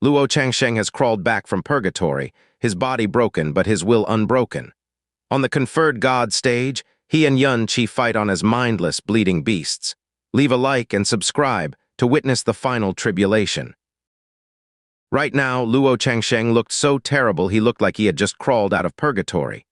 Luo Changsheng has crawled back from purgatory, his body broken but his will unbroken. On the conferred god stage, he and Yun-Chi fight on as mindless, bleeding beasts. Leave a like and subscribe to witness the final tribulation. Right now, Luo Changsheng looked so terrible he looked like he had just crawled out of purgatory.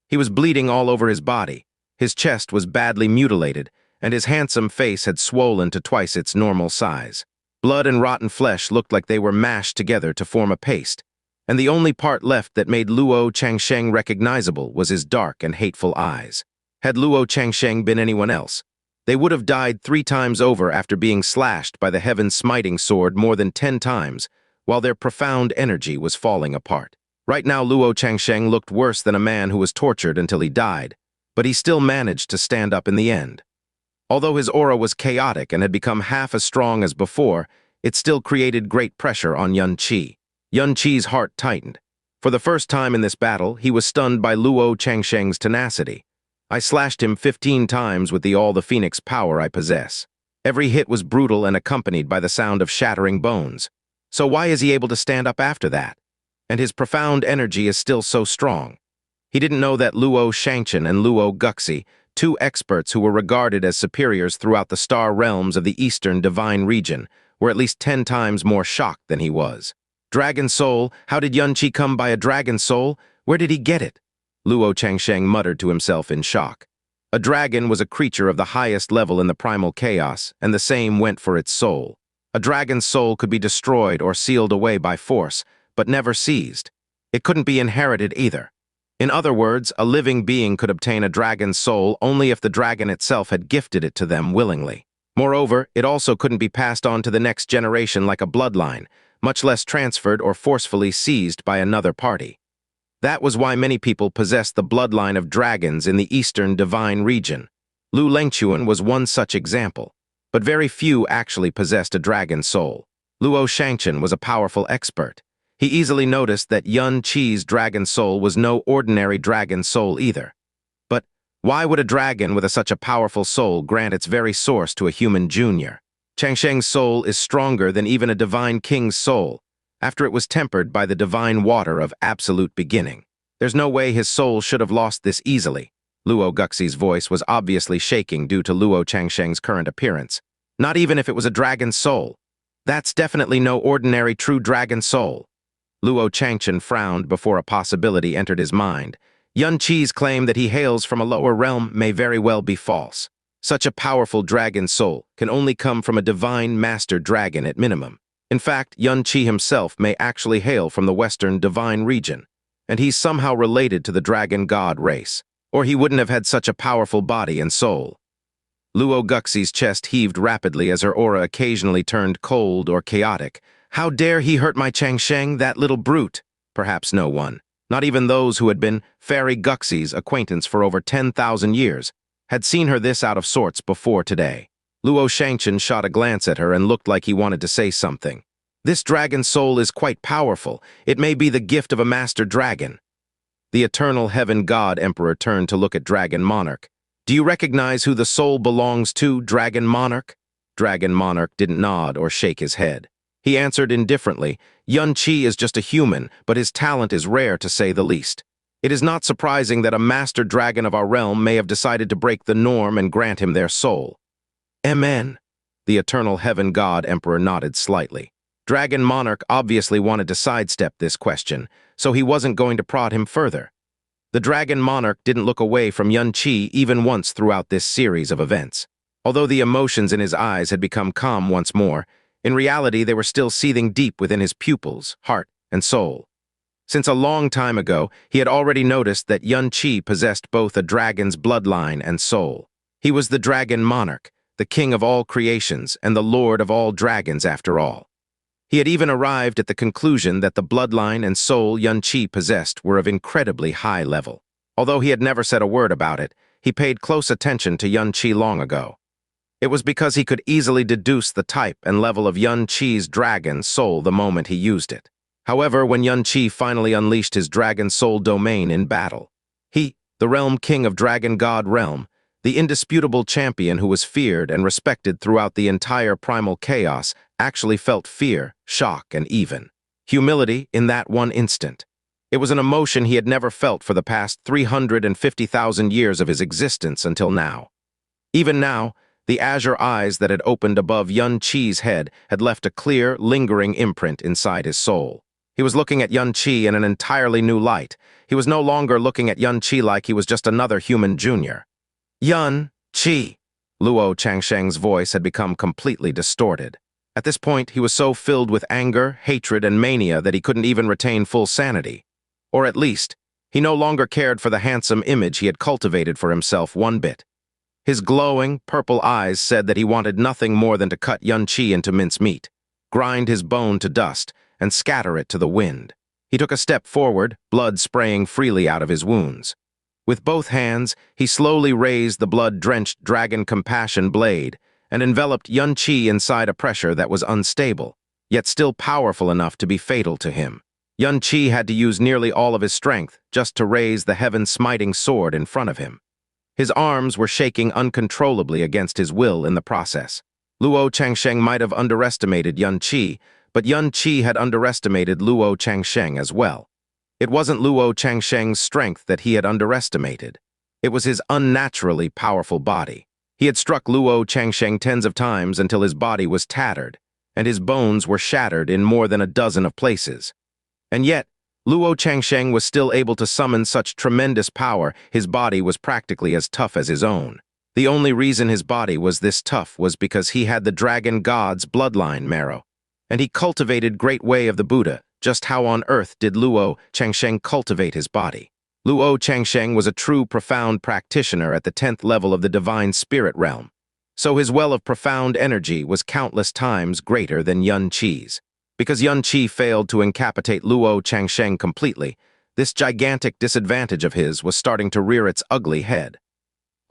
He was bleeding all over his body, his chest was badly mutilated, and his handsome face had swollen to twice its normal size. Blood and rotten flesh looked like they were mashed together to form a paste, and the only part left that made Luo Changsheng recognizable was his dark and hateful eyes. Had Luo Changsheng been anyone else, they would have died 3 times over after being slashed by the heaven-smiting sword more than 10 times, while their profound energy was falling apart. Right now, Luo Changsheng looked worse than a man who was tortured until he died, but he still managed to stand up in the end. Although his aura was chaotic and had become half as strong as before, it still created great pressure on Yun-Chi. Yun-Chi's heart tightened. For the first time in this battle, he was stunned by Luo Changsheng's tenacity. I slashed him 15 times with all the Phoenix power I possess. Every hit was brutal and accompanied by the sound of shattering bones. So why is he able to stand up after that? And his profound energy is still so strong. He didn't know that Luo Shangchen and Luo Guxi, 2 experts who were regarded as superiors throughout the star realms of the Eastern Divine Region, were at least 10 times more shocked than he was. Dragon Soul? How did Yun-Chi come by a Dragon Soul? Where did he get it? Luo Changsheng muttered to himself in shock. A dragon was a creature of the highest level in the primal chaos, and the same went for its soul. A dragon's soul could be destroyed or sealed away by force, but never seized. It couldn't be inherited either. In other words, a living being could obtain a dragon's soul only if the dragon itself had gifted it to them willingly. Moreover, it also couldn't be passed on to the next generation like a bloodline, much less transferred or forcefully seized by another party. That was why many people possessed the bloodline of dragons in the Eastern Divine Region. Lu Lengchuan was one such example, but very few actually possessed a dragon soul. Luo Shangchen was a powerful expert. He easily noticed that Yun-Chi's dragon soul was no ordinary dragon soul either. But why would a dragon with such a powerful soul grant its very source to a human junior? Changsheng's soul is stronger than even a divine king's soul, after it was tempered by the divine water of absolute beginning. There's no way his soul should have lost this easily. Luo Guxi's voice was obviously shaking due to Luo Changsheng's current appearance. Not even if it was a dragon soul. That's definitely no ordinary true dragon soul. Luo Changchen frowned before a possibility entered his mind. Yun-Chi's claim that he hails from a lower realm may very well be false. Such a powerful dragon soul can only come from a divine master dragon at minimum. In fact, Yun-Chi himself may actually hail from the Western Divine Region, and he's somehow related to the dragon god race, or he wouldn't have had such a powerful body and soul. Luo Guxi's chest heaved rapidly as her aura occasionally turned cold or chaotic. How dare he hurt my Changsheng, that little brute? Perhaps no one, not even those who had been Fairy Guxi's acquaintance for over 10,000 years, had seen her this out of sorts before today. Luo Shangchen shot a glance at her and looked like he wanted to say something. This dragon soul is quite powerful. It may be the gift of a master dragon. The eternal heaven god emperor turned to look at Dragon Monarch. Do you recognize who the soul belongs to, Dragon Monarch? Dragon Monarch didn't nod or shake his head. He answered indifferently, Yun-Chi is just a human, but his talent is rare to say the least. It is not surprising that a master dragon of our realm may have decided to break the norm and grant him their soul. Amen. The eternal heaven god emperor nodded slightly. Dragon Monarch obviously wanted to sidestep this question, so he wasn't going to prod him further. The Dragon Monarch didn't look away from Yun-Chi even once throughout this series of events. Although the emotions in his eyes had become calm once more, in reality they were still seething deep within his pupils, heart, and soul. Since a long time ago, he had already noticed that Yun-Chi possessed both a dragon's bloodline and soul. He was the Dragon Monarch, the king of all creations and the lord of all dragons after all. He had even arrived at the conclusion that the bloodline and soul Yun-Chi possessed were of incredibly high level. Although he had never said a word about it, he paid close attention to Yun-Chi long ago. It was because he could easily deduce the type and level of Yun-Chi's dragon soul the moment he used it. However, when Yun-Chi finally unleashed his dragon soul domain in battle, he, the realm king of Dragon God Realm, the indisputable champion who was feared and respected throughout the entire primal chaos, actually felt fear, shock, and even humility in that one instant. It was an emotion he had never felt for the past 350,000 years of his existence until now. Even now, the azure eyes that had opened above Yun Qi's head had left a clear, lingering imprint inside his soul. He was looking at Yun Qi in an entirely new light. He was no longer looking at Yun Qi like he was just another human junior. Yun Qi. Luo Changsheng's voice had become completely distorted. At this point, he was so filled with anger, hatred, and mania that he couldn't even retain full sanity. Or at least, he no longer cared for the handsome image he had cultivated for himself one bit. His glowing, purple eyes said that he wanted nothing more than to cut Yun Qi into mincemeat, grind his bone to dust, and scatter it to the wind. He took a step forward, blood spraying freely out of his wounds. With both hands, he slowly raised the blood-drenched dragon compassion blade and enveloped Yun Qi inside a pressure that was unstable, yet still powerful enough to be fatal to him. Yun Qi had to use nearly all of his strength just to raise the heaven-smiting sword in front of him. His arms were shaking uncontrollably against his will in the process. Luo Changsheng might have underestimated Yun Qi, but Yun Qi had underestimated Luo Changsheng as well. It wasn't Luo Changsheng's strength that he had underestimated. It was his unnaturally powerful body. He had struck Luo Changsheng tens of times until his body was tattered, and his bones were shattered in more than a dozen of places. And yet, Luo Changsheng was still able to summon such tremendous power. His body was practically as tough as his own. The only reason his body was this tough was because he had the dragon god's bloodline marrow, and he cultivated Great Way of the Buddha. Just how on earth did Luo Changsheng cultivate his body? Luo Changsheng was a true profound practitioner at the 10th level of the divine spirit realm, so his well of profound energy was countless times greater than Yun Qi's. Because Yun Qi failed to incapacitate Luo Changsheng completely, this gigantic disadvantage of his was starting to rear its ugly head.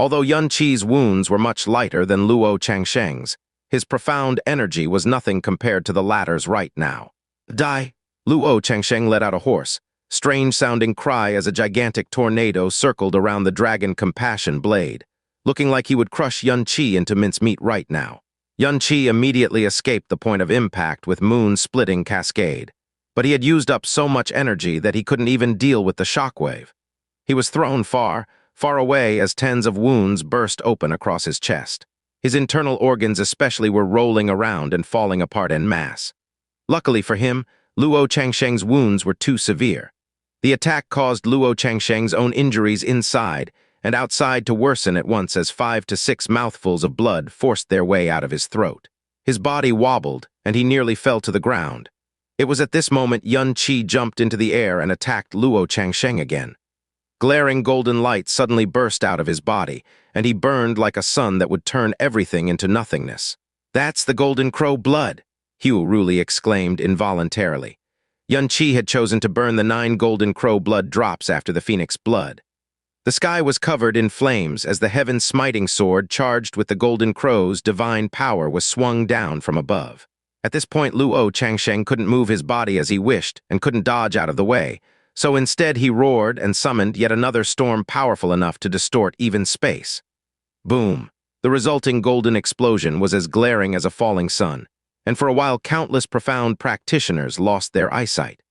Although Yun Qi's wounds were much lighter than Luo Changsheng's, his profound energy was nothing compared to the latter's right now. Die! Luo Changsheng let out a hoarse, strange-sounding cry as a gigantic tornado circled around the dragon compassion blade, looking like he would crush Yun Qi into mincemeat right now. Yun Qi immediately escaped the point of impact with moon-splitting cascade, but he had used up so much energy that he couldn't even deal with the shockwave. He was thrown far, far away as tens of wounds burst open across his chest. His internal organs especially were rolling around and falling apart en masse. Luckily for him, Luo Changsheng's wounds were too severe. The attack caused Luo Changsheng's own injuries inside and outside to worsen at once as 5 to 6 mouthfuls of blood forced their way out of his throat. His body wobbled, and he nearly fell to the ground. It was at this moment Yun Qi jumped into the air and attacked Luo Changsheng again. Glaring golden light suddenly burst out of his body, and he burned like a sun that would turn everything into nothingness. "That's the Golden Crow blood!" Hugh Ruli exclaimed involuntarily. Yun Qi had chosen to burn the 9 Golden Crow blood drops after the Phoenix blood. The sky was covered in flames as the heaven-smiting sword charged with the Golden Crow's divine power was swung down from above. At this point, Luo Changsheng couldn't move his body as he wished and couldn't dodge out of the way, so instead he roared and summoned yet another storm powerful enough to distort even space. Boom! The resulting golden explosion was as glaring as a falling sun, and for a while countless profound practitioners lost their eyesight.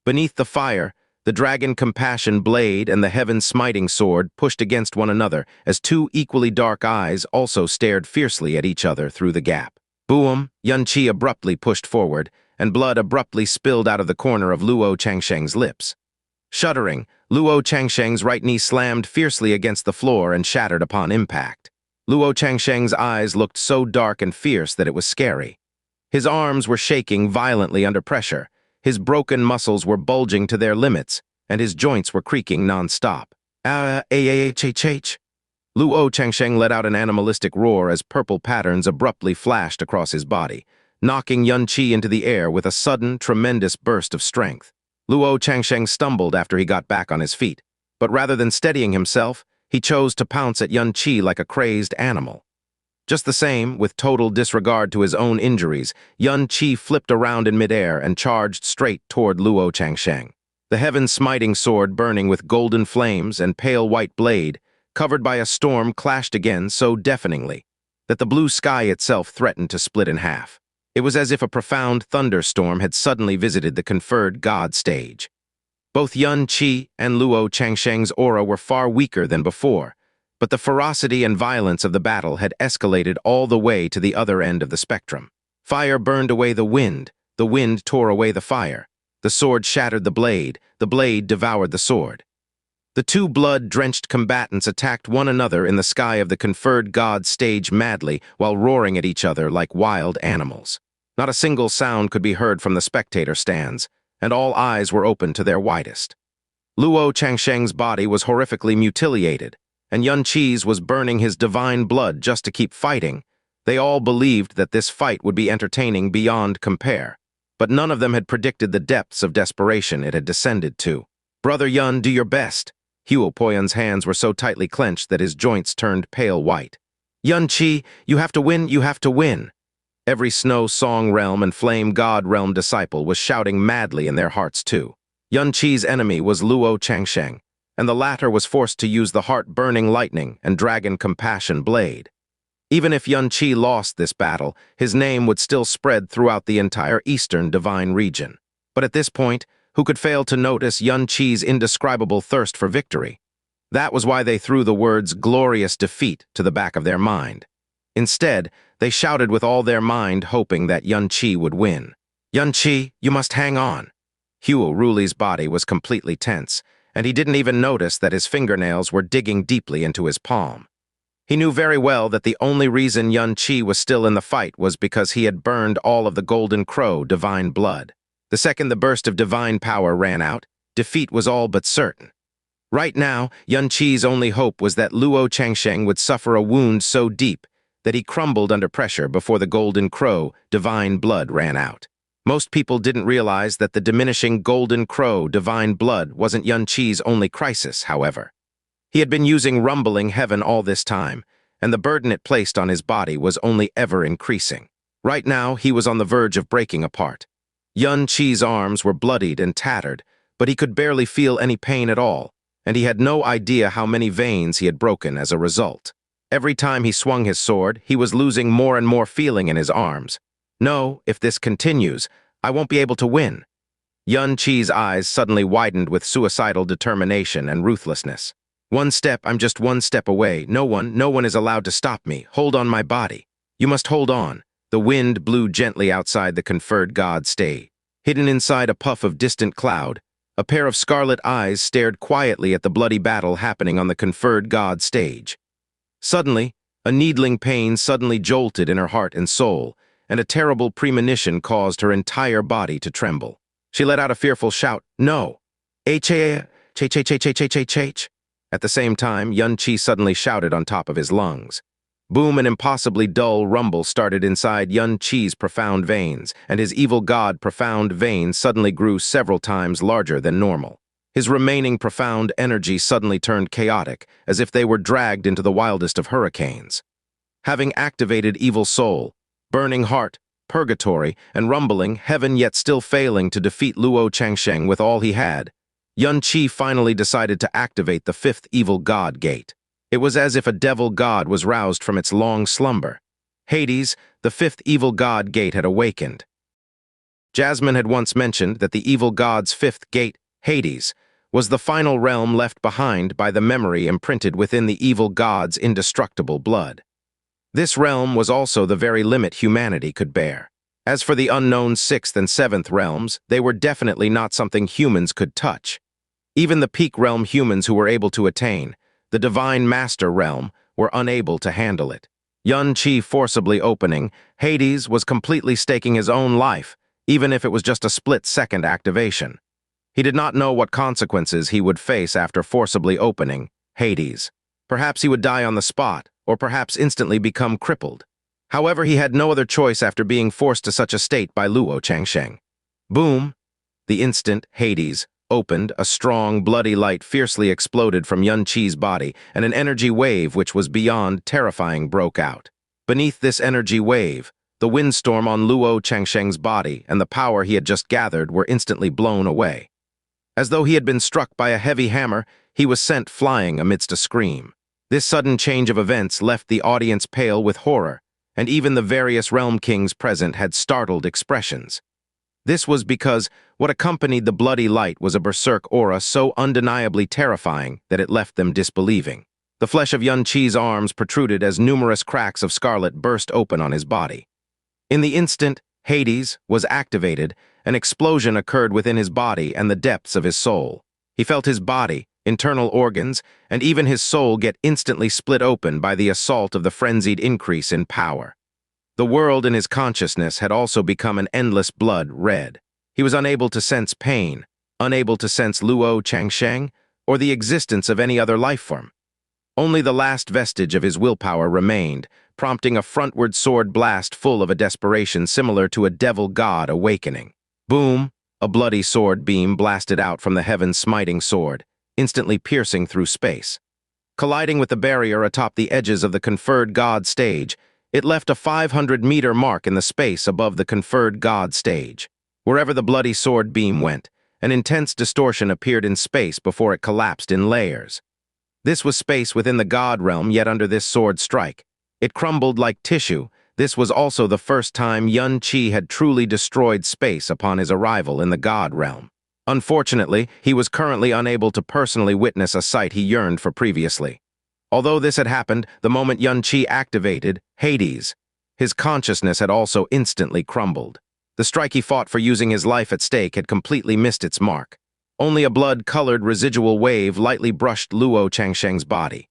Beneath the fire, the dragon compassion blade and the heaven-smiting sword pushed against one another as 2 equally dark eyes also stared fiercely at each other through the gap. Boom! Yun Qi abruptly pushed forward, and blood abruptly spilled out of the corner of Luo Changsheng's lips. Shuddering, Luo Changsheng's right knee slammed fiercely against the floor and shattered upon impact. Luo Changsheng's eyes looked so dark and fierce that it was scary. His arms were shaking violently under pressure, his broken muscles were bulging to their limits, and his joints were creaking non-stop. Luo Changsheng let out an animalistic roar as purple patterns abruptly flashed across his body, knocking Yun Qi into the air with a sudden, tremendous burst of strength. Luo Changsheng stumbled after he got back on his feet, but rather than steadying himself, he chose to pounce at Yun Qi like a crazed animal. Just the same, with total disregard to his own injuries, Yun Qi flipped around in midair and charged straight toward Luo Changsheng. The heaven-smiting sword burning with golden flames and pale white blade, covered by a storm, clashed again so deafeningly that the blue sky itself threatened to split in half. It was as if a profound thunderstorm had suddenly visited the conferred god stage. Both Yun Qi and Luo Changsheng's aura were far weaker than before, but the ferocity and violence of the battle had escalated all the way to the other end of the spectrum. Fire burned away the wind tore away the fire. The sword shattered the blade devoured the sword. The two blood-drenched combatants attacked one another in the sky of the conferred god stage madly while roaring at each other like wild animals. Not a single sound could be heard from the spectator stands, and all eyes were open to their widest. Luo Changsheng's body was horrifically mutilated, and Yun Qi's was burning his divine blood just to keep fighting. They all believed that this fight would be entertaining beyond compare, but none of them had predicted the depths of desperation it had descended to. "Brother Yun, do your best." Huo Poyun's hands were so tightly clenched that his joints turned pale white. "Yun Qi, you have to win, you have to win." Every Snow Song Realm and Flame God Realm disciple was shouting madly in their hearts too. Yun Qi's enemy was Luo Changsheng, and the latter was forced to use the heart-burning lightning and dragon compassion blade. Even if Yun Qi lost this battle, his name would still spread throughout the entire eastern divine region. But at this point, who could fail to notice Yun Qi's indescribable thirst for victory? That was why they threw the words glorious defeat to the back of their mind. Instead, they shouted with all their mind, hoping that Yun Qi would win. "Yun Qi, you must hang on." Huo Ruli's body was completely tense, and he didn't even notice that his fingernails were digging deeply into his palm. He knew very well that the only reason Yun Qi was still in the fight was because he had burned all of the Golden Crow divine blood. The second the burst of divine power ran out, defeat was all but certain. Right now, Yun Qi's only hope was that Luo Changsheng would suffer a wound so deep that he crumbled under pressure before the Golden Crow divine blood ran out. Most people didn't realize that the diminishing Golden Crow divine blood wasn't Yun Qi's only crisis, however. He had been using rumbling heaven all this time, and the burden it placed on his body was only ever increasing. Right now, he was on the verge of breaking apart. Yun Qi's arms were bloodied and tattered, but he could barely feel any pain at all, and he had no idea how many veins he had broken as a result. Every time he swung his sword, he was losing more and more feeling in his arms. "No, if this continues, I won't be able to win." Yun Qi's eyes suddenly widened with suicidal determination and ruthlessness. "One step, I'm just one step away. No one is allowed to stop me. Hold on my body. You must hold on." The wind blew gently outside the conferred god stage. Hidden inside a puff of distant cloud, a pair of scarlet eyes stared quietly at the bloody battle happening on the conferred god stage. Suddenly, a needling pain suddenly jolted in her heart and soul, and a terrible premonition caused her entire body to tremble. She let out a fearful shout, "No! H-A-H-H-H-H-H-H-H." At the same time, Yun Qi suddenly shouted on top of his lungs. Boom, an impossibly dull rumble started inside Yun Qi's profound veins, and his evil god profound veins suddenly grew several times larger than normal. His remaining profound energy suddenly turned chaotic, as if they were dragged into the wildest of hurricanes. Having activated evil soul, burning heart, purgatory, and rumbling heaven yet still failing to defeat Luo Changsheng with all he had, Yun Qi finally decided to activate the fifth evil god gate. It was as if a devil god was roused from its long slumber. Hades, the fifth evil god gate, had awakened. Jasmine had once mentioned that the evil god's fifth gate, Hades, was the final realm left behind by the memory imprinted within the evil god's indestructible blood. This realm was also the very limit humanity could bear. As for the unknown sixth and seventh realms, they were definitely not something humans could touch. Even the peak realm humans who were able to attain, the Divine Master realm, were unable to handle it. Yun Qi forcibly opening, Hades was completely staking his own life, even if it was just a split-second activation. He did not know what consequences he would face after forcibly opening Hades. Perhaps he would die on the spot, or perhaps instantly become crippled. However, he had no other choice after being forced to such a state by Luo Changsheng. Boom! The instant Hades opened, a strong, bloody light fiercely exploded from Yun Qi's body, and an energy wave which was beyond terrifying broke out. Beneath this energy wave, the windstorm on Luo Changsheng's body and the power he had just gathered were instantly blown away. As though he had been struck by a heavy hammer, he was sent flying amidst a scream. This sudden change of events left the audience pale with horror, and even the various realm kings present had startled expressions. This was because what accompanied the bloody light was a berserk aura so undeniably terrifying that it left them disbelieving. The flesh of Xianxia's arms protruded as numerous cracks of scarlet burst open on his body. In the instant Hades was activated, an explosion occurred within his body and the depths of his soul. He felt his body, internal organs, and even his soul get instantly split open by the assault of the frenzied increase in power. The world in his consciousness had also become an endless blood red. He was unable to sense pain, unable to sense Luo Changsheng, or the existence of any other life form. Only the last vestige of his willpower remained, prompting a frontward sword blast full of a desperation similar to a devil god awakening. Boom! A bloody sword beam blasted out from the heaven-smiting sword, instantly piercing through space. Colliding with the barrier atop the edges of the conferred god stage, it left a 500-meter mark in the space above the conferred god stage. Wherever the bloody sword beam went, an intense distortion appeared in space before it collapsed in layers. This was space within the god realm, yet under this sword strike. It crumbled like tissue. This was also the first time Xianxia had truly destroyed space upon his arrival in the god realm. Unfortunately, he was currently unable to personally witness a sight he yearned for previously. Although this had happened the moment Xianxia activated Hades, his consciousness had also instantly crumbled. The strike he fought for using his life at stake had completely missed its mark. Only a blood-colored residual wave lightly brushed Luo Changsheng's body.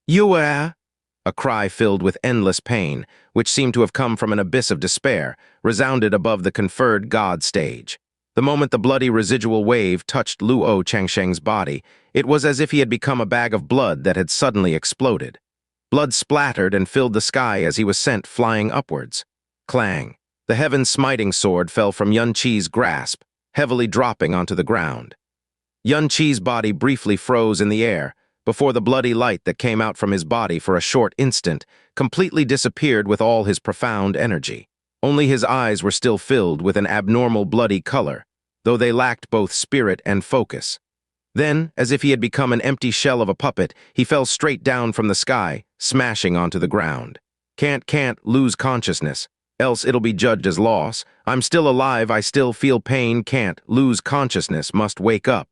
"Yue!" A cry filled with endless pain, which seemed to have come from an abyss of despair, resounded above the conferred god stage. The moment the bloody residual wave touched Luo Changsheng's body, it was as if he had become a bag of blood that had suddenly exploded. Blood splattered and filled the sky as he was sent flying upwards. Clang! The heaven-smiting sword fell from Xianxia's grasp, heavily dropping onto the ground. Xianxia's body briefly froze in the air, before the bloody light that came out from his body for a short instant completely disappeared with all his profound energy. Only his eyes were still filled with an abnormal bloody color, though they lacked both spirit and focus. Then, as if he had become an empty shell of a puppet, he fell straight down from the sky, smashing onto the ground. Can't lose consciousness, else it'll be judged as loss. I'm still alive, I still feel pain, can't lose consciousness, must wake up.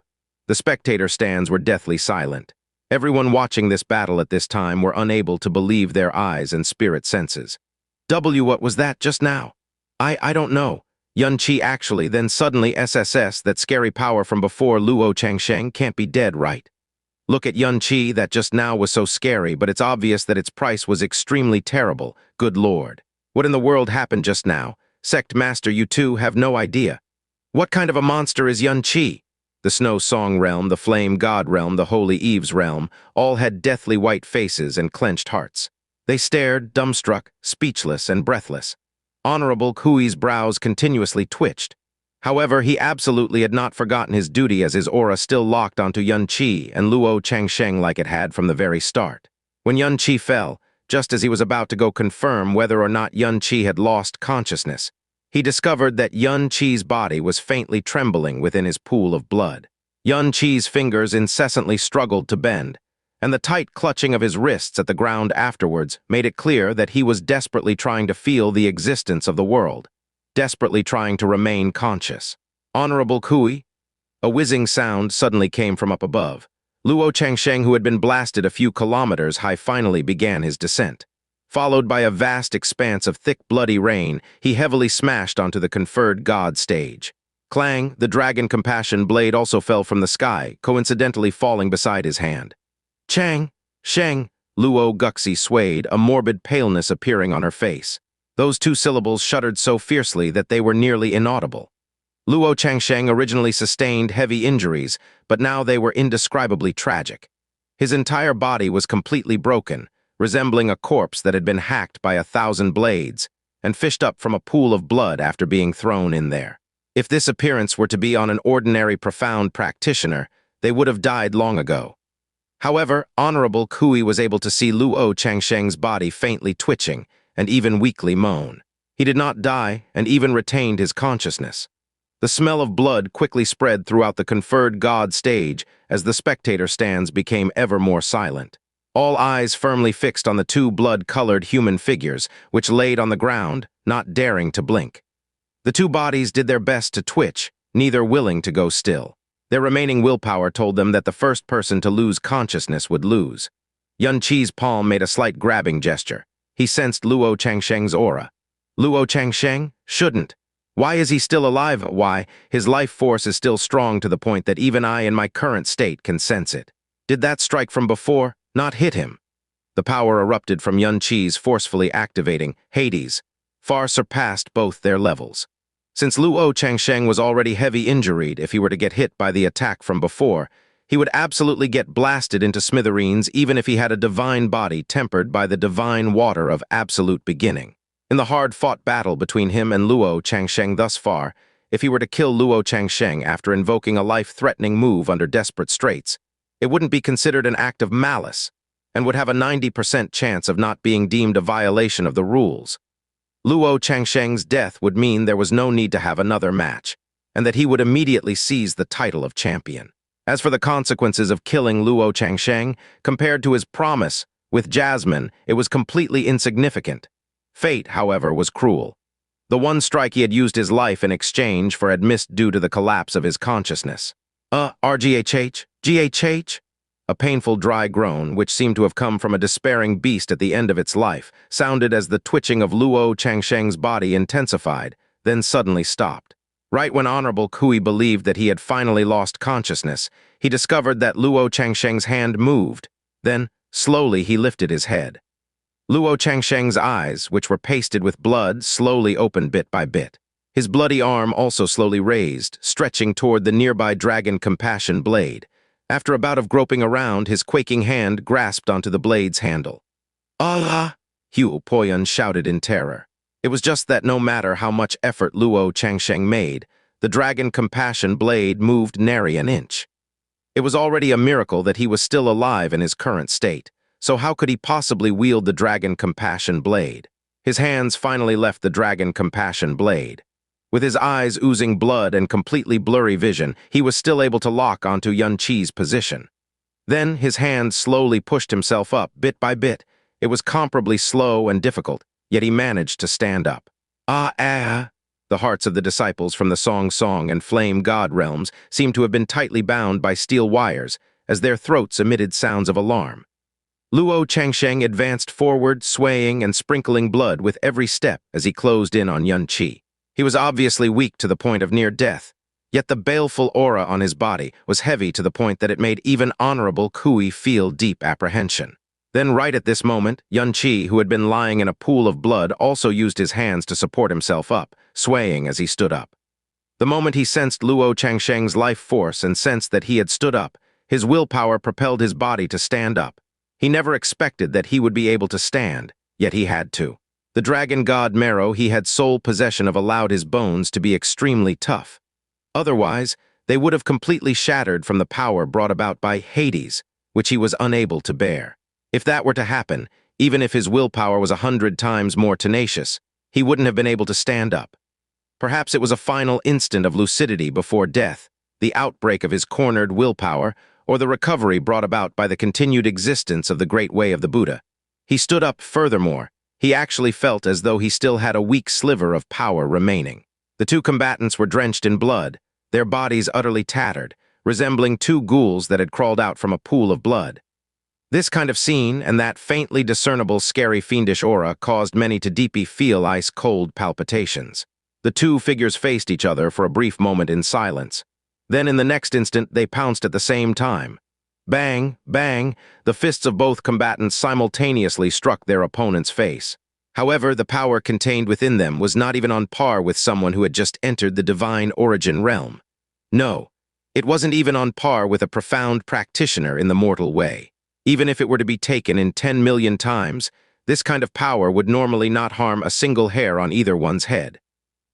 The spectator stands were deathly silent. Everyone watching this battle at this time were unable to believe their eyes and spirit senses. What was that just now? I don't know. Xianxia actually, then suddenly SSS, that scary power from before Luo Changsheng can't be dead, right? Look at Xianxia, that just now was so scary, but it's obvious that its price was extremely terrible. Good lord. What in the world happened just now? Sect Master, you two have no idea. What kind of a monster is Xianxia? The Snow Song realm, the Flame God realm, the Holy Eve's realm, all had deathly white faces and clenched hearts. They stared, dumbstruck, speechless, and breathless. Honorable Kui's brows continuously twitched. However, he absolutely had not forgotten his duty as his aura still locked onto Xianxia and Luo Changsheng like it had from the very start. When Xianxia fell, just as he was about to go confirm whether or not Xianxia had lost consciousness, he discovered that Xianxia's body was faintly trembling within his pool of blood. Xianxia's fingers incessantly struggled to bend, and the tight clutching of his wrists at the ground afterwards made it clear that he was desperately trying to feel the existence of the world, desperately trying to remain conscious. Honorable Kui? A whizzing sound suddenly came from up above. Luo Changsheng, who had been blasted a few kilometers high, finally began his descent. Followed by a vast expanse of thick bloody rain, he heavily smashed onto the conferred god stage. Clang, the dragon compassion blade also fell from the sky, coincidentally falling beside his hand. Chang, Sheng, Luo Guxi swayed, a morbid paleness appearing on her face. Those two syllables shuddered so fiercely that they were nearly inaudible. Luo Changsheng originally sustained heavy injuries, but now they were indescribably tragic. His entire body was completely broken, resembling a corpse that had been hacked by 1,000 blades, and fished up from a pool of blood after being thrown in there. If this appearance were to be on an ordinary profound practitioner, they would have died long ago. However, Honorable Kui was able to see Luo Changsheng's body faintly twitching and even weakly moan. He did not die and even retained his consciousness. The smell of blood quickly spread throughout the conferred god stage as the spectator stands became ever more silent. all eyes firmly fixed on the two blood-colored human figures, which laid on the ground, not daring to blink. The two bodies did their best to twitch, neither willing to go still. Their remaining willpower told them that the first person to lose consciousness would lose. Yun-Chi's palm made a slight grabbing gesture. He sensed Luo Changsheng's aura. Luo Changsheng? Shouldn't. Why is he still alive? Why, his life force is still strong to the point that even I in my current state can sense it. Did that strike from before not hit him? The power erupted from Yun-Chi's forcefully activating Hades, far surpassed both their levels. Since Luo Changsheng was already heavy injuried if he were to get hit by the attack from before, he would absolutely get blasted into smithereens even if he had a divine body tempered by the divine water of absolute beginning. In the hard-fought battle between him and Luo Changsheng thus far, if he were to kill Luo Changsheng after invoking a life-threatening move under desperate straits, it wouldn't be considered an act of malice and would have a 90% chance of not being deemed a violation of the rules. Luo Changsheng's death would mean there was no need to have another match, and that he would immediately seize the title of champion. As for the consequences of killing Luo Changsheng, compared to his promise with Jasmine, it was completely insignificant. Fate, however, was cruel. The one strike he had used his life in exchange for had missed due to the collapse of his consciousness. RGHH? GHH? A painful dry groan, which seemed to have come from a despairing beast at the end of its life, sounded as the twitching of Luo Changsheng's body intensified, then suddenly stopped. Right when Honorable Kui believed that he had finally lost consciousness, he discovered that Luo Changsheng's hand moved. Then, slowly, he lifted his head. Luo Changsheng's eyes, which were pasted with blood, slowly opened bit by bit. His bloody arm also slowly raised, stretching toward the nearby dragon compassion blade. After a bout of groping around, his quaking hand grasped onto the blade's handle. "Allah!" Hu Poyun shouted in terror. It was just that no matter how much effort Luo Changsheng made, the dragon compassion blade moved nary an inch. It was already a miracle that he was still alive in his current state, so how could he possibly wield the dragon compassion blade? His hands finally left the dragon compassion blade. With his eyes oozing blood and completely blurry vision, he was still able to lock onto Yun-Chi's position. Then his hand slowly pushed himself up, bit by bit. It was comparably slow and difficult, yet he managed to stand up. The hearts of the disciples from the Song and Flame God realms seemed to have been tightly bound by steel wires, as their throats emitted sounds of alarm. Luo Changsheng advanced forward, swaying and sprinkling blood with every step as he closed in on Yun-Chi. He was obviously weak to the point of near death, yet the baleful aura on his body was heavy to the point that it made even Honorable Kui feel deep apprehension. Then right at this moment, Yun-Chi, who had been lying in a pool of blood, also used his hands to support himself up, swaying as he stood up. The moment he sensed Luo Changsheng's life force and sensed that he had stood up, his willpower propelled his body to stand up. He never expected that he would be able to stand, yet he had to. The dragon god marrow he had sole possession of allowed his bones to be extremely tough. Otherwise, they would have completely shattered from the power brought about by Hades, which he was unable to bear. If that were to happen, even if his willpower was 100 times more tenacious, he wouldn't have been able to stand up. Perhaps it was a final instant of lucidity before death, the outbreak of his cornered willpower, or the recovery brought about by the continued existence of the Great Way of the Buddha. He stood up furthermore. He actually felt as though he still had a weak sliver of power remaining. The two combatants were drenched in blood, their bodies utterly tattered, resembling two ghouls that had crawled out from a pool of blood. This kind of scene and that faintly discernible scary fiendish aura caused many to deeply feel ice-cold palpitations. The two figures faced each other for a brief moment in silence. Then in the next instant they pounced at the same time. Bang, bang, the fists of both combatants simultaneously struck their opponent's face. However, the power contained within them was not even on par with someone who had just entered the divine origin realm. No, it wasn't even on par with a profound practitioner in the mortal way. Even if it were to be taken in 10 million times, this kind of power would normally not harm a single hair on either one's head.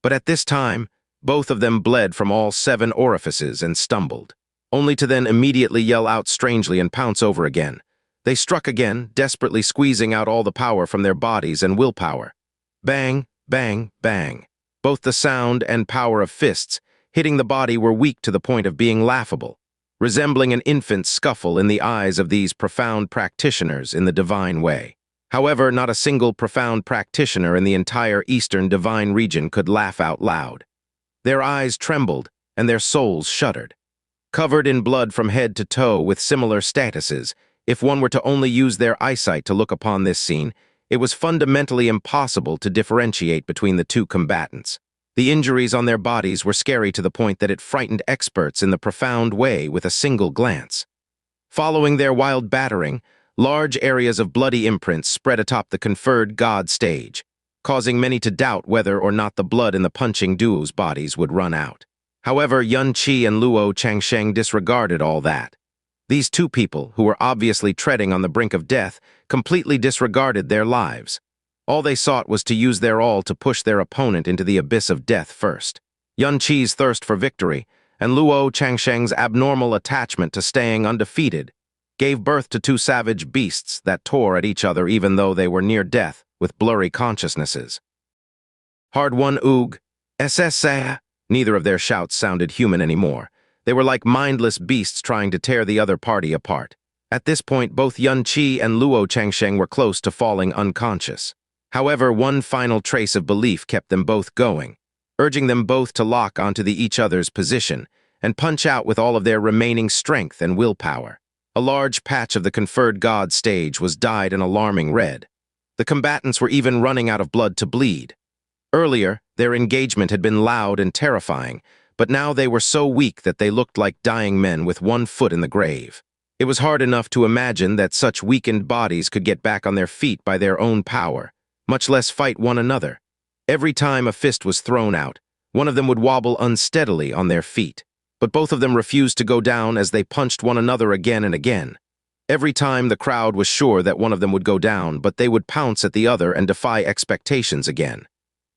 But at this time, both of them bled from all 7 orifices and stumbled, only to then immediately yell out strangely and pounce over again. They struck again, desperately squeezing out all the power from their bodies and willpower. Bang, bang, bang. Both the sound and power of fists hitting the body were weak to the point of being laughable. resembling an infant's scuffle in the eyes of these profound practitioners in the divine way. However, not a single profound practitioner in the entire Eastern divine region could laugh out loud. Their eyes trembled, and their souls shuddered. Covered in blood from head to toe with similar statuses, if one were to only use their eyesight to look upon this scene, it was fundamentally impossible to differentiate between the two combatants. The injuries on their bodies were scary to the point that it frightened experts in the profound way with a single glance. Following their wild battering, large areas of bloody imprints spread atop the conferred god stage, causing many to doubt whether or not the blood in the punching duo's bodies would run out. However, Yun Qi and Luo Changsheng disregarded all that. These two people, who were obviously treading on the brink of death, completely disregarded their lives. All they sought was to use their all to push their opponent into the abyss of death first. Yun Qi's thirst for victory, and Luo Changsheng's abnormal attachment to staying undefeated, gave birth to two savage beasts that tore at each other even though they were near death, with blurry consciousnesses. Hard-won oog, SSA. Neither of their shouts sounded human anymore. They were like mindless beasts trying to tear the other party apart. At this point, both Yun Qi and Luo Changsheng were close to falling unconscious. However, one final trace of belief kept them both going, urging them both to lock onto each other's position and punch out with all of their remaining strength and willpower. A large patch of the conferred god stage was dyed an alarming red. The combatants were even running out of blood to bleed. Earlier, their engagement had been loud and terrifying, but now they were so weak that they looked like dying men with one foot in the grave. It was hard enough to imagine that such weakened bodies could get back on their feet by their own power, much less fight one another. Every time a fist was thrown out, one of them would wobble unsteadily on their feet, but both of them refused to go down as they punched one another again and again. Every time the crowd was sure that one of them would go down, but they would pounce at the other and defy expectations again.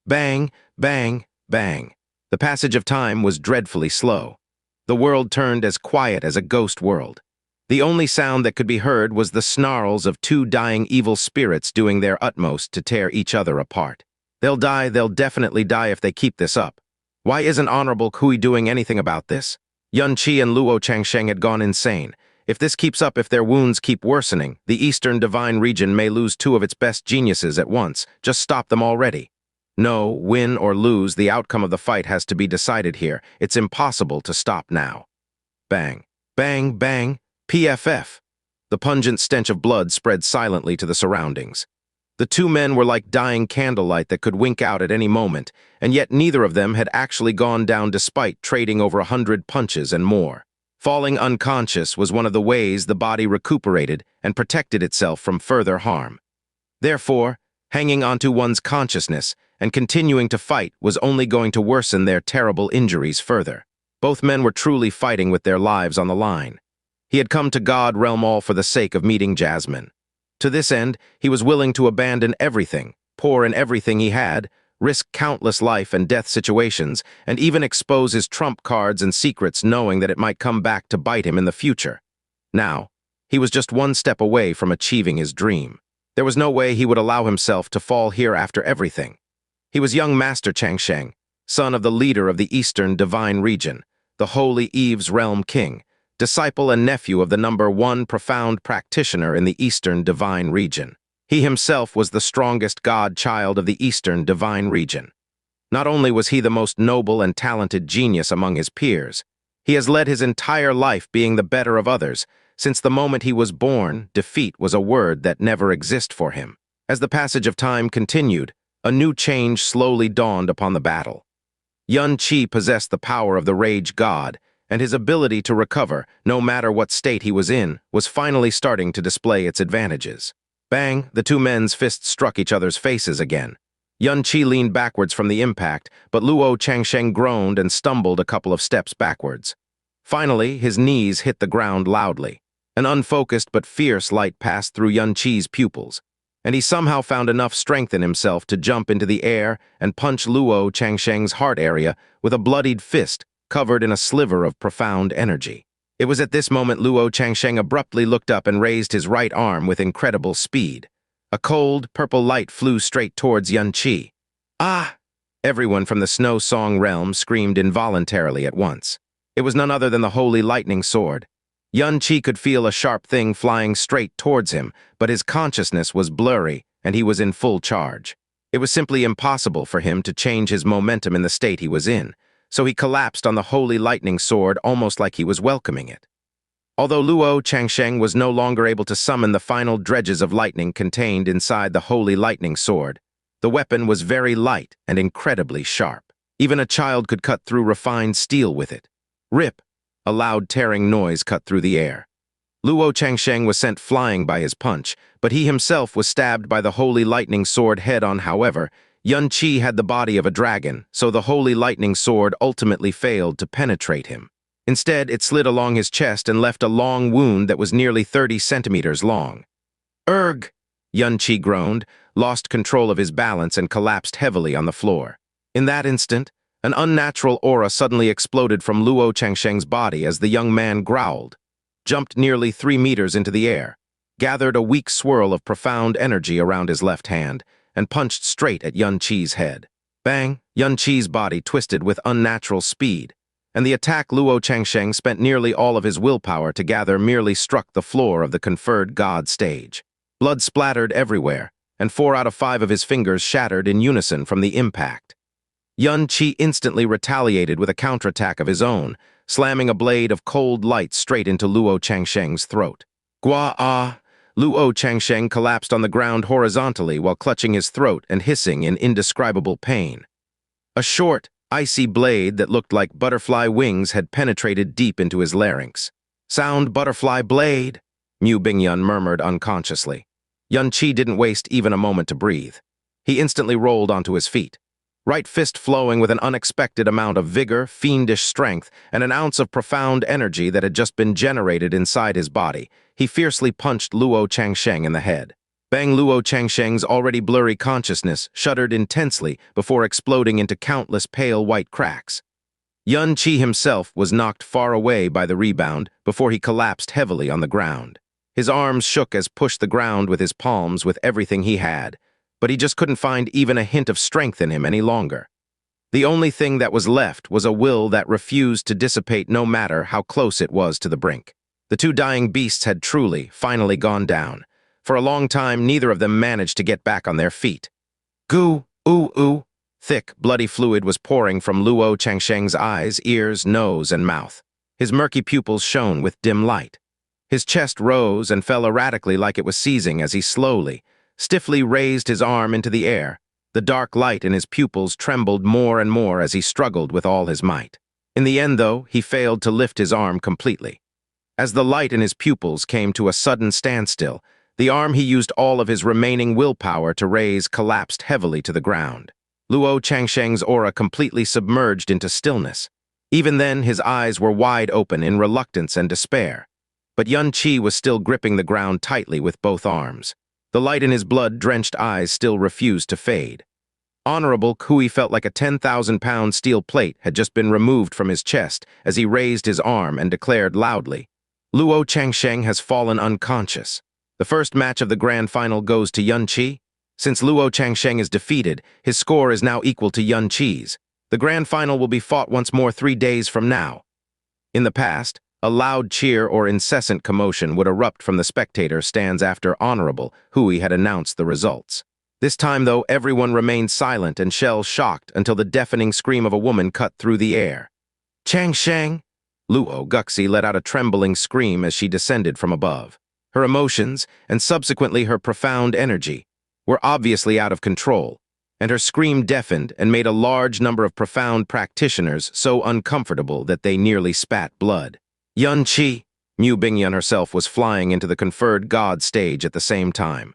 Bang, bang, bang. The passage of time was dreadfully slow. The world turned as quiet as a ghost world. The only sound that could be heard was the snarls of two dying evil spirits doing their utmost to tear each other apart. They'll die, they'll definitely die if they keep this up. Why isn't Honorable Kui doing anything about this? Yun Qi and Luo Changsheng had gone insane. If this keeps up, if their wounds keep worsening, the Eastern Divine Region may lose two of its best geniuses at once. Just stop them already. No, win or lose, the outcome of the fight has to be decided here. It's impossible to stop now. Bang, bang, bang, PFF. The pungent stench of blood spread silently to the surroundings. The two men were like dying candlelight that could wink out at any moment, and yet neither of them had actually gone down despite trading over 100 punches and more. Falling unconscious was one of the ways the body recuperated and protected itself from further harm. Therefore, hanging onto one's consciousness and continuing to fight was only going to worsen their terrible injuries further. Both men were truly fighting with their lives on the line. He had come to God Realm all for the sake of meeting Jasmine. To this end, he was willing to abandon everything, pour in everything he had, risk countless life and death situations, and even expose his trump cards and secrets knowing that it might come back to bite him in the future. Now, he was just one step away from achieving his dream. There was no way he would allow himself to fall here after everything. He was young Master Changsheng, son of the leader of the Eastern Divine Region, the Holy Eve's Realm King, disciple and nephew of the #1 profound practitioner in the Eastern Divine Region. He himself was the strongest god-child of the Eastern Divine Region. Not only was he the most noble and talented genius among his peers, he has led his entire life being the better of others. Since the moment he was born, defeat was a word that never existed for him. As the passage of time continued, a new change slowly dawned upon the battle. Yun Qi possessed the power of the Rage God, and his ability to recover, no matter what state he was in, was finally starting to display its advantages. Bang, the two men's fists struck each other's faces again. Yun Qi leaned backwards from the impact, but Luo Changsheng groaned and stumbled a couple of steps backwards. Finally, his knees hit the ground loudly. An unfocused but fierce light passed through Yun Qi's pupils, and he somehow found enough strength in himself to jump into the air and punch Luo Changsheng's heart area with a bloodied fist covered in a sliver of profound energy. It was at this moment Luo Changsheng abruptly looked up and raised his right arm with incredible speed. A cold, purple light flew straight towards Yun Qi. Ah! Everyone from the Snow Song realm screamed involuntarily at once. It was none other than the Holy Lightning Sword. Yun Qi could feel a sharp thing flying straight towards him, but his consciousness was blurry, and he was in full charge. It was simply impossible for him to change his momentum in the state he was in, so he collapsed on the holy lightning sword almost like he was welcoming it. Although Luo Changsheng was no longer able to summon the final dredges of lightning contained inside the holy lightning sword, the weapon was very light and incredibly sharp. Even a child could cut through refined steel with it. Rip! A loud tearing noise cut through the air. Luo Changsheng was sent flying by his punch, but he himself was stabbed by the holy lightning sword head-on. However, Yun Qi had the body of a dragon, so the holy lightning sword ultimately failed to penetrate him. Instead, it slid along his chest and left a long wound that was nearly 30 centimeters long. "Urgh!" Yun Qi groaned, lost control of his balance and collapsed heavily on the floor. In that instant, an unnatural aura suddenly exploded from Luo Changsheng's body as the young man growled, jumped nearly 3 meters into the air, gathered a weak swirl of profound energy around his left hand, and punched straight at Yun Qi's head. Bang! Yun Qi's body twisted with unnatural speed, and the attack Luo Changsheng spent nearly all of his willpower to gather merely struck the floor of the conferred god stage. Blood splattered everywhere, and 4 out of 5 of his fingers shattered in unison from the impact. Yun Qi instantly retaliated with a counterattack of his own, slamming a blade of cold light straight into Luo Changsheng's throat. Gua-ah! Luo Changsheng collapsed on the ground horizontally while clutching his throat and hissing in indescribable pain. A short, icy blade that looked like butterfly wings had penetrated deep into his larynx. "Sound butterfly blade," Mu Bingyun murmured unconsciously. Yun Qi didn't waste even a moment to breathe. He instantly rolled onto his feet. Right fist flowing with an unexpected amount of vigor, fiendish strength, and an ounce of profound energy that had just been generated inside his body, he fiercely punched Luo Changsheng in the head. Bang! Luo Changsheng's already blurry consciousness shuddered intensely before exploding into countless pale white cracks. Yun Qi himself was knocked far away by the rebound before he collapsed heavily on the ground. His arms shook as pushed the ground with his palms with everything he had, but he just couldn't find even a hint of strength in him any longer. The only thing that was left was a will that refused to dissipate no matter how close it was to the brink. The 2 dying beasts had truly, finally gone down. For a long time, neither of them managed to get back on their feet. Goo, ooh, ooh. Thick, bloody fluid was pouring from Luo Changsheng's eyes, ears, nose, and mouth. His murky pupils shone with dim light. His chest rose and fell erratically like it was seizing as he slowly, stiffly raised his arm into the air. The dark light in his pupils trembled more and more as he struggled with all his might. In the end, though, he failed to lift his arm completely. As the light in his pupils came to a sudden standstill, the arm he used all of his remaining willpower to raise collapsed heavily to the ground. Luo Changsheng's aura completely submerged into stillness. Even then, his eyes were wide open in reluctance and despair. But Yun Qi was still gripping the ground tightly with both arms. The light in his blood-drenched eyes still refused to fade. Honorable Kui felt like a 10,000-pound steel plate had just been removed from his chest as he raised his arm and declared loudly, "Luo Changsheng has fallen unconscious. The first match of the grand final goes to Yun Qi. Since Luo Changsheng is defeated, his score is now equal to Yun Qi's. The grand final will be fought once more 3 days from now." In the past, a loud cheer or incessant commotion would erupt from the spectator stands after Honorable Hui had announced the results. This time, though, everyone remained silent and shell-shocked until the deafening scream of a woman cut through the air. "Changsheng!" Luo Guxi let out a trembling scream as she descended from above. Her emotions, and subsequently her profound energy, were obviously out of control, and her scream deafened and made a large number of profound practitioners so uncomfortable that they nearly spat blood. Yun Qi, Mu Bingyun herself was flying into the conferred god stage at the same time.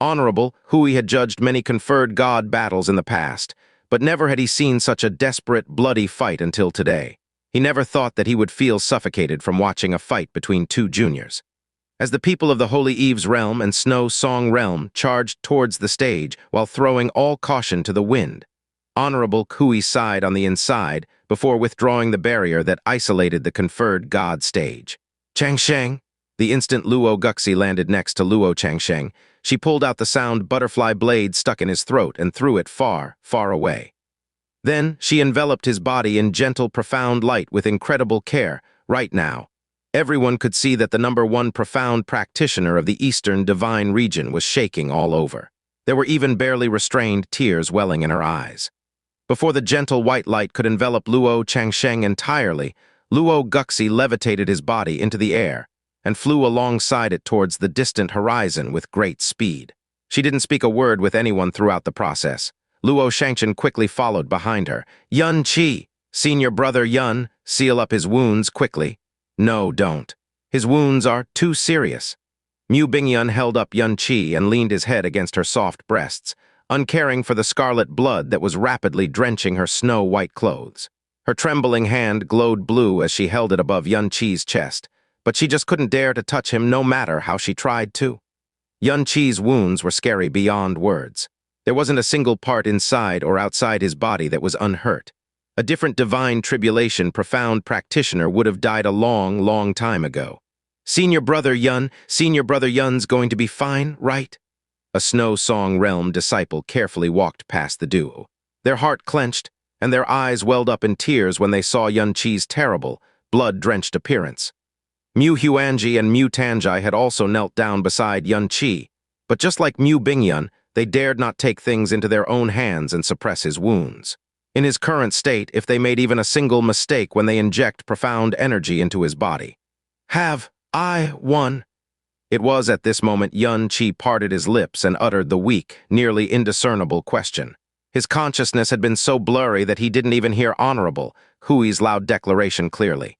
Honorable Hui had judged many conferred god battles in the past, but never had he seen such a desperate, bloody fight until today. He never thought that he would feel suffocated from watching a fight between 2 juniors. As the people of the Holy Eve's realm and Snow Song realm charged towards the stage while throwing all caution to the wind, Honorable Kui sighed on the inside before withdrawing the barrier that isolated the conferred god stage. "Changsheng!" The instant Luo Guxi landed next to Luo Changsheng, she pulled out the sound butterfly blade stuck in his throat and threw it far, far away. Then she enveloped his body in gentle, profound light with incredible care. "Right now." Everyone could see that the #1 profound practitioner of the Eastern divine region was shaking all over. There were even barely restrained tears welling in her eyes. Before the gentle white light could envelop Luo Changsheng entirely, Luo Guxi levitated his body into the air and flew alongside it towards the distant horizon with great speed. She didn't speak a word with anyone throughout the process. Luo Shangchen quickly followed behind her. "Yun Qi, senior brother Yun, seal up his wounds quickly." "No, don't. His wounds are too serious." Mu Bingyun held up Yun Qi and leaned his head against her soft breasts, uncaring for the scarlet blood that was rapidly drenching her snow-white clothes. Her trembling hand glowed blue as she held it above Yun Qi's chest, but she just couldn't dare to touch him no matter how she tried to. Yun Qi's wounds were scary beyond words. There wasn't a single part inside or outside his body that was unhurt. A different divine tribulation profound practitioner would have died a long, long time ago. Senior brother Yun's going to be fine, right?" A Snow Song Realm disciple carefully walked past the duo. Their heart clenched, and their eyes welled up in tears when they saw Yun Qi's terrible, blood-drenched appearance. Mu Huanji and Mu Tanjai had also knelt down beside Yun Qi, but just like Mu Bingyun, they dared not take things into their own hands and suppress his wounds. In his current state, if they made even a single mistake when they inject profound energy into his body. "Have I won?" It was at this moment Yun Qi parted his lips and uttered the weak, nearly indiscernible question. His consciousness had been so blurry that he didn't even hear Honorable Hui's loud declaration clearly.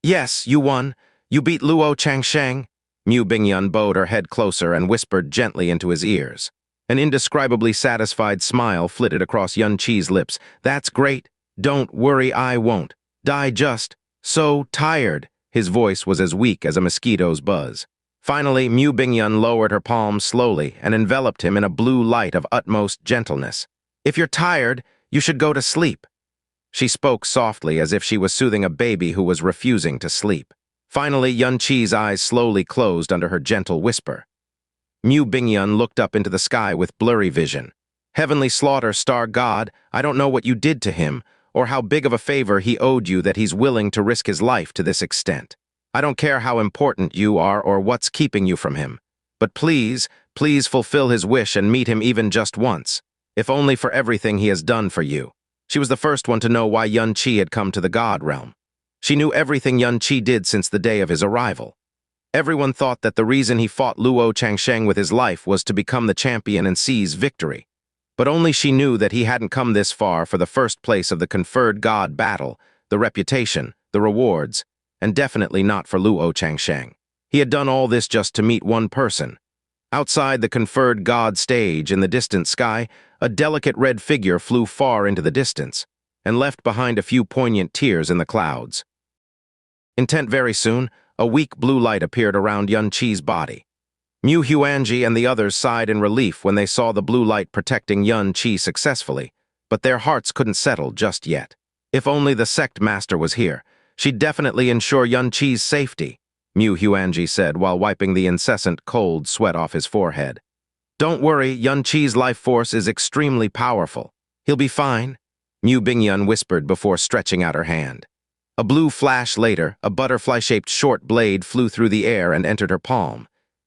"Yes, you won. You beat Luo Changsheng." Mu Bingyun bowed her head closer and whispered gently into his ears. An indescribably satisfied smile flitted across Yun Qi's lips. "That's great. Don't worry, I won't. Die just so tired." His voice was as weak as a mosquito's buzz. Finally, Mu Bingyun lowered her palms slowly and enveloped him in a blue light of utmost gentleness. "If you're tired, you should go to sleep." She spoke softly as if she was soothing a baby who was refusing to sleep. Finally, Yun Qi's eyes slowly closed under her gentle whisper. Mu Bingyun looked up into the sky with blurry vision. "Heavenly Slaughter Star God, I don't know what you did to him, or how big of a favor he owed you that he's willing to risk his life to this extent. I don't care how important you are or what's keeping you from him. But please, please fulfill his wish and meet him even just once, if only for everything he has done for you." She was the first one to know why Yun Qi had come to the God realm. She knew everything Yun Qi did since the day of his arrival. Everyone thought that the reason he fought Luo Changsheng with his life was to become the champion and seize victory. But only she knew that he hadn't come this far for the first place of the conferred God battle, the reputation, the rewards, and definitely not for Luo Changsheng. He had done all this just to meet one person. Outside the conferred God stage in the distant sky, a delicate red figure flew far into the distance and left behind a few poignant tears in the clouds. Intent very soon, a weak blue light appeared around Yun Qi's body. Mu Huanji and the others sighed in relief when they saw the blue light protecting Yun Qi successfully, but their hearts couldn't settle just yet. If only the sect master was here, she'd definitely ensure Yun Qi's safety, Mu Huanji said while wiping the incessant cold sweat off his forehead. "Don't worry, Yun Qi's life force is extremely powerful. He'll be fine," Mu Bingyun whispered before stretching out her hand. A blue flash later, a butterfly-shaped short blade flew through the air and entered her palm.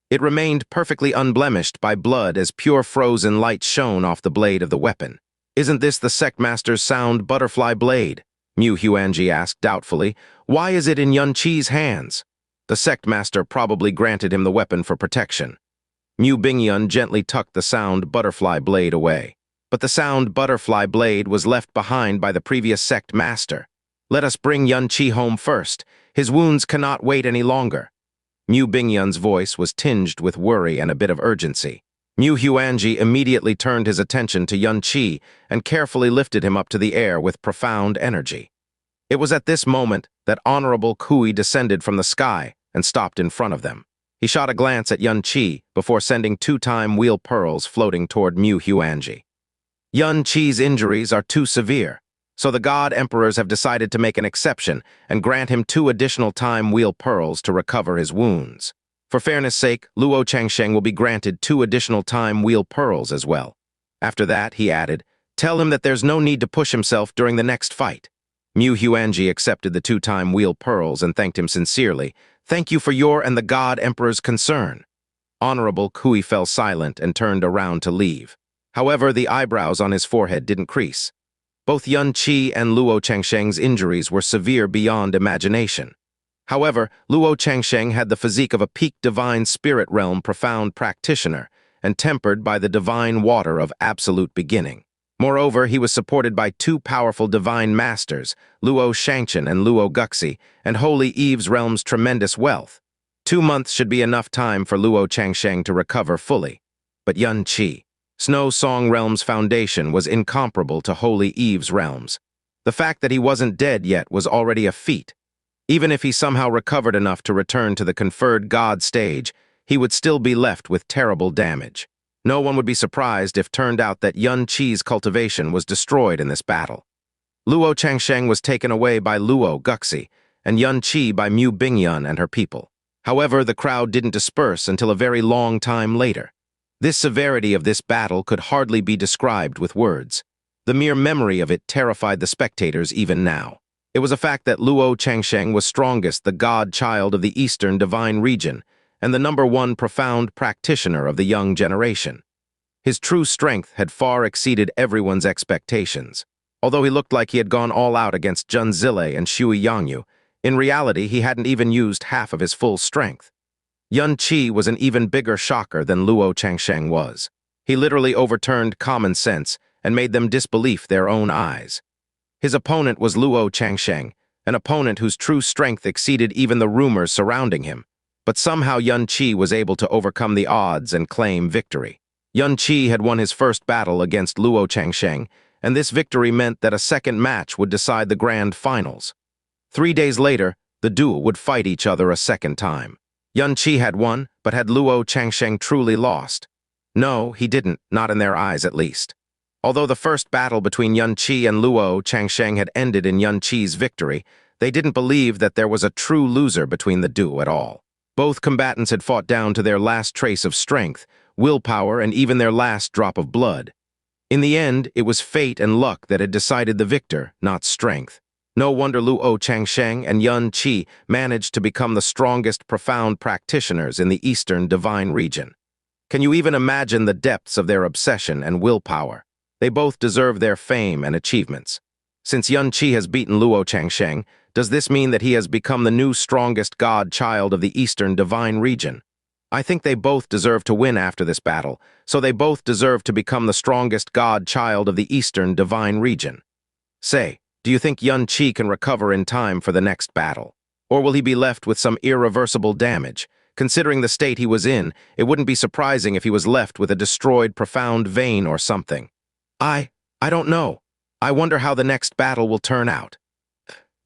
It remained perfectly unblemished by blood as pure frozen light shone off the blade of the weapon. "Isn't this the sect master's sound butterfly blade?" Mu Huanji asked doubtfully. "Why is it in Yun Qi's hands?" The sect master probably granted him the weapon for protection. Mu Bingyun gently tucked the sound butterfly blade away. But the sound butterfly blade was left behind by the previous sect master. "Let us bring Yun Qi home first. His wounds cannot wait any longer." Mu Bingyun's voice was tinged with worry and a bit of urgency. Mu Huanji immediately turned his attention to Yun Qi and carefully lifted him up to the air with profound energy. It was at this moment that Honorable Kui descended from the sky and stopped in front of them. He shot a glance at Yun Qi before sending 2-time wheel pearls floating toward Mu Huanji. "Yun Qi's injuries are too severe, so the God Emperors have decided to make an exception and grant him 2 additional time wheel pearls to recover his wounds. For fairness' sake, Luo Changsheng will be granted 2 additional time wheel pearls as well." After that, he added, "Tell him that there's no need to push himself during the next fight." Mu Huanji accepted the two-time wheel pearls and thanked him sincerely. "Thank you for your and the God Emperor's concern." Honorable Kui fell silent and turned around to leave. However, the eyebrows on his forehead didn't crease. Both Yun Qi and Luo Changsheng's injuries were severe beyond imagination. However, Luo Changsheng had the physique of a peak divine spirit realm profound practitioner and tempered by the divine water of absolute beginning. Moreover, he was supported by two powerful divine masters, Luo Shangchen and Luo Guxi, and Holy Eve's realm's tremendous wealth. 2 months should be enough time for Luo Changsheng to recover fully. But Yun Qi, Snow Song Realm's foundation, was incomparable to Holy Eve's realms. The fact that he wasn't dead yet was already a feat. Even if he somehow recovered enough to return to the conferred God stage, he would still be left with terrible damage. No one would be surprised if turned out that Yun Qi's cultivation was destroyed in this battle. Luo Changsheng was taken away by Luo Guxi, and Yun Qi by Mu Bingyun and her people. However, the crowd didn't disperse until a very long time later. This severity of this battle could hardly be described with words. The mere memory of it terrified the spectators even now. It was a fact that Luo Changsheng was strongest, the god-child of the Eastern Divine Region, and the #1 profound practitioner of the young generation. His true strength had far exceeded everyone's expectations. Although he looked like he had gone all out against Jun Zile and Shui Yangyu, in reality he hadn't even used half of his full strength. Yun Qi was an even bigger shocker than Luo Changsheng was. He literally overturned common sense and made them disbelieve their own eyes. His opponent was Luo Changsheng, an opponent whose true strength exceeded even the rumors surrounding him. But somehow Yun Qi was able to overcome the odds and claim victory. Yun Qi had won his first battle against Luo Changsheng, and this victory meant that a second match would decide the grand finals. 3 days later, the duo would fight each other a second time. Yun Qi had won, but had Luo Changsheng truly lost? No, he didn't, not in their eyes at least. Although the first battle between Yun Qi and Luo Changsheng had ended in Yun Qi's victory, they didn't believe that there was a true loser between the duo at all. Both combatants had fought down to their last trace of strength, willpower, and even their last drop of blood. In the end, it was fate and luck that had decided the victor, not strength. No wonder Luo Changsheng and Yun Qi managed to become the strongest profound practitioners in the Eastern Divine Region. Can you even imagine the depths of their obsession and willpower? They both deserve their fame and achievements. Since Yun Qi has beaten Luo Changsheng, does this mean that he has become the new strongest god-child of the Eastern Divine Region? I think they both deserve to win after this battle, so they both deserve to become the strongest god-child of the Eastern Divine Region. Say, do you think Yun Qi can recover in time for the next battle? Or will he be left with some irreversible damage? Considering the state he was in, it wouldn't be surprising if he was left with a destroyed profound vein or something. I don't know. I wonder how the next battle will turn out.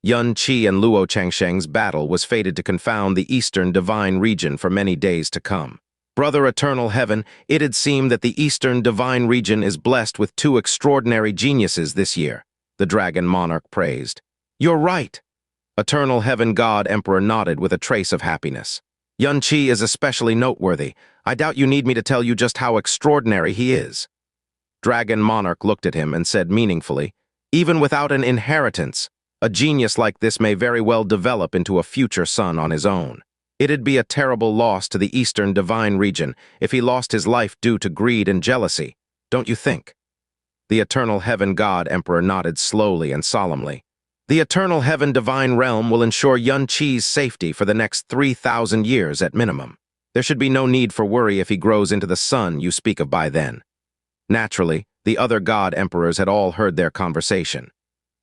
Yun Qi and Luo Changsheng's battle was fated to confound the Eastern Divine Region for many days to come. Brother Eternal Heaven, it had seemed that the Eastern Divine Region is blessed with 2 extraordinary geniuses this year, the Dragon Monarch praised. You're right. Eternal Heaven God Emperor nodded with a trace of happiness. Yun Qi is especially noteworthy. I doubt you need me to tell you just how extraordinary he is. Dragon Monarch looked at him and said meaningfully, even without an inheritance, a genius like this may very well develop into a future son on his own. It'd be a terrible loss to the Eastern Divine Region if he lost his life due to greed and jealousy, don't you think? The Eternal Heaven God Emperor nodded slowly and solemnly. The Eternal Heaven Divine Realm will ensure Yun Qi's safety for the next 3,000 years at minimum. There should be no need for worry if he grows into the son you speak of by then. Naturally, the other God Emperors had all heard their conversation.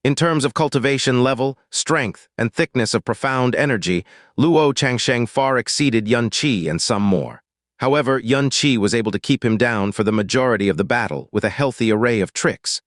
In terms of cultivation level, strength, and thickness of profound energy, Luo Changsheng far exceeded Yun Qi and some more. However, Yun Qi was able to keep him down for the majority of the battle with a healthy array of tricks.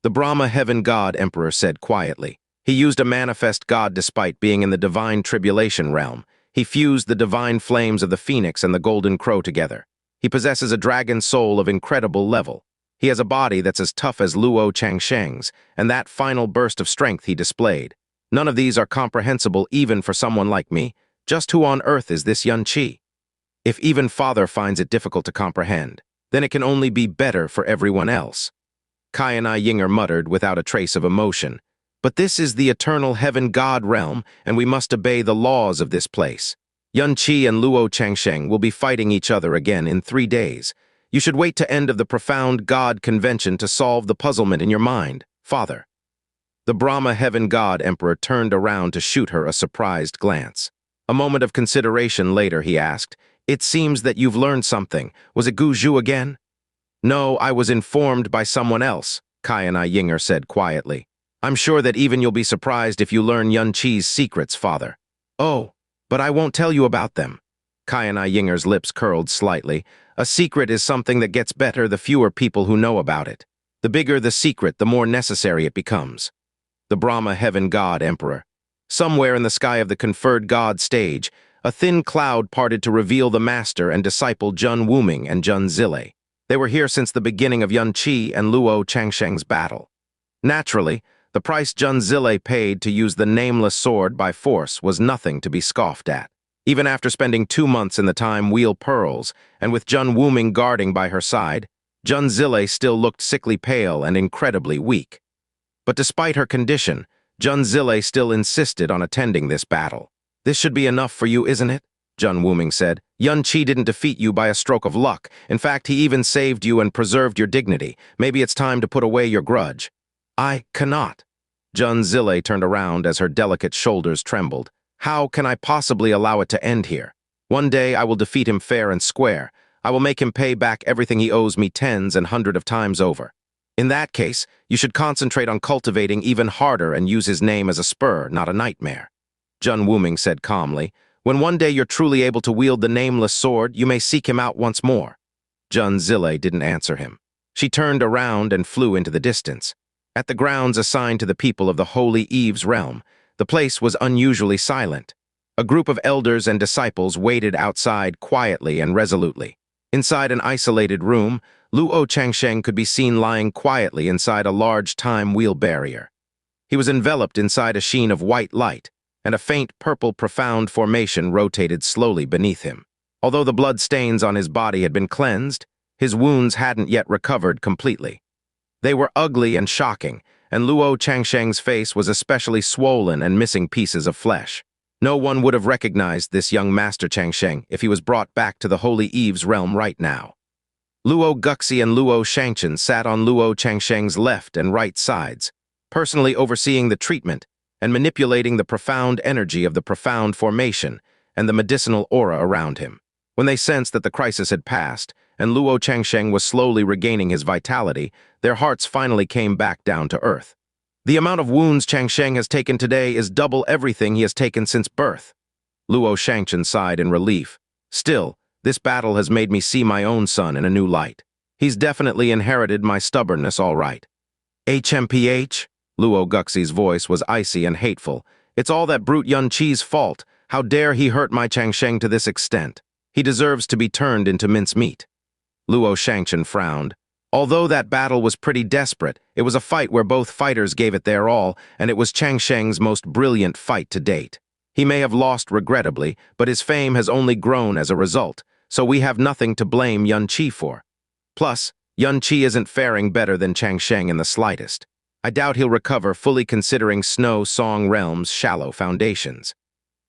The Brahma Heaven God Emperor said quietly. He used a manifest god despite being in the Divine Tribulation realm. He fused the divine flames of the Phoenix and the Golden Crow together. He possesses a dragon soul of incredible level. He has a body that's as tough as Luo Changsheng's, and that final burst of strength he displayed. None of these are comprehensible even for someone like me. Just who on earth is this Yun Qi? If even Father finds it difficult to comprehend, then it can only be better for everyone else. Kai and I Yinger muttered without a trace of emotion. But this is the eternal heaven god realm, and we must obey the laws of this place. Yun Qi and Luo Changsheng will be fighting each other again in 3 days. You should wait to end of the profound god convention to solve the puzzlement in your mind, father. The Brahma heaven god emperor turned around to shoot her a surprised glance. A moment of consideration later, he asked, "It seems that you've learned something. Was it Gu Zhu again?" "No, I was informed by someone else," Kaianai Yinger said quietly. "I'm sure that even you'll be surprised if you learn Yun Qi's secrets, father." "Oh, but I won't tell you about them." Kaianai Yinger's lips curled slightly. A secret is something that gets better the fewer people who know about it. The bigger the secret, the more necessary it becomes. The Brahma heaven god emperor. Somewhere in the sky of the conferred god stage, a thin cloud parted to reveal the master and disciple Jun Wuming and Jun Zile. They were here since the beginning of Yun Qi and Luo Changsheng's battle. Naturally, the price Jun Zile paid to use the nameless sword by force was nothing to be scoffed at. Even after spending 2 months in the Time Wheel Pearls, and with Jun Wuming guarding by her side, Jun Zile still looked sickly pale and incredibly weak. But despite her condition, Jun Zile still insisted on attending this battle. "This should be enough for you, isn't it?" Jun Wuming said. "Yun Qi didn't defeat you by a stroke of luck. In fact, he even saved you and preserved your dignity. Maybe it's time to put away your grudge." "I cannot." Jun Zile turned around as her delicate shoulders trembled. "How can I possibly allow it to end here? One day I will defeat him fair and square. I will make him pay back everything he owes me tens and hundreds of times over. In that case, you should concentrate on cultivating even harder and use his name as a spur, not a nightmare." Jun Wuming said calmly, "When one day you're truly able to wield the nameless sword, you may seek him out once more." Jun Zile didn't answer him. She turned around and flew into the distance. At the grounds assigned to the people of the Holy Eve's realm, the place was unusually silent. A group of elders and disciples waited outside quietly and resolutely. Inside an isolated room, Luo Changsheng could be seen lying quietly inside a large time wheel barrier. He was enveloped inside a sheen of white light, and a faint purple profound formation rotated slowly beneath him. Although the blood stains on his body had been cleansed, his wounds hadn't yet recovered completely. They were ugly and shocking, and Luo Changsheng's face was especially swollen and missing pieces of flesh. No one would have recognized this young Master Changsheng if he was brought back to the Holy Eve's realm right now. Luo Guxi and Luo Shangchen sat on Luo Changsheng's left and right sides, personally overseeing the treatment and manipulating the profound energy of the profound formation and the medicinal aura around him. When they sensed that the crisis had passed and Luo Changsheng was slowly regaining his vitality, their hearts finally came back down to earth. "The amount of wounds Changsheng has taken today is double everything he has taken since birth." Luo Shangchen sighed in relief. "Still, this battle has made me see my own son in a new light. He's definitely inherited my stubbornness all right." "HMPH?" Luo Guxi's voice was icy and hateful. "It's all that brute Yun Qi's fault. How dare he hurt my Changsheng to this extent? He deserves to be turned into mincemeat." Luo Shangchen frowned. Although that battle was pretty desperate, it was a fight where both fighters gave it their all, and it was Changsheng's most brilliant fight to date. He may have lost regrettably, but his fame has only grown as a result, so we have nothing to blame Yun Qi for. Plus, Yun Qi isn't faring better than Changsheng in the slightest. I doubt he'll recover fully considering Snow Song Realm's shallow foundations.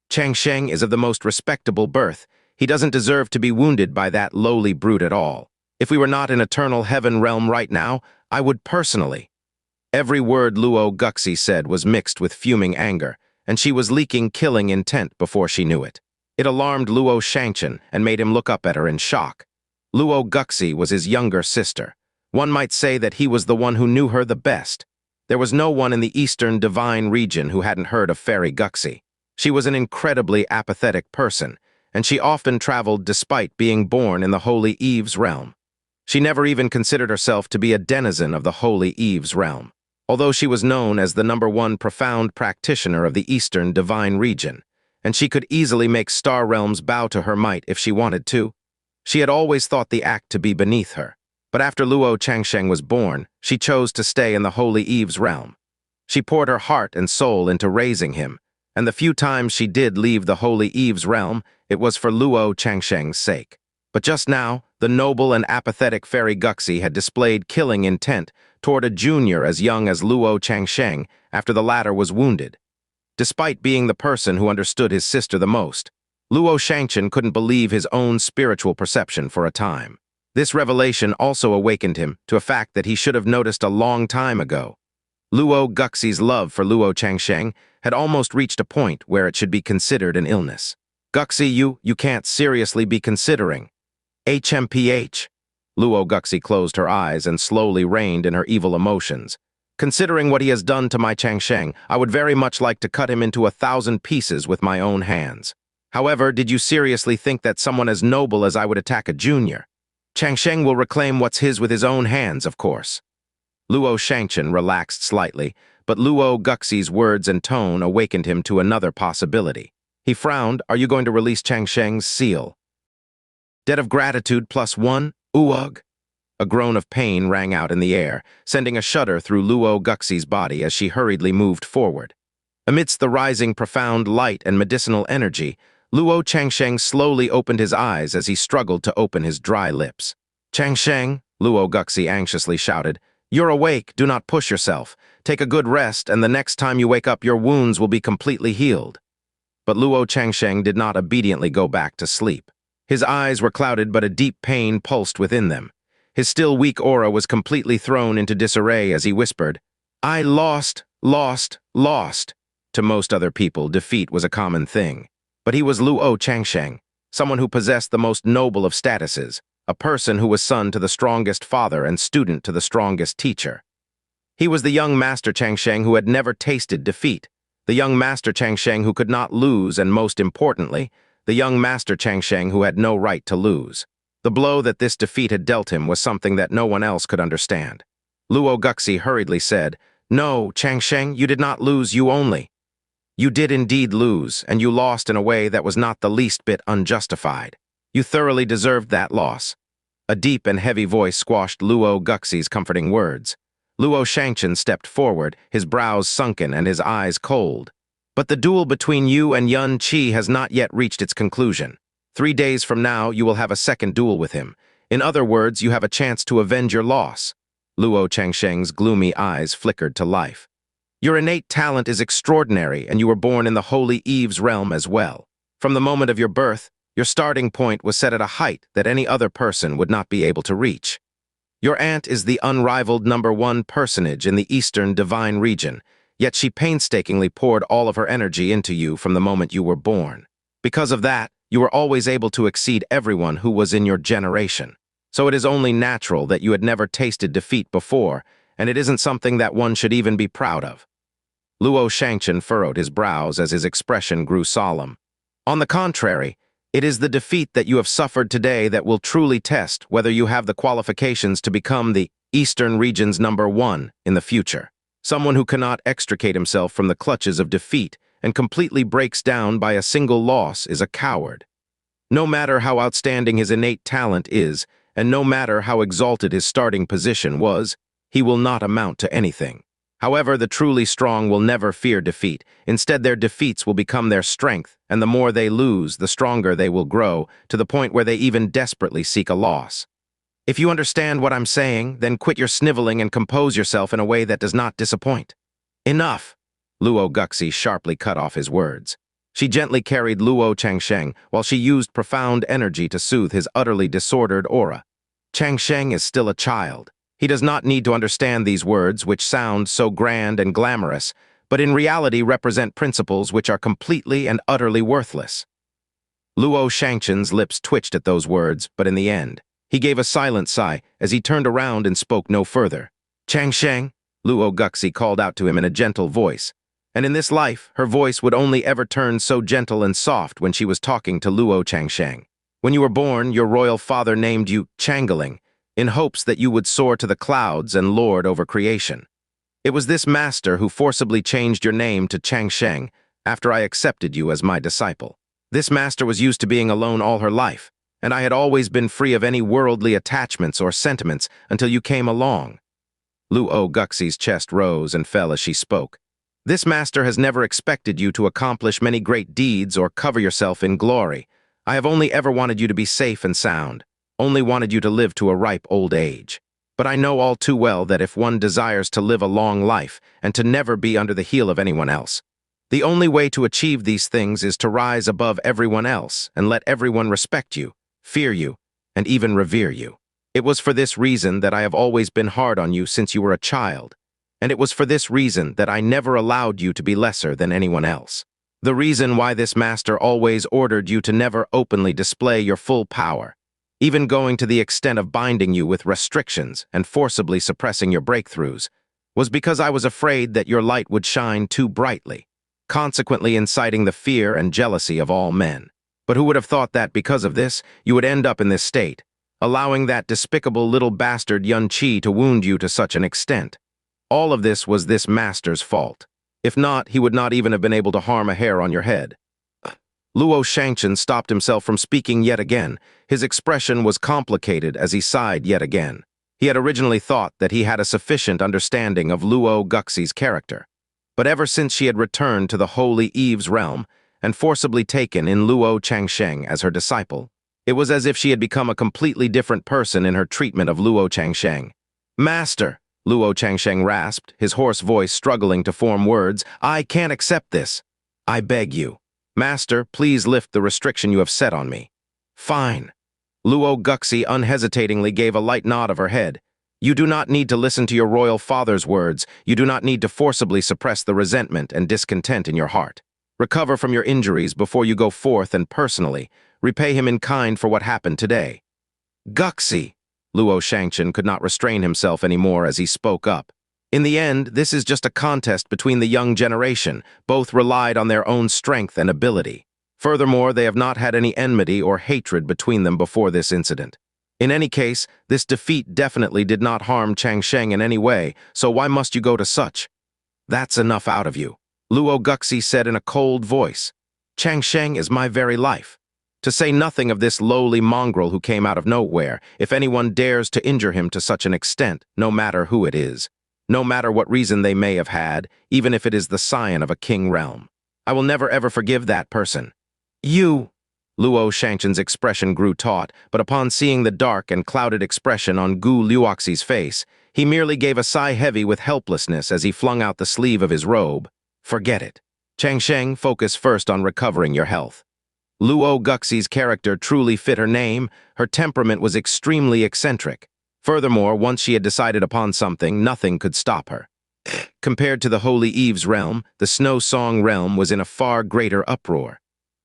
Changsheng is of the most respectable birth. He doesn't deserve to be wounded by that lowly brute at all. If we were not in eternal heaven realm right now, I would personally. Every word Luo Guxi said was mixed with fuming anger, and she was leaking killing intent before she knew it. It alarmed Luo Shangchen and made him look up at her in shock. Luo Guxi was his younger sister. One might say that he was the one who knew her the best. There was no one in the eastern divine region who hadn't heard of Fairy Guxi. She was an incredibly apathetic person, and she often traveled despite being born in the Holy Eve's realm. She never even considered herself to be a denizen of the Holy Eve's realm, although she was known as the #1 profound practitioner of the Eastern Divine Region, and she could easily make star realms bow to her might if she wanted to. She had always thought the act to be beneath her, but after Luo Changsheng was born, she chose to stay in the Holy Eve's realm. She poured her heart and soul into raising him, and the few times she did leave the Holy Eve's realm, it was for Luo Changsheng's sake. But just now, the noble and apathetic Fairy Guxi had displayed killing intent toward a junior as young as Luo Changsheng after the latter was wounded. Despite being the person who understood his sister the most, Luo Shangchen couldn't believe his own spiritual perception for a time. This revelation also awakened him to a fact that he should have noticed a long time ago. Luo Guxi's love for Luo Changsheng had almost reached a point where it should be considered an illness. Guxi, you can't seriously be considering. HMPH. Luo Guxi closed her eyes and slowly reined in her evil emotions. Considering what he has done to my Changsheng, I would very much like to cut him into 1,000 pieces with my own hands. However, did you seriously think that someone as noble as I would attack a junior? Changsheng will reclaim what's his with his own hands, of course. Luo Shangchen relaxed slightly, but Luo Guxi's words and tone awakened him to another possibility. He frowned. Are you going to release Changsheng's seal? Debt of gratitude +1, Uog. A groan of pain rang out in the air, sending a shudder through Luo Guxi's body as she hurriedly moved forward. Amidst the rising profound light and medicinal energy, Luo Changsheng slowly opened his eyes as he struggled to open his dry lips. Changsheng, Luo Guxi anxiously shouted, you're awake, do not push yourself. Take a good rest, and the next time you wake up your wounds will be completely healed. But Luo Changsheng did not obediently go back to sleep. His eyes were clouded, but a deep pain pulsed within them. His still weak aura was completely thrown into disarray as he whispered, I lost. To most other people, defeat was a common thing. But he was Luo Changsheng, someone who possessed the most noble of statuses, a person who was son to the strongest father and student to the strongest teacher. He was the young Master Changsheng who had never tasted defeat, the young Master Changsheng who could not lose, and most importantly, the young Master Changsheng who had no right to lose. The blow that this defeat had dealt him was something that no one else could understand. Luo Guxi hurriedly said, No, Changsheng, you did not lose, you only. You did indeed lose, and you lost in a way that was not the least bit unjustified. You thoroughly deserved that loss. A deep and heavy voice squashed Luo Guxi's comforting words. Luo Shangchen stepped forward, his brows sunken and his eyes cold. But the duel between you and Yun Qi has not yet reached its conclusion. 3 days from now, you will have a second duel with him. In other words, you have a chance to avenge your loss. Luo Changsheng's gloomy eyes flickered to life. Your innate talent is extraordinary, and you were born in the Holy Eve's realm as well. From the moment of your birth, your starting point was set at a height that any other person would not be able to reach. Your aunt is the unrivaled #1 personage in the Eastern Divine region, yet she painstakingly poured all of her energy into you from the moment you were born. Because of that, you were always able to exceed everyone who was in your generation. So it is only natural that you had never tasted defeat before, and it isn't something that one should even be proud of. Luo Shangchen furrowed his brows as his expression grew solemn. On the contrary, it is the defeat that you have suffered today that will truly test whether you have the qualifications to become the Eastern region's #1 in the future. Someone who cannot extricate himself from the clutches of defeat and completely breaks down by a single loss is a coward. No matter how outstanding his innate talent is, and no matter how exalted his starting position was, he will not amount to anything. However, the truly strong will never fear defeat. Instead, their defeats will become their strength, and the more they lose, the stronger they will grow, to the point where they even desperately seek a loss. If you understand what I'm saying, then quit your sniveling and compose yourself in a way that does not disappoint. Enough! Luo Guxi sharply cut off his words. She gently carried Luo Changsheng while she used profound energy to soothe his utterly disordered aura. Changsheng is still a child. He does not need to understand these words, which sound so grand and glamorous, but in reality represent principles which are completely and utterly worthless. Luo Shangchen's lips twitched at those words, but in the end, he gave a silent sigh as he turned around and spoke no further. Changsheng, Luo Guxi called out to him in a gentle voice. And in this life, her voice would only ever turn so gentle and soft when she was talking to Luo Changsheng. When you were born, your royal father named you Changeling, in hopes that you would soar to the clouds and lord over creation. It was this master who forcibly changed your name to Changsheng after I accepted you as my disciple. This master was used to being alone all her life, and I had always been free of any worldly attachments or sentiments until you came along. Luo Guxi's chest rose and fell as she spoke. This master has never expected you to accomplish many great deeds or cover yourself in glory. I have only ever wanted you to be safe and sound, only wanted you to live to a ripe old age. But I know all too well that if one desires to live a long life and to never be under the heel of anyone else, the only way to achieve these things is to rise above everyone else and let everyone respect you, fear you, and even revere you. It was for this reason that I have always been hard on you since you were a child, and it was for this reason that I never allowed you to be lesser than anyone else. The reason why this master always ordered you to never openly display your full power, even going to the extent of binding you with restrictions and forcibly suppressing your breakthroughs, was because I was afraid that your light would shine too brightly, consequently inciting the fear and jealousy of all men. But who would have thought that because of this, you would end up in this state, allowing that despicable little bastard Yun-Chi to wound you to such an extent? All of this was this master's fault. If not, he would not even have been able to harm a hair on your head. Luo Shangchen stopped himself from speaking yet again. His expression was complicated as he sighed yet again. He had originally thought that he had a sufficient understanding of Luo Guxi's character. But ever since she had returned to the Holy Eve's realm and forcibly taken in Luo Changsheng as her disciple, it was as if she had become a completely different person in her treatment of Luo Changsheng. "Master," Luo Changsheng rasped, his hoarse voice struggling to form words, "I can't accept this. I beg you. Master, please lift the restriction you have set on me." "Fine." Luo Guxi unhesitatingly gave a light nod of her head. "You do not need to listen to your royal father's words. You do not need to forcibly suppress the resentment and discontent in your heart. Recover from your injuries before you go forth and personally repay him in kind for what happened today." "Guxi!" Luo Shangchen could not restrain himself anymore as he spoke up. "In the end, this is just a contest between the young generation. Both relied on their own strength and ability. Furthermore, they have not had any enmity or hatred between them before this incident. In any case, this defeat definitely did not harm Changsheng in any way, so why must you go to such?" "That's enough out of you," Luo Guxi said in a cold voice. "Changsheng is my very life. To say nothing of this lowly mongrel who came out of nowhere, if anyone dares to injure him to such an extent, no matter who it is, no matter what reason they may have had, even if it is the scion of a king realm, I will never ever forgive that person." "You!" Luo Shangchen's expression grew taut, but upon seeing the dark and clouded expression on Gu Luoxi's face, he merely gave a sigh heavy with helplessness as he flung out the sleeve of his robe. "Forget it. Changsheng, focus first on recovering your health." Luo Guxi's character truly fit her name. Her temperament was extremely eccentric. Furthermore, once she had decided upon something, nothing could stop her. Compared to the Holy Eve's realm, the Snow Song realm was in a far greater uproar.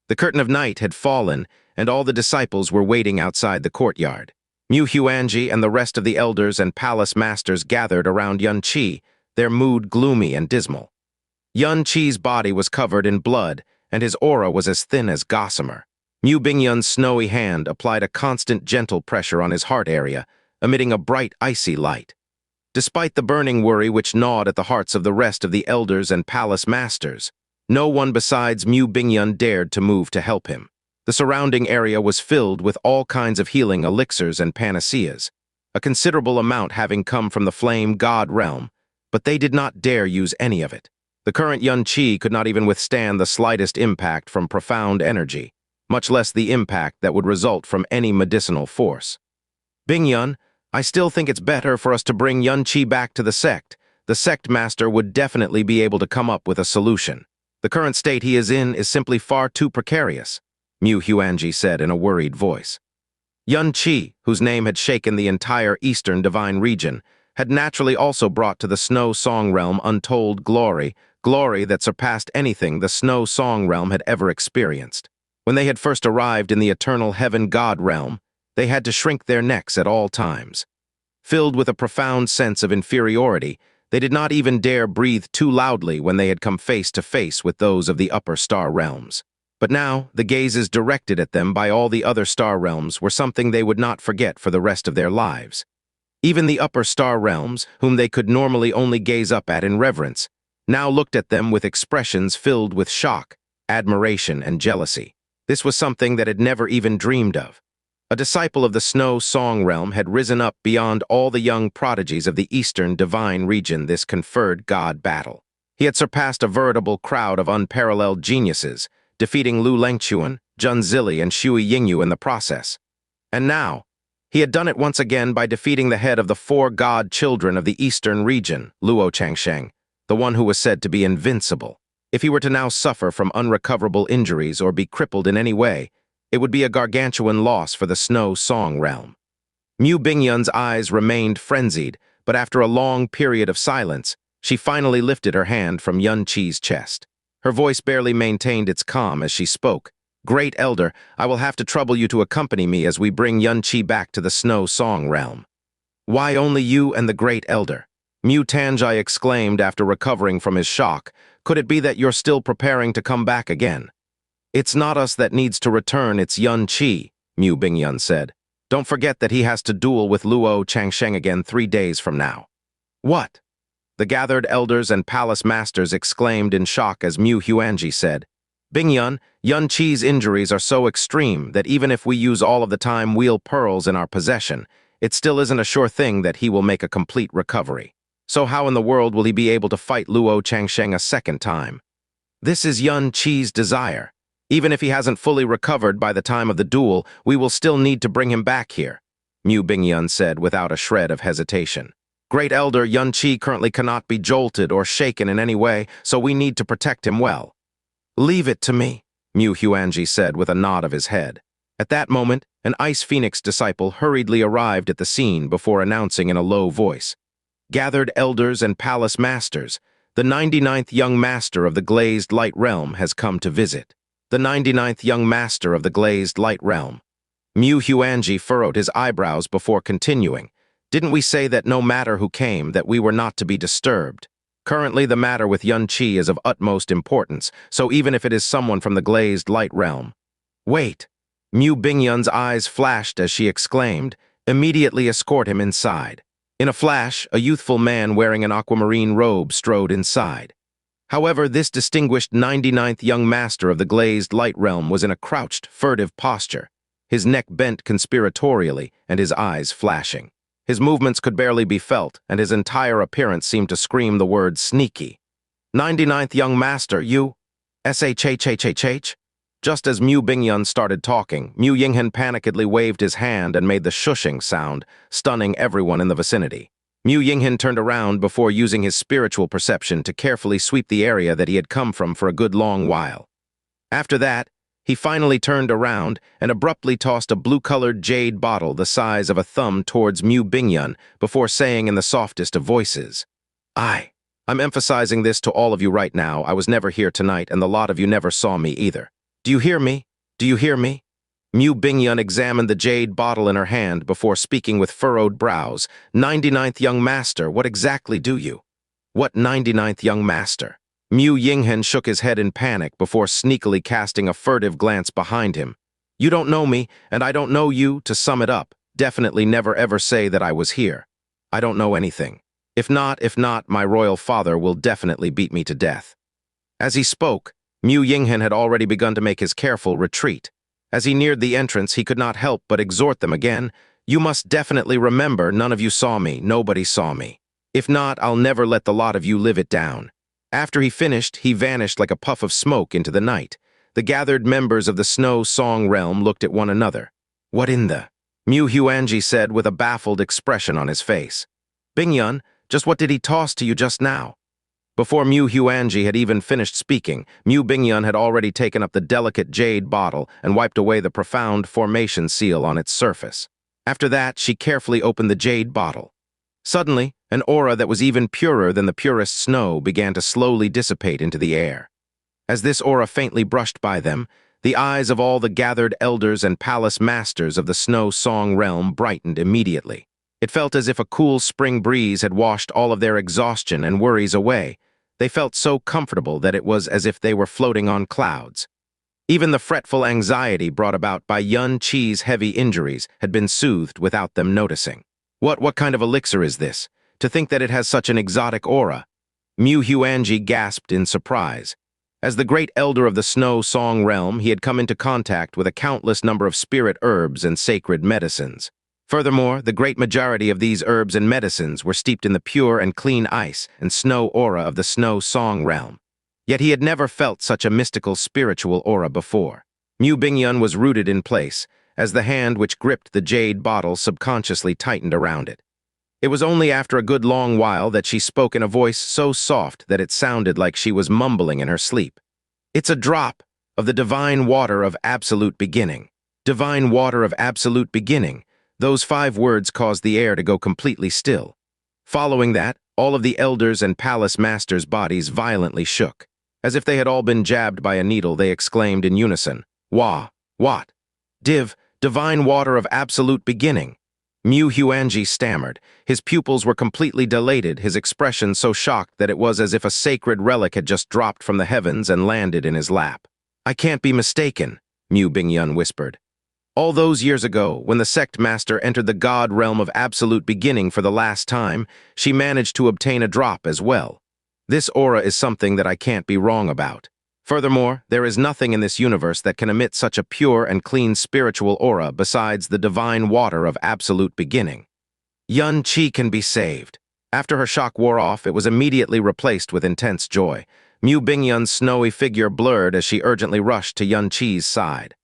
The curtain of night had fallen, and all the disciples were waiting outside the courtyard. Mu Huanji and the rest of the elders and palace masters gathered around Yun-Chi, their mood gloomy and dismal. Yun-Chi's body was covered in blood, and his aura was as thin as gossamer. Mu Bingyun's snowy hand applied a constant gentle pressure on his heart area, emitting a bright icy light. Despite the burning worry which gnawed at the hearts of the rest of the elders and palace masters, no one besides Mu Bingyun dared to move to help him. The surrounding area was filled with all kinds of healing elixirs and panaceas, a considerable amount having come from the Flame God realm, but they did not dare use any of it. The current Yun-Chi could not even withstand the slightest impact from profound energy, much less the impact that would result from any medicinal force. "Bingyun, I still think it's better for us to bring Yun-Chi back to the sect. The sect master would definitely be able to come up with a solution. The current state he is in is simply far too precarious," Mu Huanji said in a worried voice. Yun-Chi, whose name had shaken the entire Eastern Divine region, had naturally also brought to the Snow Song realm untold glory that surpassed anything the Snow Song realm had ever experienced. When they had first arrived in the eternal Heaven God realm, they had to shrink their necks at all times. Filled with a profound sense of inferiority, they did not even dare breathe too loudly when they had come face to face with those of the upper star realms. But now, the gazes directed at them by all the other star realms were something they would not forget for the rest of their lives. Even the upper star realms, whom they could normally only gaze up at in reverence, now looked at them with expressions filled with shock, admiration, and jealousy. This was something that had never even dreamed of. A disciple of the Snow Song realm had risen up beyond all the young prodigies of the Eastern Divine region this conferred God battle. He had surpassed a veritable crowd of unparalleled geniuses, defeating Lu Lengchuan, Jun Zili, and Shui Yingyu in the process. And now, He had done it once again by defeating the head of the 4 god children of the eastern region, Luo Changsheng, the one who was said to be invincible. If he were to now suffer from unrecoverable injuries or be crippled in any way, it would be a gargantuan loss for the Snow Song realm. Mu Bingyun's eyes remained frenzied, but after a long period of silence, she finally lifted her hand from Yun Qi's chest. Her voice barely maintained its calm as she spoke. "Great Elder, I will have to trouble you to accompany me as we bring Yun Qi back to the Snow Song realm." "Why only you and the Great Elder?" Mu Tanjai exclaimed after recovering from his shock. "Could it be that you're still preparing to come back again?" "It's not us that needs to return, it's Yun Qi," Mu Bingyun said. "Don't forget that he has to duel with Luo Changsheng again 3 days from now." "What?" The gathered elders and palace masters exclaimed in shock as Mu Huanji said, "Bingyun, Yun Qi's injuries are so extreme that even if we use all of the time wheel pearls in our possession, it still isn't a sure thing that he will make a complete recovery. So how in the world will he be able to fight Luo Changsheng a second time? This is Yun Qi's desire. Even if he hasn't fully recovered by the time of the duel, we will still need to bring him back here," Mu Bingyun said without a shred of hesitation. "Great Elder, Yun Qi currently cannot be jolted or shaken in any way, so we need to protect him well." "Leave it to me," Mu Huanji said with a nod of his head. At that moment, an Ice Phoenix disciple hurriedly arrived at the scene before announcing in a low voice, "Gathered elders and palace masters, the 99th young master of the Glazed Light Realm has come to visit." The 99th young master of the Glazed Light Realm. Mu Huanji furrowed his eyebrows before continuing. "Didn't we say that no matter who came, that we were not to be disturbed? Currently, the matter with Yun Qi is of utmost importance, so even if it is someone from the Glazed Light Realm." "Wait!" Mu Bingyun's eyes flashed as she exclaimed, "Immediately escort him inside." In a flash, a youthful man wearing an aquamarine robe strode inside. However, this distinguished 99th young master of the Glazed Light Realm was in a crouched, furtive posture, his neck bent conspiratorially and his eyes flashing. His movements could barely be felt, and his entire appearance seemed to scream the word sneaky. "99th young master, you... shh." Just as Mu Bingyun started talking, Mu Yinghen panikedly waved his hand and made the shushing sound, stunning everyone in the vicinity. Mu Yinghen turned around before using his spiritual perception to carefully sweep the area that he had come from for a good long while. After that, he finally turned around and abruptly tossed a blue-colored jade bottle the size of a thumb towards Mu Bingyun before saying in the softest of voices, I'm emphasizing this to all of you right now. I was never here tonight, and the lot of you never saw me either. Do you hear me? Do you hear me?" Mu Bingyun examined the jade bottle in her hand before speaking with furrowed brows. 99th young master, what exactly do you?" "What 99th young master?" Mu Yinghen shook his head in panic before sneakily casting a furtive glance behind him. "You don't know me, and I don't know you. To sum it up, definitely never ever say that I was here. I don't know anything. If not, my royal father will definitely beat me to death." As he spoke, Mu Yinghen had already begun to make his careful retreat. As he neared the entrance, he could not help but exhort them again. "You must definitely remember none of you saw me, nobody saw me. If not, I'll never let the lot of you live it down." After he finished, he vanished like a puff of smoke into the night. The gathered members of the Snow Song realm looked at one another. "What in the?" Mu Huanji said with a baffled expression on his face. "Bingyun, just what did he toss to you just now?" Before Mu Huanji had even finished speaking, Mu Bingyun had already taken up the delicate jade bottle and wiped away the profound formation seal on its surface. After that, she carefully opened the jade bottle. Suddenly, an aura that was even purer than the purest snow began to slowly dissipate into the air. As this aura faintly brushed by them, the eyes of all the gathered elders and palace masters of the Snow Song realm brightened immediately. It felt as if a cool spring breeze had washed all of their exhaustion and worries away. They felt so comfortable that it was as if they were floating on clouds. Even the fretful anxiety brought about by Yun Qi's heavy injuries had been soothed without them noticing. What kind of elixir is this? To think that it has such an exotic aura." Mu Huanji gasped in surprise. As the great elder of the Snow Song realm, he had come into contact with a countless number of spirit herbs and sacred medicines. Furthermore, the great majority of these herbs and medicines were steeped in the pure and clean ice and snow aura of the Snow Song realm. Yet he had never felt such a mystical spiritual aura before. Mu Bingyun was rooted in place, as the hand which gripped the jade bottle subconsciously tightened around it. It was only after a good long while that she spoke in a voice so soft that it sounded like she was mumbling in her sleep. "It's a drop of the divine water of absolute beginning. Divine water of absolute beginning." Those 5 words caused the air to go completely still. Following that, all of the elders and palace masters' bodies violently shook. As if they had all been jabbed by a needle, they exclaimed in unison, "Wah, what? Divine water of absolute beginning." Mu Huanji stammered. His pupils were completely dilated, his expression so shocked that it was as if a sacred relic had just dropped from the heavens and landed in his lap. "I can't be mistaken," Mu Bingyun whispered. "All those years ago, when the sect master entered the god realm of absolute beginning for the last time, she managed to obtain a drop as well. This aura is something that I can't be wrong about. Furthermore, there is nothing in this universe that can emit such a pure and clean spiritual aura besides the divine water of absolute beginning. Yun Qi can be saved." After her shock wore off, it was immediately replaced with intense joy. Mu Bingyun's snowy figure blurred as she urgently rushed to Yun Qi's side.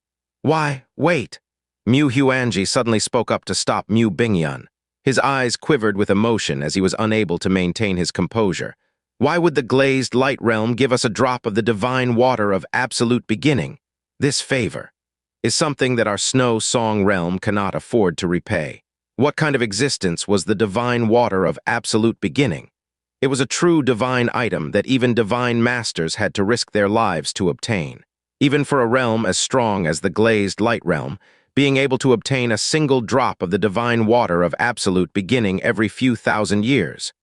"Why, wait!" Mu Huanji suddenly spoke up to stop Mu Bingyun. His eyes quivered with emotion as he was unable to maintain his composure. "Why would the glazed light realm give us a drop of the divine water of absolute beginning? This favor is something that our snow song realm cannot afford to repay. What kind of existence was the divine water of absolute beginning? It was a true divine item that even divine masters had to risk their lives to obtain. Even for a realm as strong as the glazed light realm, being able to obtain a single drop of the divine water of absolute beginning every few thousand years.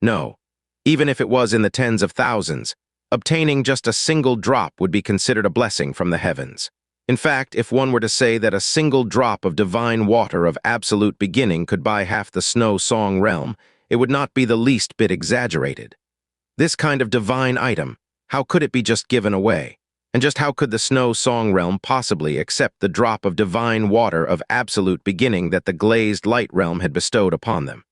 No. Even if it was in the tens of thousands, obtaining just a single drop would be considered a blessing from the heavens. In fact, if one were to say that a single drop of divine water of absolute beginning could buy half the snow song realm, it would not be the least bit exaggerated. This kind of divine item, how could it be just given away? And just how could the snow song realm possibly accept the drop of divine water of absolute beginning that the glazed light realm had bestowed upon them?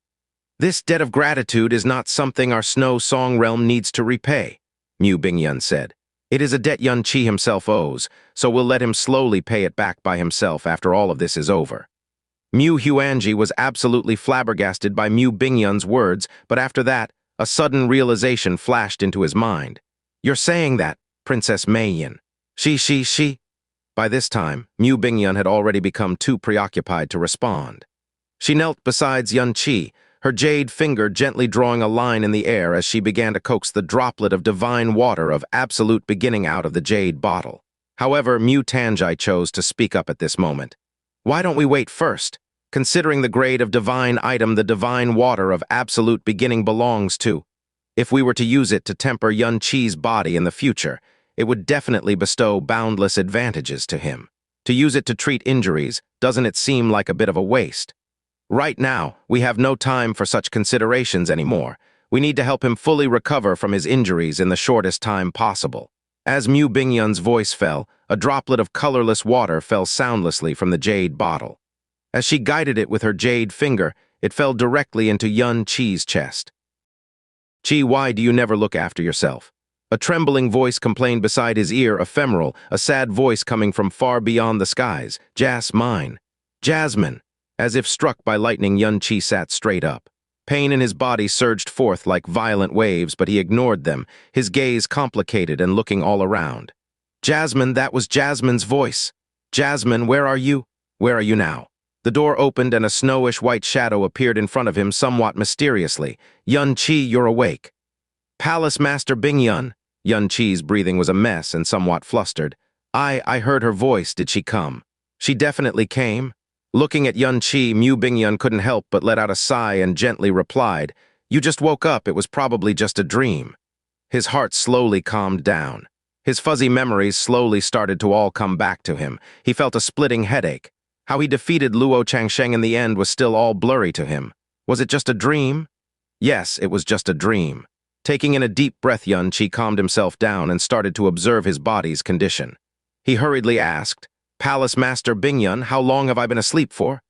"This debt of gratitude is not something our snow song realm needs to repay," Mu Bingyun said. "It is a debt Yun Qi himself owes, so we'll let him slowly pay it back by himself after all of this is over." Mu Huanji was absolutely flabbergasted by Mu Bingyun's words, but after that, a sudden realization flashed into his mind. "You're saying that, Princess Meiyin?" She. By this time, Mu Bingyun had already become too preoccupied to respond. She knelt beside Yun Qi, her jade finger gently drawing a line in the air as she began to coax the droplet of divine water of absolute beginning out of the jade bottle. However, Mu Tanjai chose to speak up at this moment. "Why don't we wait first? Considering the grade of divine item the divine water of absolute beginning belongs to, if we were to use it to temper Yun Qi's body in the future, it would definitely bestow boundless advantages to him. To use it to treat injuries, doesn't it seem like a bit of a waste? Right now, we have no time for such considerations anymore. We need to help him fully recover from his injuries in the shortest time possible." As Mu Bingyun's voice fell, a droplet of colorless water fell soundlessly from the jade bottle. As she guided it with her jade finger, it fell directly into Yun Qi's chest. "Qi, why do you never look after yourself?" A trembling voice complained beside his ear, ephemeral, a sad voice coming from far beyond the skies. "Jasmine. Jasmine." As if struck by lightning, Yun Qi sat straight up. Pain in his body surged forth like violent waves, but he ignored them, his gaze complicated and looking all around. "Jasmine, that was Jasmine's voice. Jasmine, where are you? Where are you now?" The door opened and a snowish white shadow appeared in front of him somewhat mysteriously. "Yun Qi, you're awake." "Palace Master Bingyun." Yun Qi's breathing was a mess and somewhat flustered. I heard her voice. Did she come?" "She definitely came." Looking at Yun Qi, Mu Bingyun couldn't help but let out a sigh and gently replied, "You just woke up, it was probably just a dream." His heart slowly calmed down. His fuzzy memories slowly started to all come back to him. He felt a splitting headache. How he defeated Luo Changsheng in the end was still all blurry to him. Was it just a dream? Yes, it was just a dream. Taking in a deep breath, Yun Qi calmed himself down and started to observe his body's condition. He hurriedly asked, "Palace Master Bingyun, how long have I been asleep for?"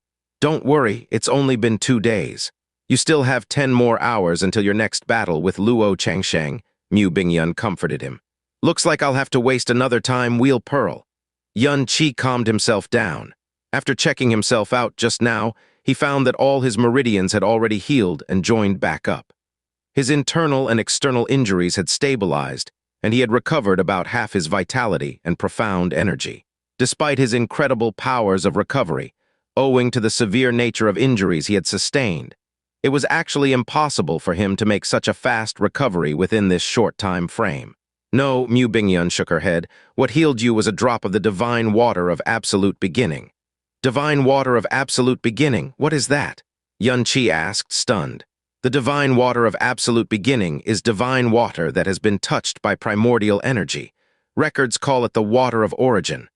"Don't worry, it's only been 2 days. You still have 10 more hours until your next battle with Luo Changsheng," Mu Bingyun comforted him. "Looks like I'll have to waste another time wheel pearl." Yun Qi calmed himself down. After checking himself out just now, he found that all his meridians had already healed and joined back up. His internal and external injuries had stabilized, and he had recovered about half his vitality and profound energy. Despite his incredible powers of recovery, owing to the severe nature of injuries he had sustained, it was actually impossible for him to make such a fast recovery within this short time frame. No, Mu Bingyun shook her head. What healed you was a drop of the divine water of absolute beginning. Divine water of absolute beginning, what is that? Yun-Chi asked, stunned. The divine water of absolute beginning is divine water that has been touched by primordial energy. Records call it the water of origin.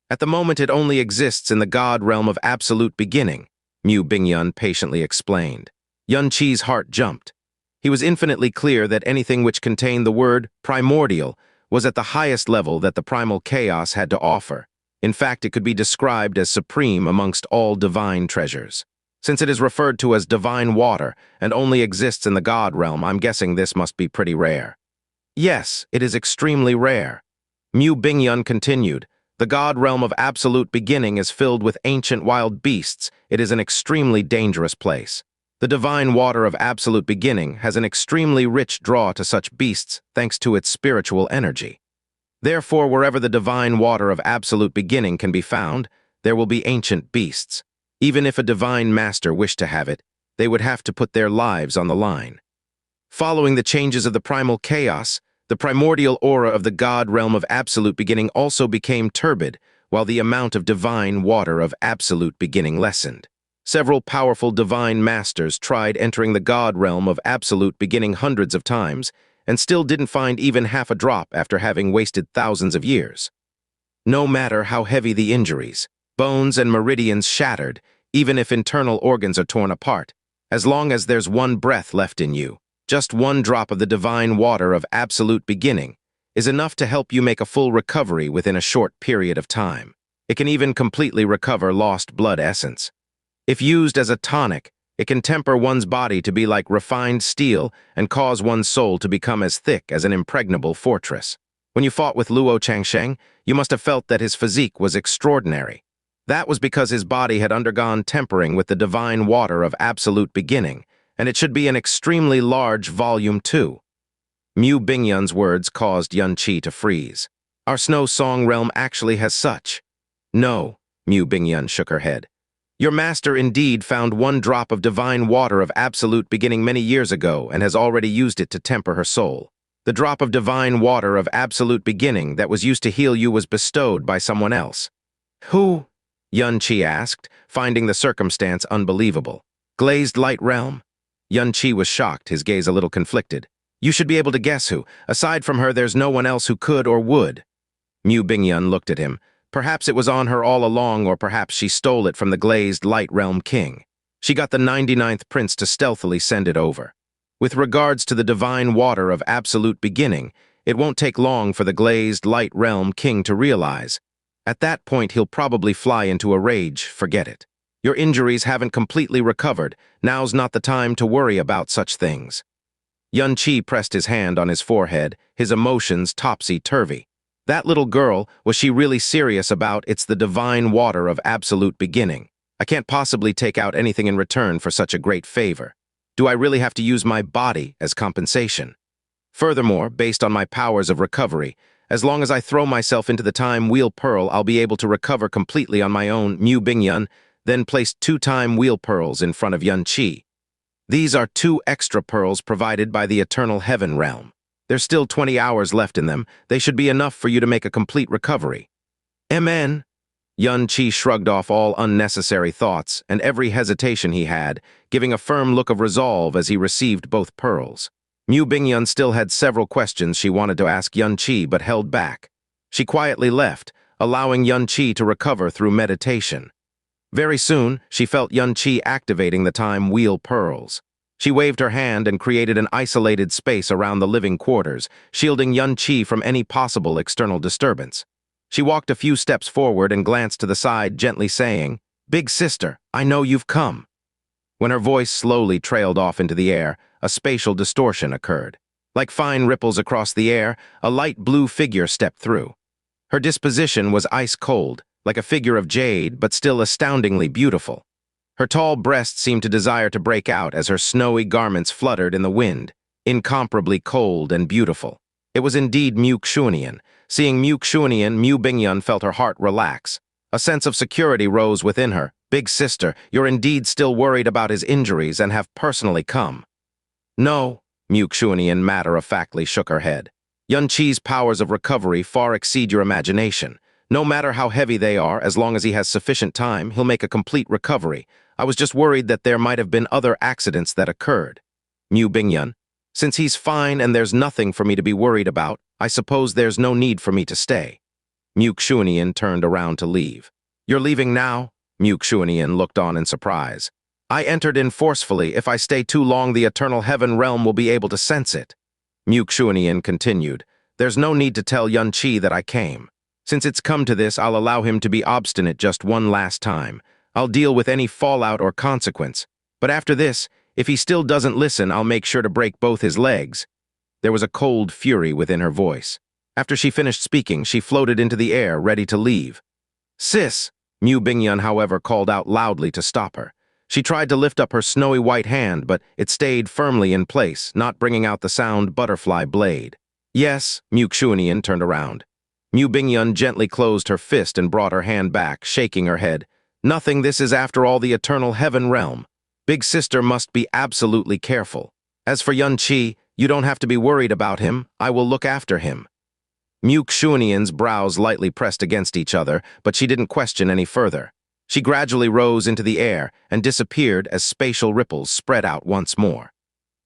At the moment it only exists in the God realm of absolute beginning, Mu Bingyun patiently explained. Yun-Chi's heart jumped. He was infinitely clear that anything which contained the word primordial was at the highest level that the primal chaos had to offer. In fact, it could be described as supreme amongst all divine treasures. Since it is referred to as divine water and only exists in the God realm, I'm guessing this must be pretty rare. Yes, it is extremely rare. Mu Bingyun continued. The God realm of absolute beginning is filled with ancient wild beasts. It is an extremely dangerous place. The divine water of absolute beginning has an extremely rich draw to such beasts thanks to its spiritual energy. Therefore, wherever the divine water of absolute beginning can be found, there will be ancient beasts. Even if a divine master wished to have it, they would have to put their lives on the line. Following the changes of the primal chaos, the primordial aura of the God realm of absolute beginning also became turbid, while the amount of divine water of absolute beginning lessened. Several powerful divine masters tried entering the God realm of absolute beginning hundreds of times, and still didn't find even half a drop after having wasted thousands of years. No matter how heavy the injuries, bones and meridians shattered, even if internal organs are torn apart, as long as there's one breath left in you, just one drop of the divine water of absolute beginning is enough to help you make a full recovery within a short period of time. It can even completely recover lost blood essence. If used as a tonic, it can temper one's body to be like refined steel and cause one's soul to become as thick as an impregnable fortress. When you fought with Luo Changsheng, you must have felt that his physique was extraordinary. That was because his body had undergone tempering with the divine water of absolute beginning, and it should be an extremely large volume too. Mu Bingyun's words caused Yun-Chi to freeze. Our Snow Song realm actually has such. No, Mu Bingyun shook her head. Your master indeed found one drop of divine water of absolute beginning many years ago and has already used it to temper her soul. The drop of divine water of absolute beginning that was used to heal you was bestowed by someone else. Who? Yun-Chi asked, finding the circumstance unbelievable. Glazed Light Realm? Yun-Chi was shocked, his gaze a little conflicted. You should be able to guess who. Aside from her, there's no one else who could or would. Mu Bingyun looked at him. Perhaps it was on her all along, or perhaps she stole it from the Glazed Light Realm King. She got the 99th prince to stealthily send it over. With regards to the divine water of absolute beginning, it won't take long for the Glazed Light Realm King to realize. At that point, he'll probably fly into a rage, forget it. Your injuries haven't completely recovered. Now's not the time to worry about such things. Yun-Chi pressed his hand on his forehead, his emotions topsy-turvy. That little girl, was she really serious about it's the divine water of absolute beginning? I can't possibly take out anything in return for such a great favor. Do I really have to use my body as compensation? Furthermore, based on my powers of recovery, as long as I throw myself into the Time Wheel Pearl, I'll be able to recover completely on my own. Mu Bingyun then placed 2 Time Wheel Pearls in front of Yun-Chi. These are 2 extra pearls provided by the Eternal Heaven Realm. There's still 20 hours left in them. They should be enough for you to make a complete recovery. Amen. Yun-Chi shrugged off all unnecessary thoughts and every hesitation he had, giving a firm look of resolve as he received both pearls. Mu Bingyun still had several questions she wanted to ask Yun-Chi but held back. She quietly left, allowing Yun-Chi to recover through meditation. Very soon, she felt Yun-Chi activating the Time Wheel Pearls. She waved her hand and created an isolated space around the living quarters, shielding Yun-Chi from any possible external disturbance. She walked a few steps forward and glanced to the side, gently saying, "Big sister, I know you've come." When her voice slowly trailed off into the air, a spatial distortion occurred. Like fine ripples across the air, a light blue figure stepped through. Her disposition was ice cold, like a figure of jade, but still astoundingly beautiful. Her tall breasts seemed to desire to break out as her snowy garments fluttered in the wind, incomparably cold and beautiful. It was indeed Mu Xuanian. Seeing Mu Xuanian, Mu Bingyun felt her heart relax. A sense of security rose within her. Big sister, you're indeed still worried about his injuries and have personally come. No, Mu Xuanian matter-of-factly shook her head. Yun Qi's powers of recovery far exceed your imagination. No matter how heavy they are, as long as he has sufficient time, he'll make a complete recovery. I was just worried that there might have been other accidents that occurred. Mu Bingyun, since he's fine and there's nothing for me to be worried about, I suppose there's no need for me to stay. Mu Xuanian turned around to leave. You're leaving now? Mu Xuanian looked on in surprise. I entered in forcefully. If I stay too long, the eternal heaven realm will be able to sense it. Mu Xuanian continued. There's no need to tell Yun Qi that I came. Since it's come to this, I'll allow him to be obstinate just one last time. I'll deal with any fallout or consequence. But after this, if he still doesn't listen, I'll make sure to break both his legs. There was a cold fury within her voice. After she finished speaking, she floated into the air, ready to leave. Sis! Mu Bingyun, however, called out loudly to stop her. She tried to lift up her snowy white hand, but it stayed firmly in place, not bringing out the sound butterfly blade. Yes, Mu Xuanian turned around. Mu Bingyun gently closed her fist and brought her hand back, shaking her head. Nothing, this is after all the eternal heaven realm. Big sister must be absolutely careful. As for Yun Qi, you don't have to be worried about him. I will look after him. Mu Xuanian's brows lightly pressed against each other, but she didn't question any further. She gradually rose into the air and disappeared as spatial ripples spread out once more.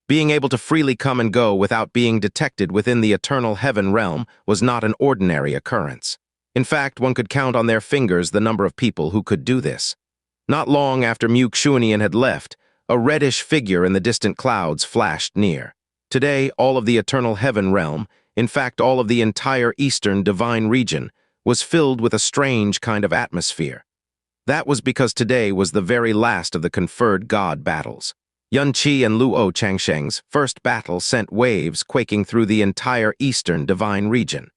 Being able to freely come and go without being detected within the eternal heaven realm was not an ordinary occurrence. In fact, one could count on their fingers the number of people who could do this. Not long after Mu Xuanian had left, a reddish figure in the distant clouds flashed near. Today, all of the eternal heaven realm, in fact all of the entire eastern divine region, was filled with a strange kind of atmosphere. That was because today was the very last of the conferred god battles. Yun Qi and Luo Changsheng's first battle sent waves quaking through the entire eastern divine region.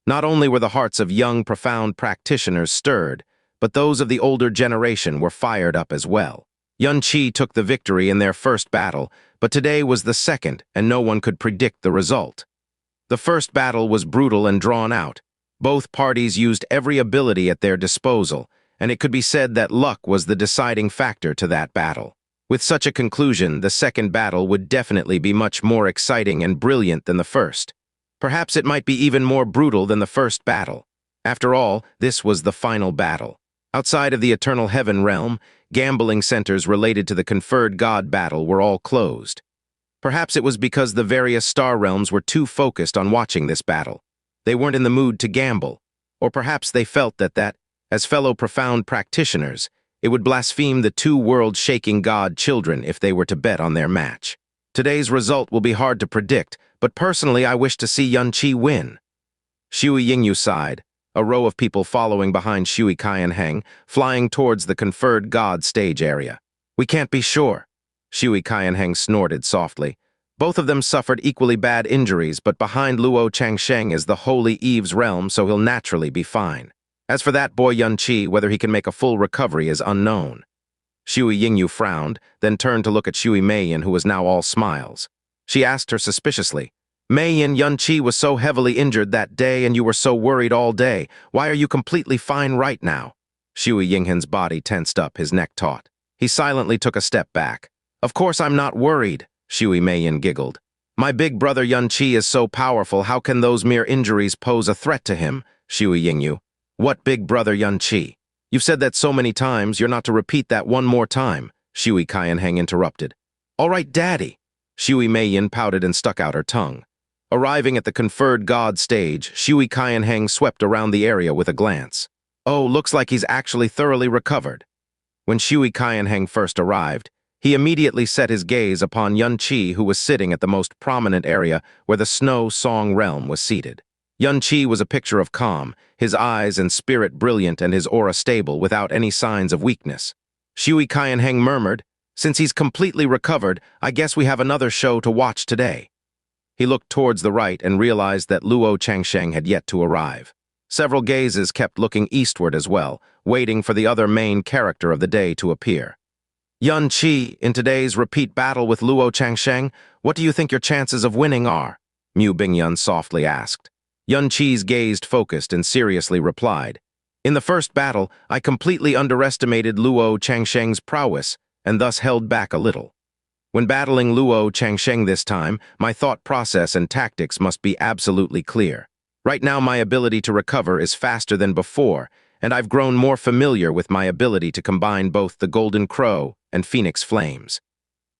Not only were the hearts of young, profound practitioners stirred, but those of the older generation were fired up as well. Yun Qi took the victory in their first battle, but today was the second, and no one could predict the result. The first battle was brutal and drawn out. Both parties used every ability at their disposal, and it could be said that luck was the deciding factor to that battle. With such a conclusion, the second battle would definitely be much more exciting and brilliant than the first. Perhaps it might be even more brutal than the first battle. After all, this was the final battle. Outside of the eternal heaven realm, gambling centers related to the conferred god battle were all closed. Perhaps it was because the various star realms were too focused on watching this battle. They weren't in the mood to gamble. Or perhaps they felt that, as fellow profound practitioners, it would blaspheme the two world-shaking god children if they were to bet on their match. Today's result will be hard to predict, but personally I wish to see Yun Qi win. Shui Yingyu sighed, a row of people following behind Shui Qianheng, flying towards the conferred god stage area. We can't be sure. Shui Qianheng snorted softly. Both of them suffered equally bad injuries, but behind Luo Changsheng is the Holy Eve's realm, so he'll naturally be fine. As for that boy Yun Qi, whether he can make a full recovery is unknown. Shui Yingyu frowned, then turned to look at Shui Meiyin, who was now all smiles. She asked her suspiciously, Meiyin, Yun Qi was so heavily injured that day and you were so worried all day. Why are you completely fine right now? Shui Yinghen's body tensed up, his neck taut. He silently took a step back. Of course I'm not worried, Shui Meiyin giggled. My big brother Yun Qi is so powerful, how can those mere injuries pose a threat to him? Shui Yingyu. What big brother Yun Qi? You've said that so many times, you're not to repeat that one more time, Shui Qianheng interrupted. All right, Daddy. Shui Meiyin pouted and stuck out her tongue. Arriving at the conferred god stage, Shui Qianheng swept around the area with a glance. Oh, looks like he's actually thoroughly recovered. When Shui Qianheng first arrived, he immediately set his gaze upon Yun Qi, who was sitting at the most prominent area where the Snow Song realm was seated. Yun Qi was a picture of calm, his eyes and spirit brilliant and his aura stable without any signs of weakness. Shui Qianheng murmured, Since he's completely recovered, I guess we have another show to watch today. He looked towards the right and realized that Luo Changsheng had yet to arrive. Several gazes kept looking eastward as well, waiting for the other main character of the day to appear. Yun Qi, in today's repeat battle with Luo Changsheng, what do you think your chances of winning are? Mu Bingyun softly asked. Yun Qi's gaze focused and seriously replied, in the first battle, I completely underestimated Luo Changsheng's prowess and thus held back a little. When battling Luo Changsheng this time, my thought process and tactics must be absolutely clear. Right now my ability to recover is faster than before, and I've grown more familiar with my ability to combine both the Golden Crow and Phoenix Flames.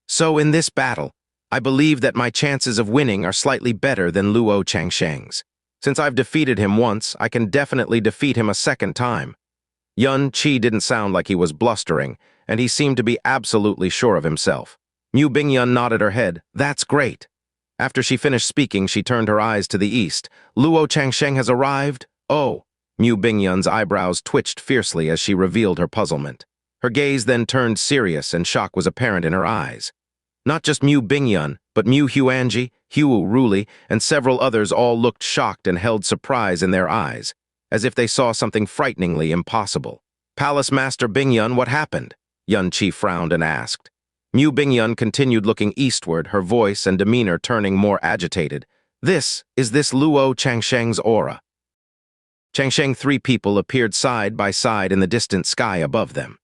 So in this battle, I believe that my chances of winning are slightly better than Luo Changsheng's. Since I've defeated him once, I can definitely defeat him a second time. Yun Qi didn't sound like he was blustering, and he seemed to be absolutely sure of himself. Mu Bingyun nodded her head. That's great. After she finished speaking, she turned her eyes to the east. Luo Changsheng has arrived? Oh. Mu Bingyun's eyebrows twitched fiercely as she revealed her puzzlement. Her gaze then turned serious and shock was apparent in her eyes. Not just Mu Bingyun, but Mu Huanji, Hu Ruli, and several others all looked shocked and held surprise in their eyes, as if they saw something frighteningly impossible. Palace Master Bingyun, what happened? Yun Qi frowned and asked. Mu Bingyun continued looking eastward, her voice and demeanor turning more agitated. Is this Luo Changsheng's aura? Changsheng, three people appeared side by side in the distant sky above them.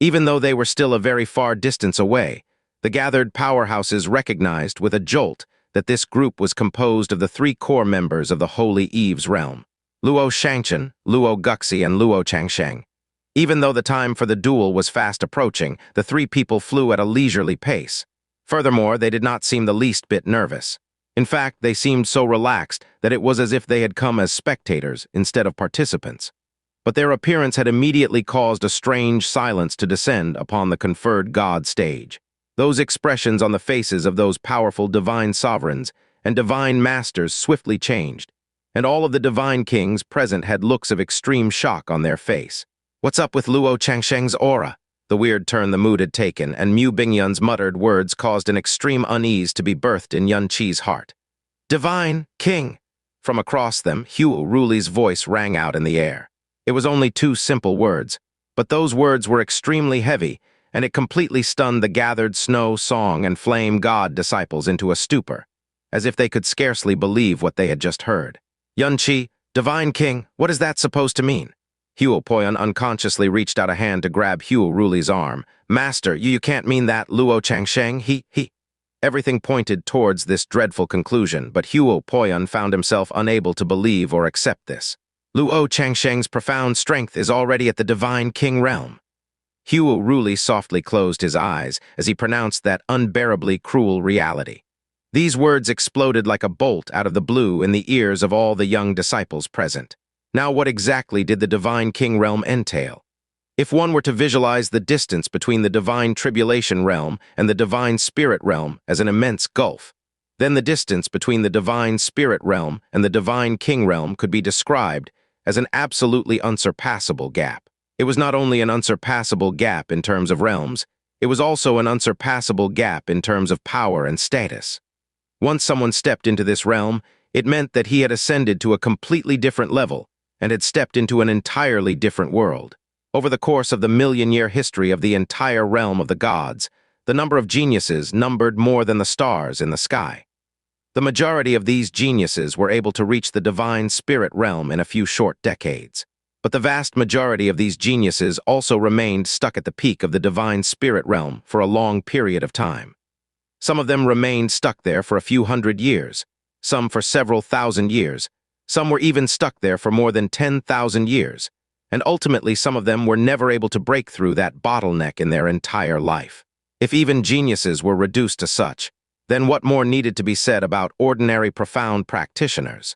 Even though they were still a very far distance away, the gathered powerhouses recognized with a jolt that this group was composed of the three core members of the Holy Eve's realm, Luo Shangchen, Luo Guxi, and Luo Changsheng. Even though the time for the duel was fast approaching, the three people flew at a leisurely pace. Furthermore, they did not seem the least bit nervous. In fact, they seemed so relaxed that it was as if they had come as spectators instead of participants. But their appearance had immediately caused a strange silence to descend upon the conferred God stage. Those expressions on the faces of those powerful divine sovereigns and divine masters swiftly changed, and all of the divine kings present had looks of extreme shock on their face. What's up with Luo Changsheng's aura? The weird turn the mood had taken, and Mu Bingyun's muttered words caused an extreme unease to be birthed in Yun Qi's heart. Divine King! From across them, Hu Ruli's voice rang out in the air. It was only two simple words, but those words were extremely heavy, and it completely stunned the gathered snow, song, and flame god disciples into a stupor, as if they could scarcely believe what they had just heard. Yun Qi, Divine King, what is that supposed to mean? Huo Poyun unconsciously reached out a hand to grab Huo Ruli's arm. Master, you can't mean that, Luo Changsheng, he. Everything pointed towards this dreadful conclusion, but Huo Poyun found himself unable to believe or accept this. Luo Changsheng's profound strength is already at the Divine King realm. Huo Ruli softly closed his eyes as he pronounced that unbearably cruel reality. These words exploded like a bolt out of the blue in the ears of all the young disciples present. Now what exactly did the Divine King realm entail? If one were to visualize the distance between the Divine Tribulation realm and the Divine Spirit realm as an immense gulf, then the distance between the Divine Spirit realm and the Divine King realm could be described as an absolutely unsurpassable gap. It was not only an unsurpassable gap in terms of realms, it was also an unsurpassable gap in terms of power and status. Once someone stepped into this realm, it meant that he had ascended to a completely different level and had stepped into an entirely different world. Over the course of the million-year history of the entire realm of the gods, the number of geniuses numbered more than the stars in the sky. The majority of these geniuses were able to reach the Divine Spirit realm in a few short decades. But the vast majority of these geniuses also remained stuck at the peak of the Divine Spirit realm for a long period of time. Some of them remained stuck there for a few hundred years, some for several thousand years, some were even stuck there for more than 10,000 years, and ultimately some of them were never able to break through that bottleneck in their entire life. If even geniuses were reduced to such, then what more needed to be said about ordinary profound practitioners?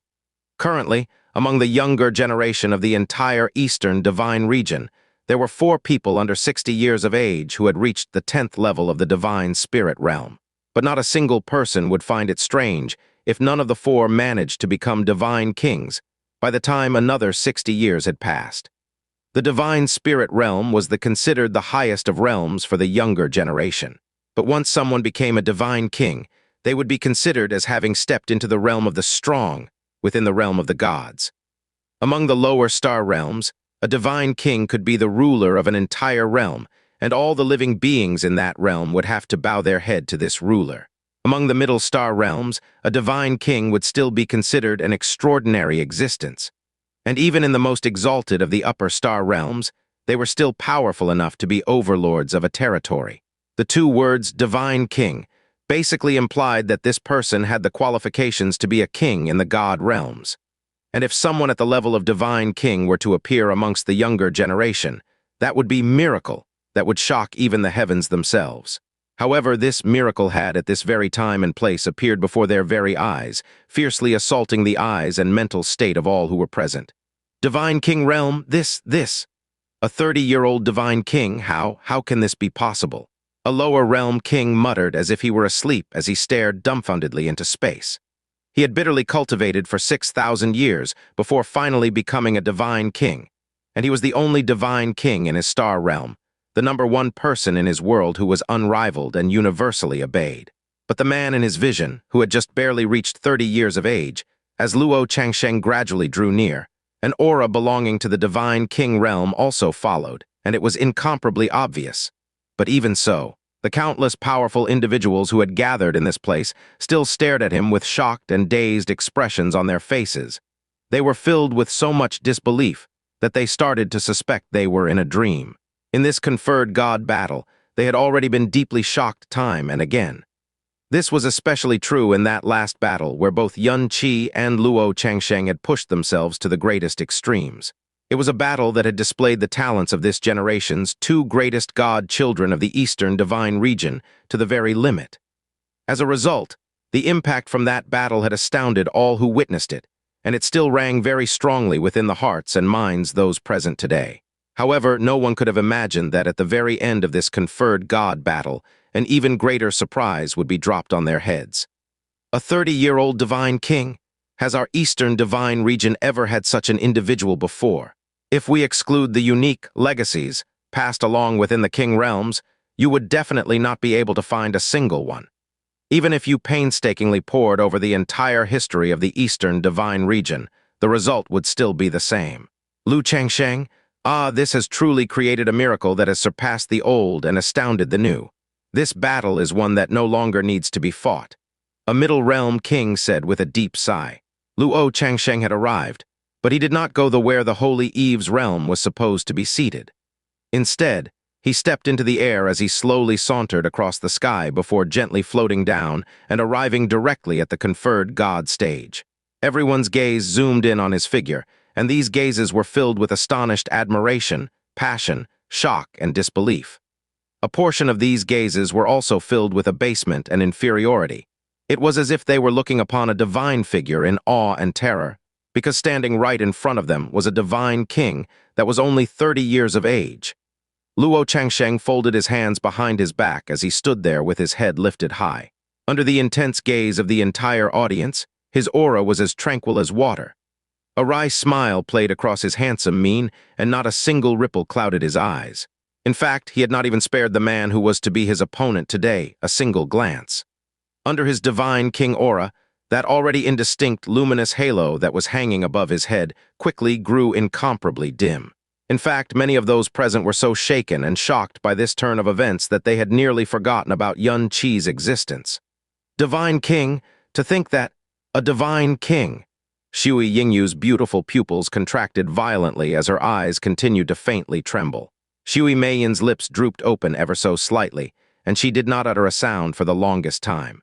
Currently, among the younger generation of the entire Eastern Divine region, there were 4 people under 60 years of age who had reached the 10th level of the Divine Spirit realm. But not a single person would find it strange if none of the 4 managed to become Divine Kings by the time another 60 years had passed. The Divine Spirit realm was considered the highest of realms for the younger generation. But once someone became a Divine King, they would be considered as having stepped into the realm of the strong, within the realm of the gods. Among the lower star realms, a divine king could be the ruler of an entire realm, and all the living beings in that realm would have to bow their head to this ruler. Among the middle star realms, a divine king would still be considered an extraordinary existence. And even in the most exalted of the upper star realms, they were still powerful enough to be overlords of a territory. The two words divine king basically implied that this person had the qualifications to be a king in the god realms. And if someone at the level of divine king were to appear amongst the younger generation, that would be a miracle that would shock even the heavens themselves. However, this miracle had at this very time and place appeared before their very eyes, fiercely assaulting the eyes and mental state of all who were present. Divine king realm, this. A 30-year-old divine king, how can this be possible? A lower realm king muttered as if he were asleep as he stared dumbfoundedly into space. He had bitterly cultivated for 6,000 years before finally becoming a divine king, and he was the only divine king in his star realm, the #1 person in his world who was unrivaled and universally obeyed. But the man in his vision, who had just barely reached 30 years of age, as Luo Changsheng gradually drew near, an aura belonging to the divine king realm also followed, and it was incomparably obvious. But even so, the countless powerful individuals who had gathered in this place still stared at him with shocked and dazed expressions on their faces. They were filled with so much disbelief that they started to suspect they were in a dream. In this conferred god battle, they had already been deeply shocked time and again. This was especially true in that last battle where both Yun Qi and Luo Changsheng had pushed themselves to the greatest extremes. It was a battle that had displayed the talents of this generation's two greatest god children of the Eastern divine region to the very limit. As a result, the impact from that battle had astounded all who witnessed it, and it still rang very strongly within the hearts and minds those present today. However, no one could have imagined that at the very end of this conferred god battle, an even greater surprise would be dropped on their heads. A 30-year-old divine king? Has our Eastern divine region ever had such an individual before? If we exclude the unique legacies passed along within the king realms, you would definitely not be able to find a single one. Even if you painstakingly pored over the entire history of the Eastern divine region, the result would still be the same. Lu Changsheng, this has truly created a miracle that has surpassed the old and astounded the new. This battle is one that no longer needs to be fought. A middle realm king said with a deep sigh. Luo Changsheng had arrived, but he did not go where the Holy Eve's realm was supposed to be seated. Instead, he stepped into the air as he slowly sauntered across the sky before gently floating down and arriving directly at the conferred god stage. Everyone's gaze zoomed in on his figure, and these gazes were filled with astonished admiration, passion, shock, and disbelief. A portion of these gazes were also filled with abasement and inferiority. It was as if they were looking upon a divine figure in awe and terror, because standing right in front of them was a divine king that was only 30 years of age. Luo Changsheng folded his hands behind his back as he stood there with his head lifted high. Under the intense gaze of the entire audience, his aura was as tranquil as water. A wry smile played across his handsome mien, and not a single ripple clouded his eyes. In fact, he had not even spared the man who was to be his opponent today a single glance. Under his divine king aura, that already indistinct luminous halo that was hanging above his head quickly grew incomparably dim. In fact, many of those present were so shaken and shocked by this turn of events that they had nearly forgotten about Yun Qi's existence. Divine king? To think that a divine king! Shui Yingyu's beautiful pupils contracted violently as her eyes continued to faintly tremble. Shui Meiyin's lips drooped open ever so slightly, and she did not utter a sound for the longest time.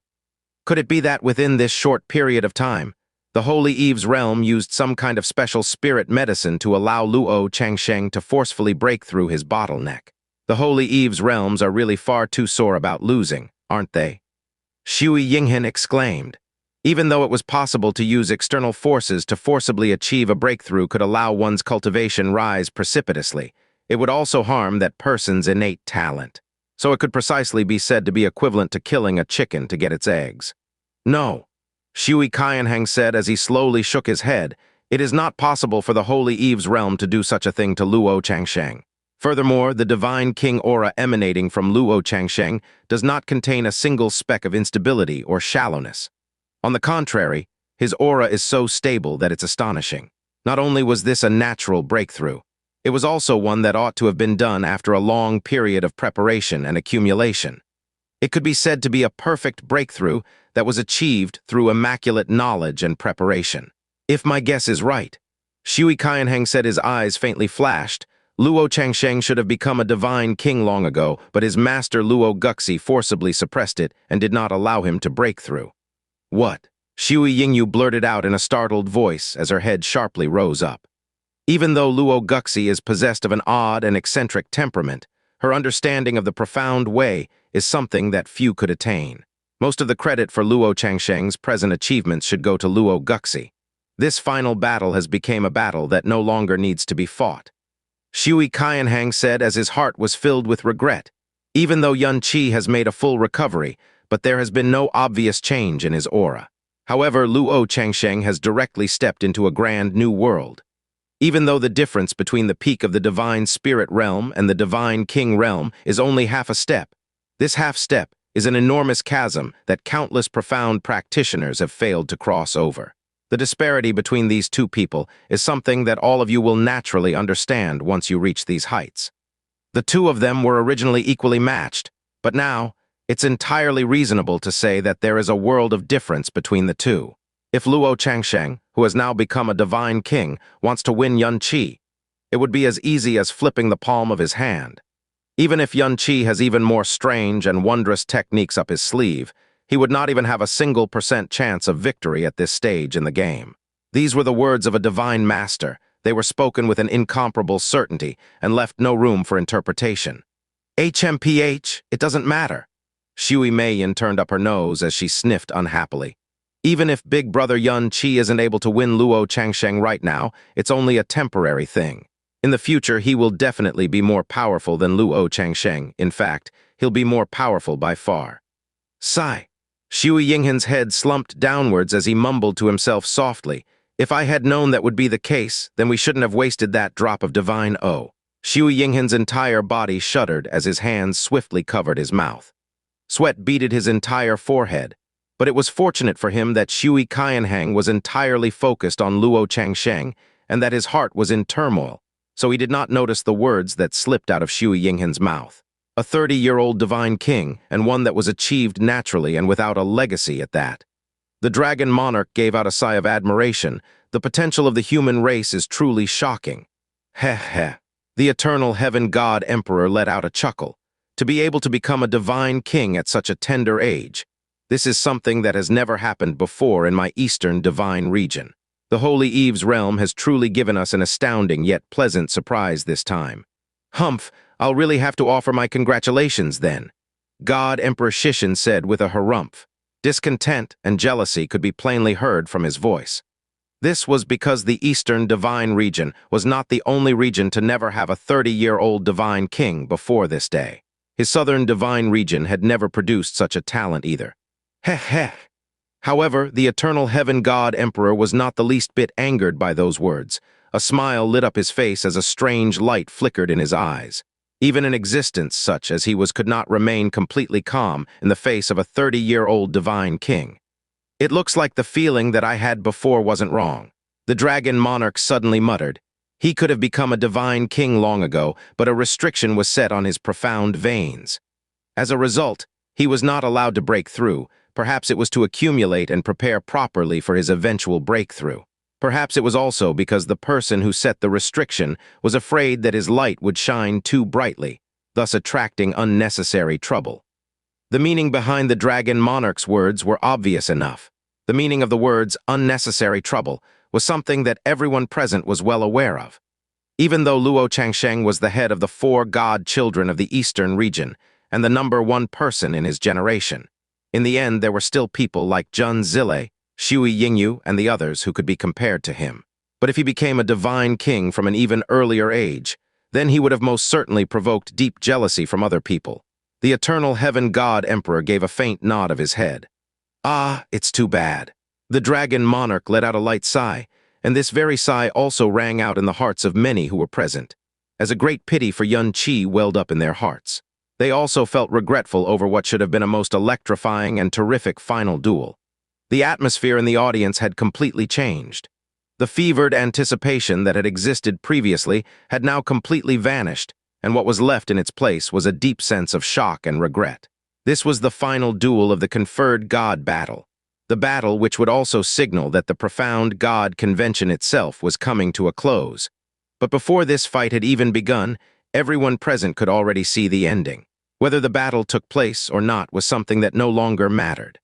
Could it be that within this short period of time, the Holy Eve's realm used some kind of special spirit medicine to allow Luo Changsheng to forcefully break through his bottleneck? The Holy Eve's realms are really far too sore about losing, aren't they? Shui Yinghan exclaimed. Even though it was possible to use external forces to forcibly achieve a breakthrough could allow one's cultivation rise precipitously, it would also harm that person's innate talent. So it could precisely be said to be equivalent to killing a chicken to get its eggs. No, Shui Qianhang said as he slowly shook his head, it is not possible for the Holy Eve's realm to do such a thing to Luo Changsheng. Furthermore, the divine king aura emanating from Luo Changsheng does not contain a single speck of instability or shallowness. On the contrary, his aura is so stable that it's astonishing. Not only was this a natural breakthrough, it was also one that ought to have been done after a long period of preparation and accumulation. It could be said to be a perfect breakthrough that was achieved through immaculate knowledge and preparation. If my guess is right, Shui Qianheng said, his eyes faintly flashed. Luo Changsheng should have become a divine king long ago, but his master Luo Guxi forcibly suppressed it and did not allow him to break through. What? Shui Yingyu blurted out in a startled voice as her head sharply rose up. Even though Luo Guxi is possessed of an odd and eccentric temperament, her understanding of the profound way is something that few could attain. Most of the credit for Luo Changsheng's present achievements should go to Luo Guxi. This final battle has become a battle that no longer needs to be fought. Shui Qianheng said as his heart was filled with regret. Even though Yun Qi has made a full recovery, but there has been no obvious change in his aura. However, Luo Changsheng has directly stepped into a grand new world. Even though the difference between the peak of the Divine Spirit realm and the Divine King realm is only half a step, this half step is an enormous chasm that countless profound practitioners have failed to cross over. The disparity between these two people is something that all of you will naturally understand once you reach these heights. The two of them were originally equally matched, but now, it's entirely reasonable to say that there is a world of difference between the two. If Luo Changsheng, who has now become a divine king, wants to win Yun Qi, it would be as easy as flipping the palm of his hand. Even if Yun Qi has even more strange and wondrous techniques up his sleeve, he would not even have a single % chance of victory at this stage in the game. These were the words of a divine master. They were spoken with an incomparable certainty and left no room for interpretation. HMPH, it doesn't matter. Shui Meiyan turned up her nose as she sniffed unhappily. Even if Big Brother Yun Qi isn't able to win Luo Changsheng right now, it's only a temporary thing. In the future, he will definitely be more powerful than Luo Changsheng. In fact, he'll be more powerful by far. Sigh. Shui Yinghen's head slumped downwards as he mumbled to himself softly. If I had known that would be the case, then we shouldn't have wasted that drop of divine O. Shui Yinghen's entire body shuddered as his hands swiftly covered his mouth. Sweat beaded his entire forehead, but it was fortunate for him that Shui Qianheng was entirely focused on Luo Changsheng and that his heart was in turmoil, so he did not notice the words that slipped out of Shui Yinghen's mouth. A 30-year-old divine king, and one that was achieved naturally and without a legacy at that. The dragon monarch gave out a sigh of admiration. The potential of the human race is truly shocking. Heh heh. The eternal heaven god emperor let out a chuckle. To be able to become a divine king at such a tender age. This is something that has never happened before in my eastern divine region. The Holy Eve's realm has truly given us an astounding yet pleasant surprise this time. Humph, I'll really have to offer my congratulations then. God Emperor Shishin said with a harumph. Discontent and jealousy could be plainly heard from his voice. This was because the Eastern Divine Region was not the only region to never have a 30-year-old divine king before this day. His Southern Divine Region had never produced such a talent either. Heh heh. However, the eternal heaven god emperor was not the least bit angered by those words. A smile lit up his face as a strange light flickered in his eyes. Even an existence such as he was could not remain completely calm in the face of a 30-year-old divine king. It looks like the feeling that I had before wasn't wrong. The dragon monarch suddenly muttered. He could have become a divine king long ago, but a restriction was set on his profound veins. As a result, he was not allowed to break through. Perhaps it was to accumulate and prepare properly for his eventual breakthrough. Perhaps it was also because the person who set the restriction was afraid that his light would shine too brightly, thus attracting unnecessary trouble. The meaning behind the dragon monarch's words were obvious enough. The meaning of the words unnecessary trouble was something that everyone present was well aware of. Even though Luo Changsheng was the head of the 4 god children of the Eastern region and the #1 person in his generation, in the end there were still people like Jun Zile, Shui Yingyu, and the others who could be compared to him. But if he became a divine king from an even earlier age, then he would have most certainly provoked deep jealousy from other people. The eternal heaven god emperor gave a faint nod of his head. Ah, it's too bad. The dragon monarch let out a light sigh, and this very sigh also rang out in the hearts of many who were present, as a great pity for Yun Qi welled up in their hearts. They also felt regretful over what should have been a most electrifying and terrific final duel. The atmosphere in the audience had completely changed. The fevered anticipation that had existed previously had now completely vanished, and what was left in its place was a deep sense of shock and regret. This was the final duel of the conferred God battle, the battle which would also signal that the profound God convention itself was coming to a close. But before this fight had even begun, everyone present could already see the ending. Whether the battle took place or not was something that no longer mattered.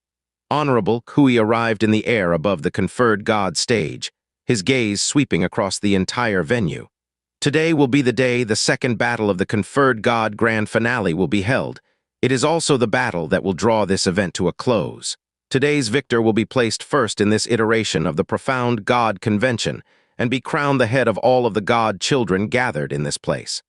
Honorable Kui arrived in the air above the conferred God stage, his gaze sweeping across the entire venue. Today will be the day the second battle of the conferred God grand finale will be held. It is also the battle that will draw this event to a close. Today's victor will be placed first in this iteration of the profound God convention and be crowned the head of all of the God children gathered in this place.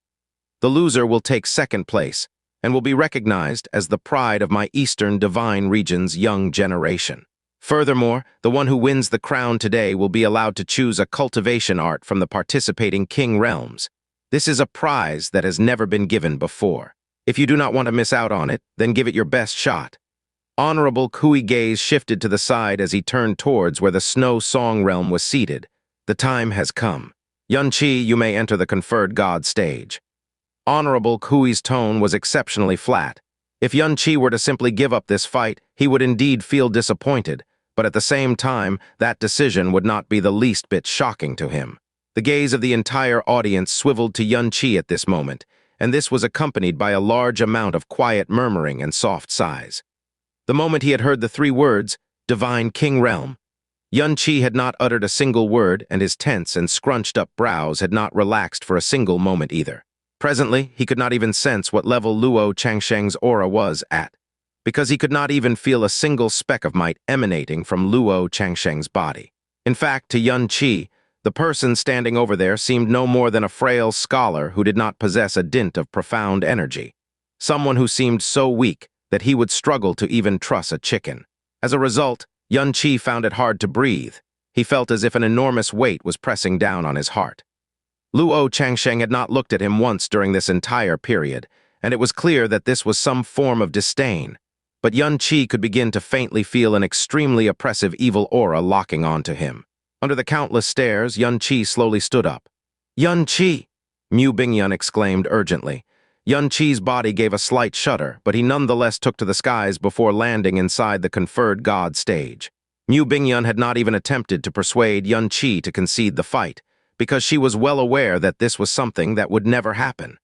The loser will take second place and will be recognized as the pride of my Eastern Divine Region's young generation. Furthermore, the one who wins the crown today will be allowed to choose a cultivation art from the participating king realms. This is a prize that has never been given before. If you do not want to miss out on it, then give it your best shot. Honorable Kui gaze shifted to the side as he turned towards where the Snow Song realm was seated. The time has come. Yunqi, you may enter the conferred God stage. Honorable Kui's tone was exceptionally flat. If Yunqi were to simply give up this fight, he would indeed feel disappointed, but at the same time, that decision would not be the least bit shocking to him. The gaze of the entire audience swiveled to Yunqi at this moment, and this was accompanied by a large amount of quiet murmuring and soft sighs. The moment he had heard the three words, Divine King Realm, Yunqi had not uttered a single word, and his tense and scrunched-up brows had not relaxed for a single moment either. Presently, he could not even sense what level Luo Changsheng's aura was at, because he could not even feel a single speck of might emanating from Luo Changsheng's body. In fact, to Yunqi, the person standing over there seemed no more than a frail scholar who did not possess a dint of profound energy, someone who seemed so weak that he would struggle to even truss a chicken. As a result, Yunqi found it hard to breathe. He felt as if an enormous weight was pressing down on his heart. Luo Changsheng had not looked at him once during this entire period, and it was clear that this was some form of disdain. But Yunqi could begin to faintly feel an extremely oppressive evil aura locking onto him. Under the countless stares, Yunqi slowly stood up. Yunqi! Mu Bingyun exclaimed urgently. Yunqi's body gave a slight shudder, but he nonetheless took to the skies before landing inside the conferred God stage. Mu Bingyun had not even attempted to persuade Yunqi to concede the fight, because she was well aware that this was something that would never happen.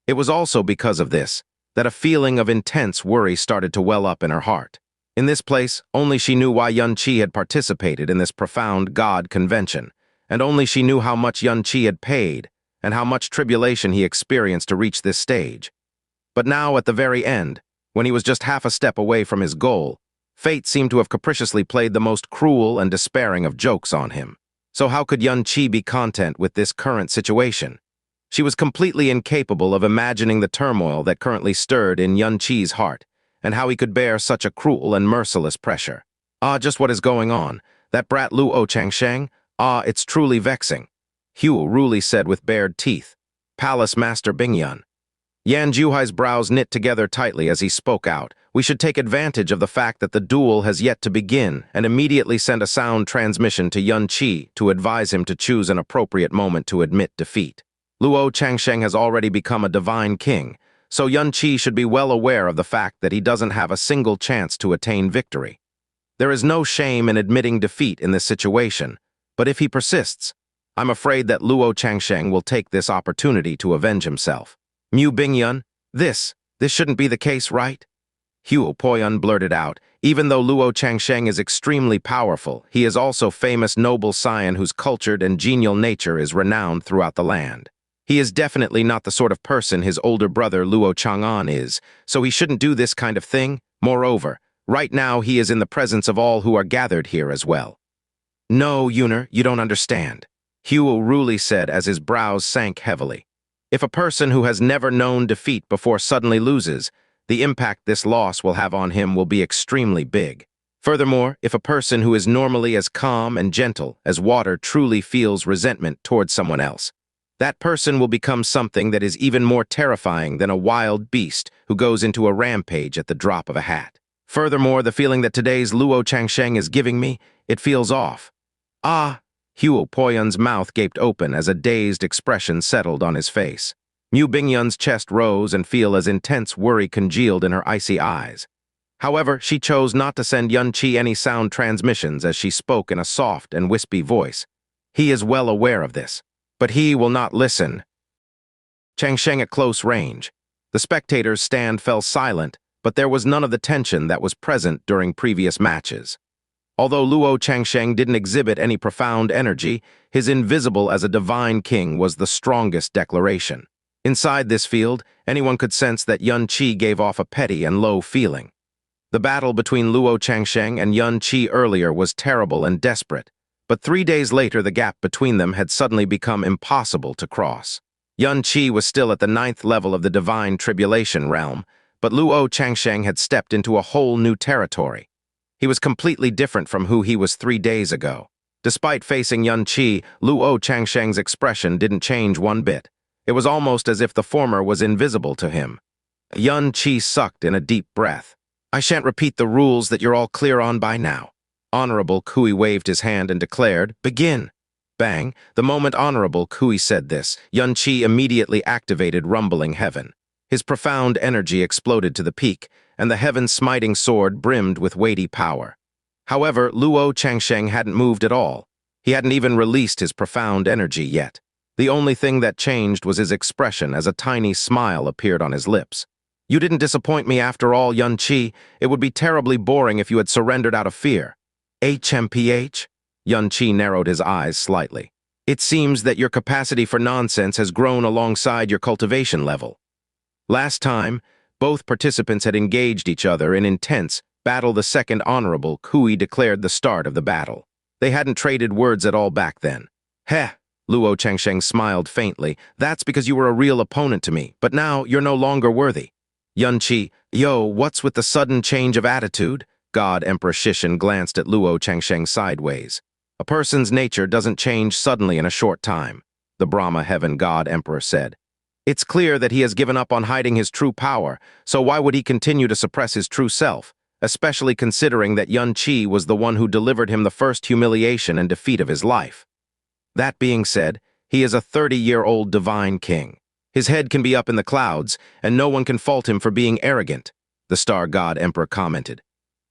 It was also because of this that a feeling of intense worry started to well up in her heart. In this place, only she knew why Yunqi had participated in this profound God convention, and only she knew how much Yunqi had paid and how much tribulation he experienced to reach this stage. But now, at the very end, when he was just half a step away from his goal, fate seemed to have capriciously played the most cruel and despairing of jokes on him. So how could Yunqi be content with this current situation? She was completely incapable of imagining the turmoil that currently stirred in Yunqi's heart, and how he could bear such a cruel and merciless pressure. Just what is going on? That brat Luo Changsheng? It's truly vexing. Hugh Ruli said with bared teeth. Palace Master Bingyun. Yan Juhai's brows knit together tightly as he spoke out. We should take advantage of the fact that the duel has yet to begin and immediately send a sound transmission to Yunqi to advise him to choose an appropriate moment to admit defeat. Luo Changsheng has already become a divine king, so Yunqi should be well aware of the fact that he doesn't have a single chance to attain victory. There is no shame in admitting defeat in this situation, but if he persists, I'm afraid that Luo Changsheng will take this opportunity to avenge himself. Mu Bingyun, this shouldn't be the case, right? Huo Poyun blurted out. Even though Luo Changsheng is extremely powerful, he is also famous noble scion whose cultured and genial nature is renowned throughout the land. He is definitely not the sort of person his older brother Luo Chang'an is, so he shouldn't do this kind of thing. Moreover, right now he is in the presence of all who are gathered here as well. No, Yuner, you don't understand, Huo Ruli said as his brows sank heavily. If a person who has never known defeat before suddenly loses, the impact this loss will have on him will be extremely big. Furthermore, if a person who is normally as calm and gentle as water truly feels resentment towards someone else, that person will become something that is even more terrifying than a wild beast who goes into a rampage at the drop of a hat. Furthermore, the feeling that today's Luo Changsheng is giving me, it feels off. Huo Poyun's mouth gaped open as a dazed expression settled on his face. Mu Bingyun's chest rose and feel as intense worry congealed in her icy eyes. However, she chose not to send Yun Qi any sound transmissions as she spoke in a soft and wispy voice. He is well aware of this, but he will not listen. Changsheng at close range. The spectators' stand fell silent, but there was none of the tension that was present during previous matches. Although Luo Changsheng didn't exhibit any profound energy, his invisible as a divine king was the strongest declaration. Inside this field, anyone could sense that Yun Qi gave off a petty and low feeling. The battle between Luo Changsheng and Yun Qi earlier was terrible and desperate, but 3 days later the gap between them had suddenly become impossible to cross. Yun Qi was still at the 9th level of the Divine Tribulation realm, but Luo Changsheng had stepped into a whole new territory. He was completely different from who he was 3 days ago. Despite facing Yun Qi, Luo Changsheng's expression didn't change one bit. It was almost as if the former was invisible to him. Yun Qi sucked in a deep breath. "I shan't repeat the rules that you're all clear on by now." Honorable Kui waved his hand and declared, "Begin." Bang! The moment Honorable Kui said this, Yun Qi immediately activated Rumbling Heaven. His profound energy exploded to the peak, and the heaven-smiting sword brimmed with weighty power. However, Luo Changsheng hadn't moved at all. He hadn't even released his profound energy yet. The only thing that changed was his expression as a tiny smile appeared on his lips. "You didn't disappoint me after all, Yun Qi. It would be terribly boring if you had surrendered out of fear." HMPH? Yun Qi narrowed his eyes slightly. "It seems that your capacity for nonsense has grown alongside your cultivation level." Last time, both participants had engaged each other in intense battle. The second Honorable Kui declared the start of the battle. They hadn't traded words at all back then. "Heh," Luo Changsheng smiled faintly. "That's because you were a real opponent to me, but now you're no longer worthy." Yun Qi, "Yo, what's with the sudden change of attitude?" God Emperor Shishin glanced at Luo Changsheng sideways. "A person's nature doesn't change suddenly in a short time," the Brahma Heaven God Emperor said. "It's clear that he has given up on hiding his true power, so why would he continue to suppress his true self, especially considering that Yun Qi was the one who delivered him the first humiliation and defeat of his life? That being said, he is a 30-year-old divine king. His head can be up in the clouds, and no one can fault him for being arrogant," the Star God Emperor commented.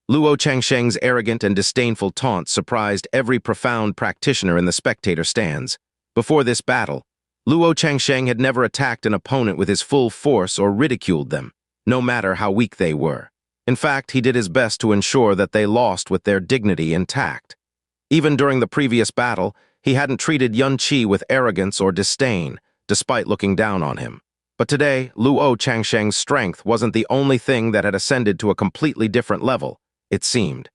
Luo Changsheng's arrogant and disdainful taunt surprised every profound practitioner in the spectator stands. Before this battle, Luo Changsheng had never attacked an opponent with his full force or ridiculed them, no matter how weak they were. In fact, he did his best to ensure that they lost with their dignity intact. Even during the previous battle, he hadn't treated Yun Qi with arrogance or disdain, despite looking down on him. But today, Luo Changsheng's strength wasn't the only thing that had ascended to a completely different level, it seemed.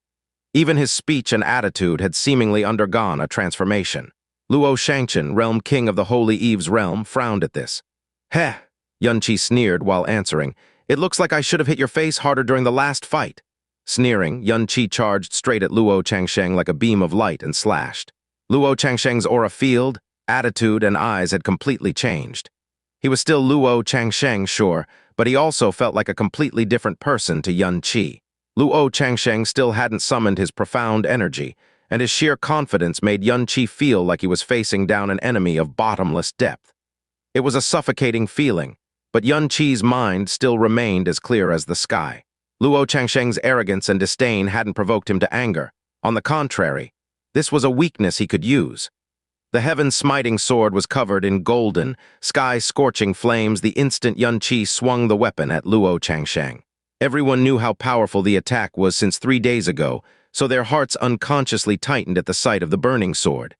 Even his speech and attitude had seemingly undergone a transformation. Luo Shangchen, Realm King of the Holy Eve's realm, frowned at this. "Heh," Yun Qi sneered while answering. "It looks like I should have hit your face harder during the last fight." Sneering, Yun Qi charged straight at Luo Changsheng like a beam of light and slashed. Luo Changsheng's aura field, attitude, and eyes had completely changed. He was still Luo Changsheng, sure, but he also felt like a completely different person to Yun Qi. Luo Changsheng still hadn't summoned his profound energy, and his sheer confidence made Yun Qi feel like he was facing down an enemy of bottomless depth. It was a suffocating feeling, but Yun Qi's mind still remained as clear as the sky. Luo Changsheng's arrogance and disdain hadn't provoked him to anger. On the contrary, this was a weakness he could use. The heaven-smiting sword was covered in golden, sky-scorching flames the instant Yun Qi swung the weapon at Luo Changsheng. Everyone knew how powerful the attack was since 3 days ago, so their hearts unconsciously tightened at the sight of the burning sword.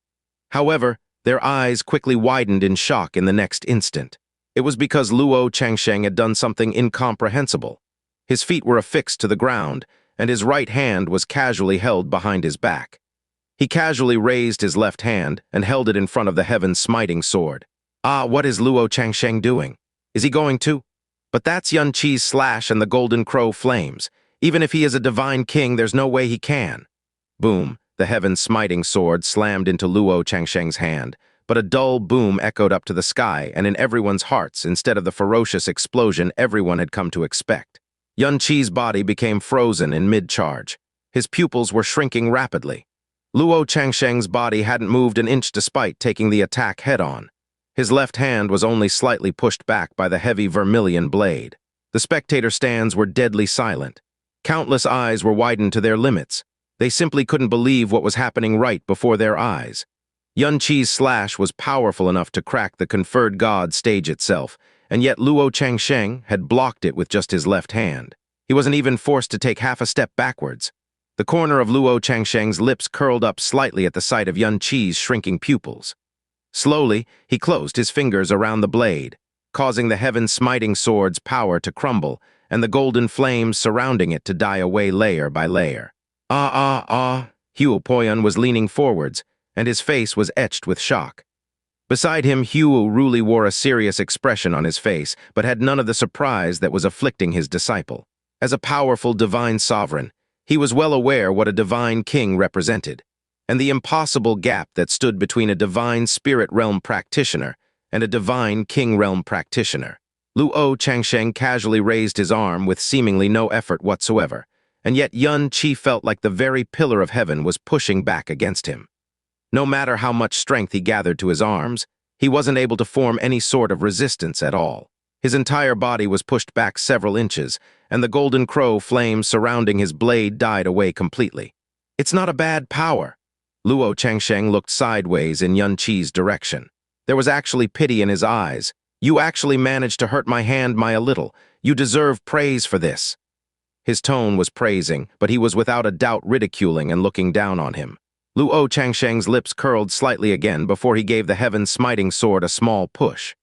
However, their eyes quickly widened in shock in the next instant. It was because Luo Changsheng had done something incomprehensible. His feet were affixed to the ground, and his right hand was casually held behind his back. He casually raised his left hand and held it in front of the heaven-smiting sword. Ah, what is Luo Changsheng doing? Is he going to? But that's Yun Qi's slash and the golden crow flames. Even if he is a divine king, there's no way he can. Boom, the heaven-smiting sword slammed into Luo Changsheng's hand, but a dull boom echoed up to the sky and in everyone's hearts instead of the ferocious explosion everyone had come to expect. Yun Qi's body became frozen in mid-charge. His pupils were shrinking rapidly. Luo Changsheng's body hadn't moved an inch despite taking the attack head-on. His left hand was only slightly pushed back by the heavy vermilion blade. The spectator stands were deadly silent. Countless eyes were widened to their limits. They simply couldn't believe what was happening right before their eyes. Yun Qi's slash was powerful enough to crack the conferred god stage itself, and yet Luo Changsheng had blocked it with just his left hand. He wasn't even forced to take half a step backwards. The corner of Luo Changsheng's lips curled up slightly at the sight of Yun Qi's shrinking pupils. Slowly, he closed his fingers around the blade, causing the heaven-smiting sword's power to crumble and the golden flames surrounding it to die away layer by layer. Huo Poyun was leaning forwards, and his face was etched with shock. Beside him, Huo Ruli wore a serious expression on his face, but had none of the surprise that was afflicting his disciple. As a powerful divine sovereign, he was well aware what a divine king represented, and the impossible gap that stood between a divine spirit realm practitioner and a divine king realm practitioner. Luo Changsheng casually raised his arm with seemingly no effort whatsoever, and yet Yun Qi felt like the very pillar of heaven was pushing back against him. No matter how much strength he gathered to his arms, he wasn't able to form any sort of resistance at all. His entire body was pushed back several inches, and the golden crow flames surrounding his blade died away completely. It's not a bad power. Luo Changsheng looked sideways in Yun Qi's direction. There was actually pity in his eyes. You actually managed to hurt my hand by a little. You deserve praise for this. His tone was praising, but he was without a doubt ridiculing and looking down on him. Luo Changsheng's lips curled slightly again before he gave the heaven-smiting sword a small push.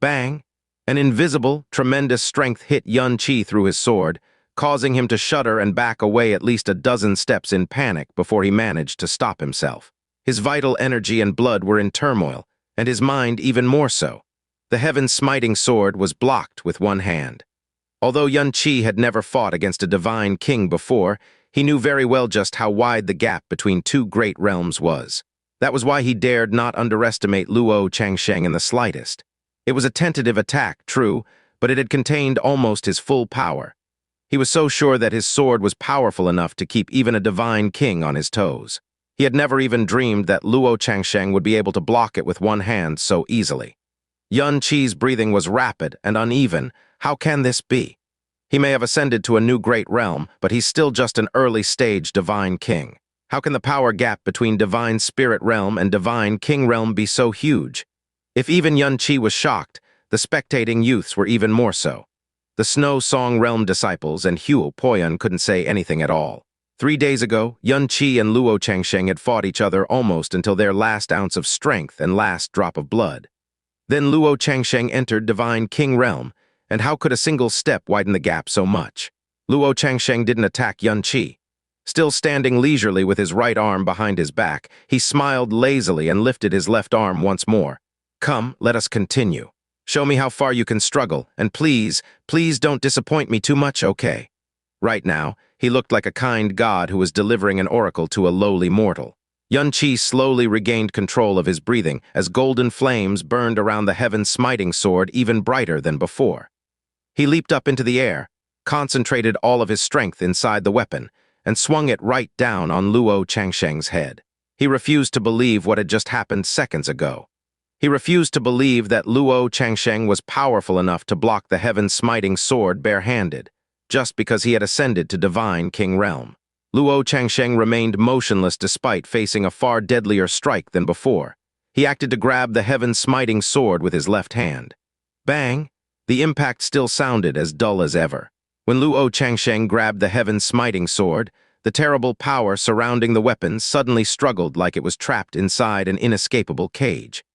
Bang! An invisible, tremendous strength hit Yun Qi through his sword, causing him to shudder and back away at least a dozen steps in panic before he managed to stop himself. His vital energy and blood were in turmoil, and his mind even more so. The heaven-smiting sword was blocked with one hand. Although Yun Qi had never fought against a divine king before, he knew very well just how wide the gap between two great realms was. That was why he dared not underestimate Luo Changsheng in the slightest. It was a tentative attack, true, but it had contained almost his full power. He was so sure that his sword was powerful enough to keep even a divine king on his toes. He had never even dreamed that Luo Changsheng would be able to block it with one hand so easily. Yun Qi's breathing was rapid and uneven. How can this be? He may have ascended to a new great realm, but he's still just an early-stage divine king. How can the power gap between divine spirit realm and divine king realm be so huge? If even Yun Qi was shocked, the spectating youths were even more so. The Snow Song Realm disciples and Huo Poyun couldn't say anything at all. 3 days ago, Yun Qi and Luo Changsheng had fought each other almost until their last ounce of strength and last drop of blood. Then Luo Changsheng entered divine king realm, and how could a single step widen the gap so much? Luo Changsheng didn't attack Yun Qi. Still standing leisurely with his right arm behind his back, he smiled lazily and lifted his left arm once more. Come, let us continue. Show me how far you can struggle, and please, please don't disappoint me too much, okay? Right now, he looked like a kind god who was delivering an oracle to a lowly mortal. Yun Qi slowly regained control of his breathing as golden flames burned around the heaven-smiting sword even brighter than before. He leaped up into the air, concentrated all of his strength inside the weapon, and swung it right down on Luo Changsheng's head. He refused to believe what had just happened seconds ago. He refused to believe that Luo Changsheng was powerful enough to block the heaven-smiting sword bare-handed, just because he had ascended to divine king realm. Luo Changsheng remained motionless despite facing a far deadlier strike than before. He acted to grab the heaven-smiting sword with his left hand. Bang! The impact still sounded as dull as ever. When Luo Changsheng grabbed the heaven-smiting sword, the terrible power surrounding the weapon suddenly struggled like it was trapped inside an inescapable cage.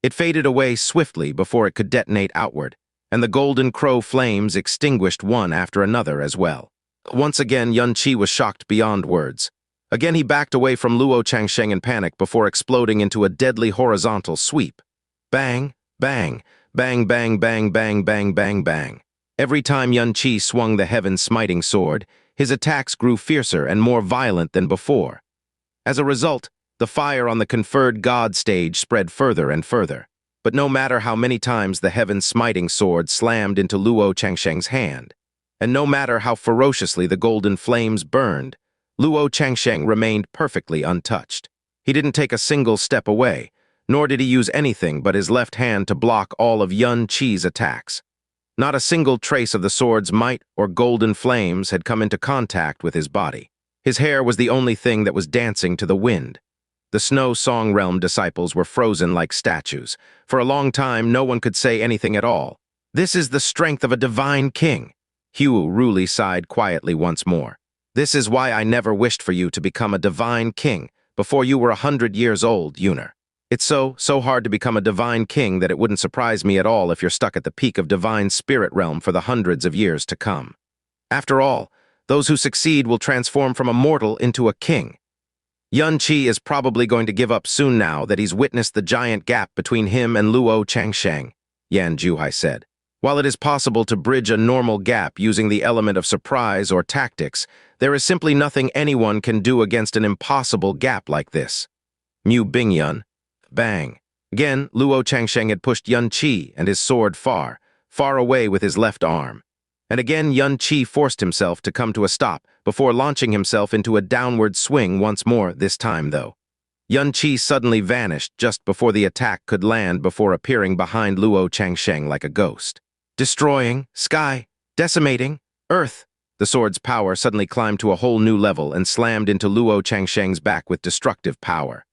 It faded away swiftly before it could detonate outward, and the golden crow flames extinguished one after another as well. Once again, Yun Qi was shocked beyond words. Again, he backed away from Luo Changsheng in panic before exploding into a deadly horizontal sweep. Bang, bang, bang, bang, bang, bang, bang, bang, bang. Every time Yun Qi swung the heaven-smiting sword, his attacks grew fiercer and more violent than before. As a result, the fire on the conferred god stage spread further and further. But no matter how many times the heaven-smiting sword slammed into Luo Changsheng's hand, and no matter how ferociously the golden flames burned, Luo Changsheng remained perfectly untouched. He didn't take a single step away, nor did he use anything but his left hand to block all of Yun Qi's attacks. Not a single trace of the sword's might or golden flames had come into contact with his body. His hair was the only thing that was dancing to the wind. The Snow Song Realm disciples were frozen like statues. For a long time, no one could say anything at all. This is the strength of a divine king. Hugh Ruli sighed quietly once more. This is why I never wished for you to become a divine king before you were 100 years old, Yuner. It's so hard to become a divine king that it wouldn't surprise me at all if you're stuck at the peak of divine spirit realm for the hundreds of years to come. After all, those who succeed will transform from a mortal into a king. Yun Qi is probably going to give up soon now that he's witnessed the giant gap between him and Luo Changsheng, Yan Juhai said. While it is possible to bridge a normal gap using the element of surprise or tactics, there is simply nothing anyone can do against an impossible gap like this. Mu Bingyun. Bang. Again, Luo Changsheng had pushed Yun Qi and his sword far away with his left arm. And again, Yun Qi forced himself to come to a stop before launching himself into a downward swing once more this time, though. Yun Qi suddenly vanished just before the attack could land before appearing behind Luo Changsheng like a ghost. Destroying, sky, decimating, earth. The sword's power suddenly climbed to a whole new level and slammed into Luo Changsheng's back with destructive power.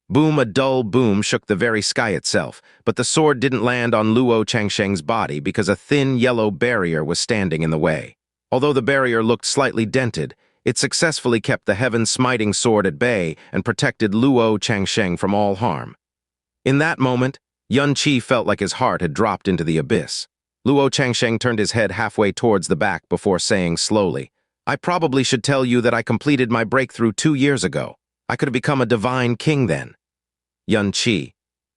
Boom, a dull boom shook the very sky itself, but the sword didn't land on Luo Changsheng's body because a thin yellow barrier was standing in the way. Although the barrier looked slightly dented, it successfully kept the heaven-smiting sword at bay and protected Luo Changsheng from all harm. In that moment, Yun Qi felt like his heart had dropped into the abyss. Luo Changsheng turned his head halfway towards the back before saying slowly, I probably should tell you that I completed my breakthrough 2 years ago. I could have become a divine king then. Yun Qi.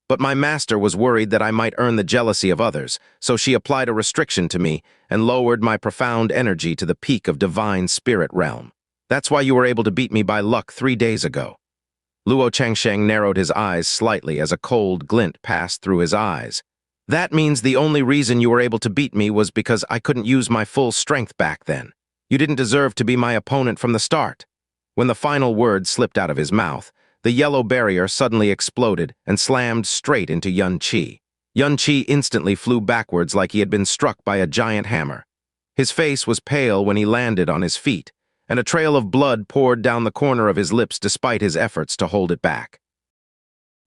But my master was worried that I might earn the jealousy of others, so she applied a restriction to me and lowered my profound energy to the peak of divine spirit realm. That's why you were able to beat me by luck 3 days ago. Luo Changsheng narrowed his eyes slightly as a cold glint passed through his eyes. That means the only reason you were able to beat me was because I couldn't use my full strength back then. You didn't deserve to be my opponent from the start. When the final word slipped out of his mouth, the yellow barrier suddenly exploded and slammed straight into Yun Qi. Yun Qi instantly flew backwards like he had been struck by a giant hammer. His face was pale when he landed on his feet, and a trail of blood poured down the corner of his lips despite his efforts to hold it back.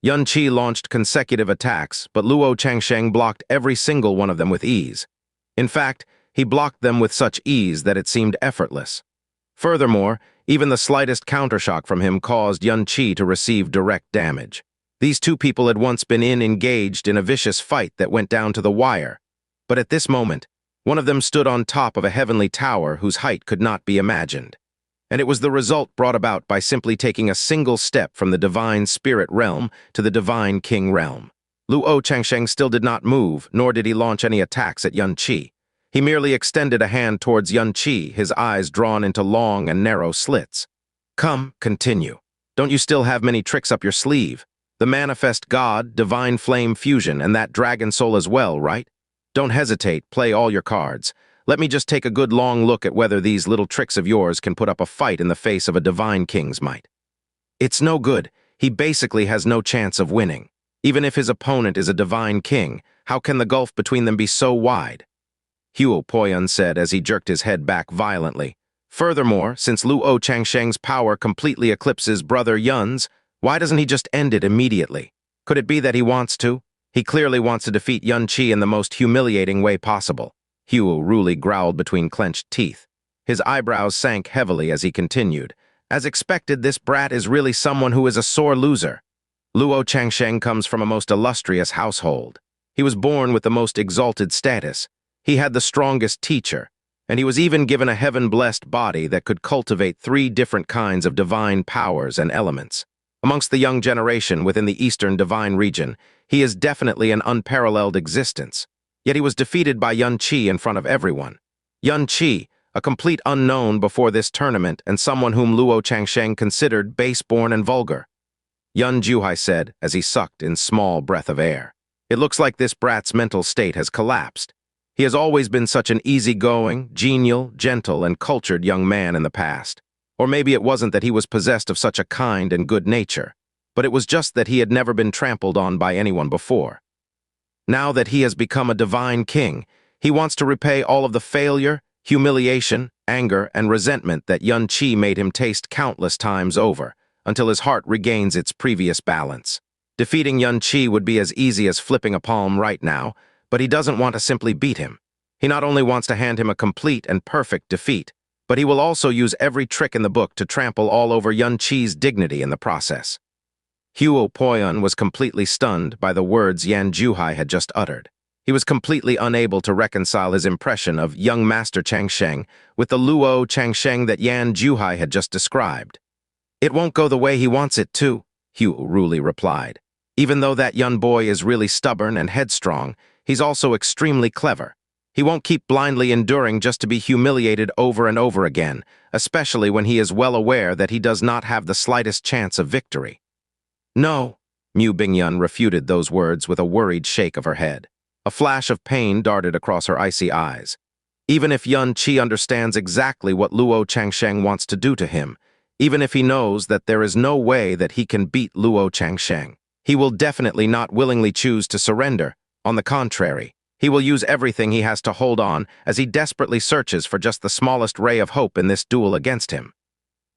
Yun Qi launched consecutive attacks, but Luo Changsheng blocked every single one of them with ease. In fact, he blocked them with such ease that it seemed effortless. Furthermore, even the slightest countershock from him caused Yun Qi to receive direct damage. These two people had once been engaged in a vicious fight that went down to the wire. But at this moment, one of them stood on top of a heavenly tower whose height could not be imagined. And it was the result brought about by simply taking a single step from the divine spirit realm to the divine king realm. Luo Changsheng still did not move, nor did he launch any attacks at Yun Qi. He merely extended a hand towards Yun Qi, his eyes drawn into long and narrow slits. Come, continue. Don't you still have many tricks up your sleeve? The manifest god, divine flame fusion, and that dragon soul as well, right? Don't hesitate, play all your cards. Let me just take a good long look at whether these little tricks of yours can put up a fight in the face of a divine king's might. It's no good. He basically has no chance of winning. Even if his opponent is a divine king, how can the gulf between them be so wide? Huo Poyun said as he jerked his head back violently. Furthermore, since Luo Changsheng's power completely eclipses brother Yun's, why doesn't he just end it immediately? Could it be that he wants to? He clearly wants to defeat Yun Qi in the most humiliating way possible. Huo Ruli growled between clenched teeth. His eyebrows sank heavily as he continued. As expected, this brat is really someone who is a sore loser. Luo Changsheng comes from a most illustrious household. He was born with the most exalted status. He had the strongest teacher, and he was even given a heaven-blessed body that could cultivate 3 different kinds of divine powers and elements. Amongst the young generation within the Eastern Divine region, he is definitely an unparalleled existence. Yet he was defeated by Yun Qi in front of everyone. Yun Qi, a complete unknown before this tournament and someone whom Luo Changsheng considered base-born and vulgar. Yun Juhai said as he sucked in small breath of air. It looks like this brat's mental state has collapsed. He has always been such an easygoing, genial, gentle, and cultured young man in the past. Or maybe it wasn't that he was possessed of such a kind and good nature, but it was just that he had never been trampled on by anyone before. Now that he has become a divine king, he wants to repay all of the failure, humiliation, anger, and resentment that Yun Qi made him taste countless times over, until his heart regains its previous balance. Defeating Yun Qi would be as easy as flipping a palm right now, but he doesn't want to simply beat him. He not only wants to hand him a complete and perfect defeat, but he will also use every trick in the book to trample all over Yun Qi's dignity in the process. Huo Poyun was completely stunned by the words Yan Juhai had just uttered. He was completely unable to reconcile his impression of young Master Changsheng with the Luo Changsheng that Yan Juhai had just described. "It won't go the way he wants it to," Huo Ruli replied. "Even though that young boy is really stubborn and headstrong, he's also extremely clever. He won't keep blindly enduring just to be humiliated over and over again, especially when he is well aware that he does not have the slightest chance of victory." "No," Mu Bingyun refuted those words with a worried shake of her head. A flash of pain darted across her icy eyes. Even if Yun Qi understands exactly what Luo Changsheng wants to do to him, even if he knows that there is no way that he can beat Luo Changsheng, he will definitely not willingly choose to surrender. On the contrary, he will use everything he has to hold on as he desperately searches for just the smallest ray of hope in this duel against him.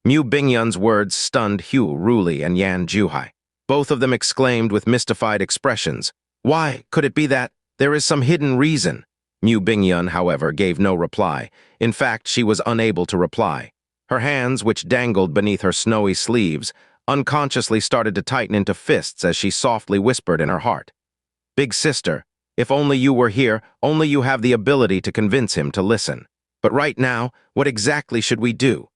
Mu Bingyun's words stunned Huo Ruli and Yan Juhai. Both of them exclaimed with mystified expressions. "Why, could it be that there is some hidden reason?" Mu Bingyun, however, gave no reply. In fact, she was unable to reply. Her hands, which dangled beneath her snowy sleeves, unconsciously started to tighten into fists as she softly whispered in her heart. "Big sister, if only you were here, only you have the ability to convince him to listen. But right now, what exactly should we do?"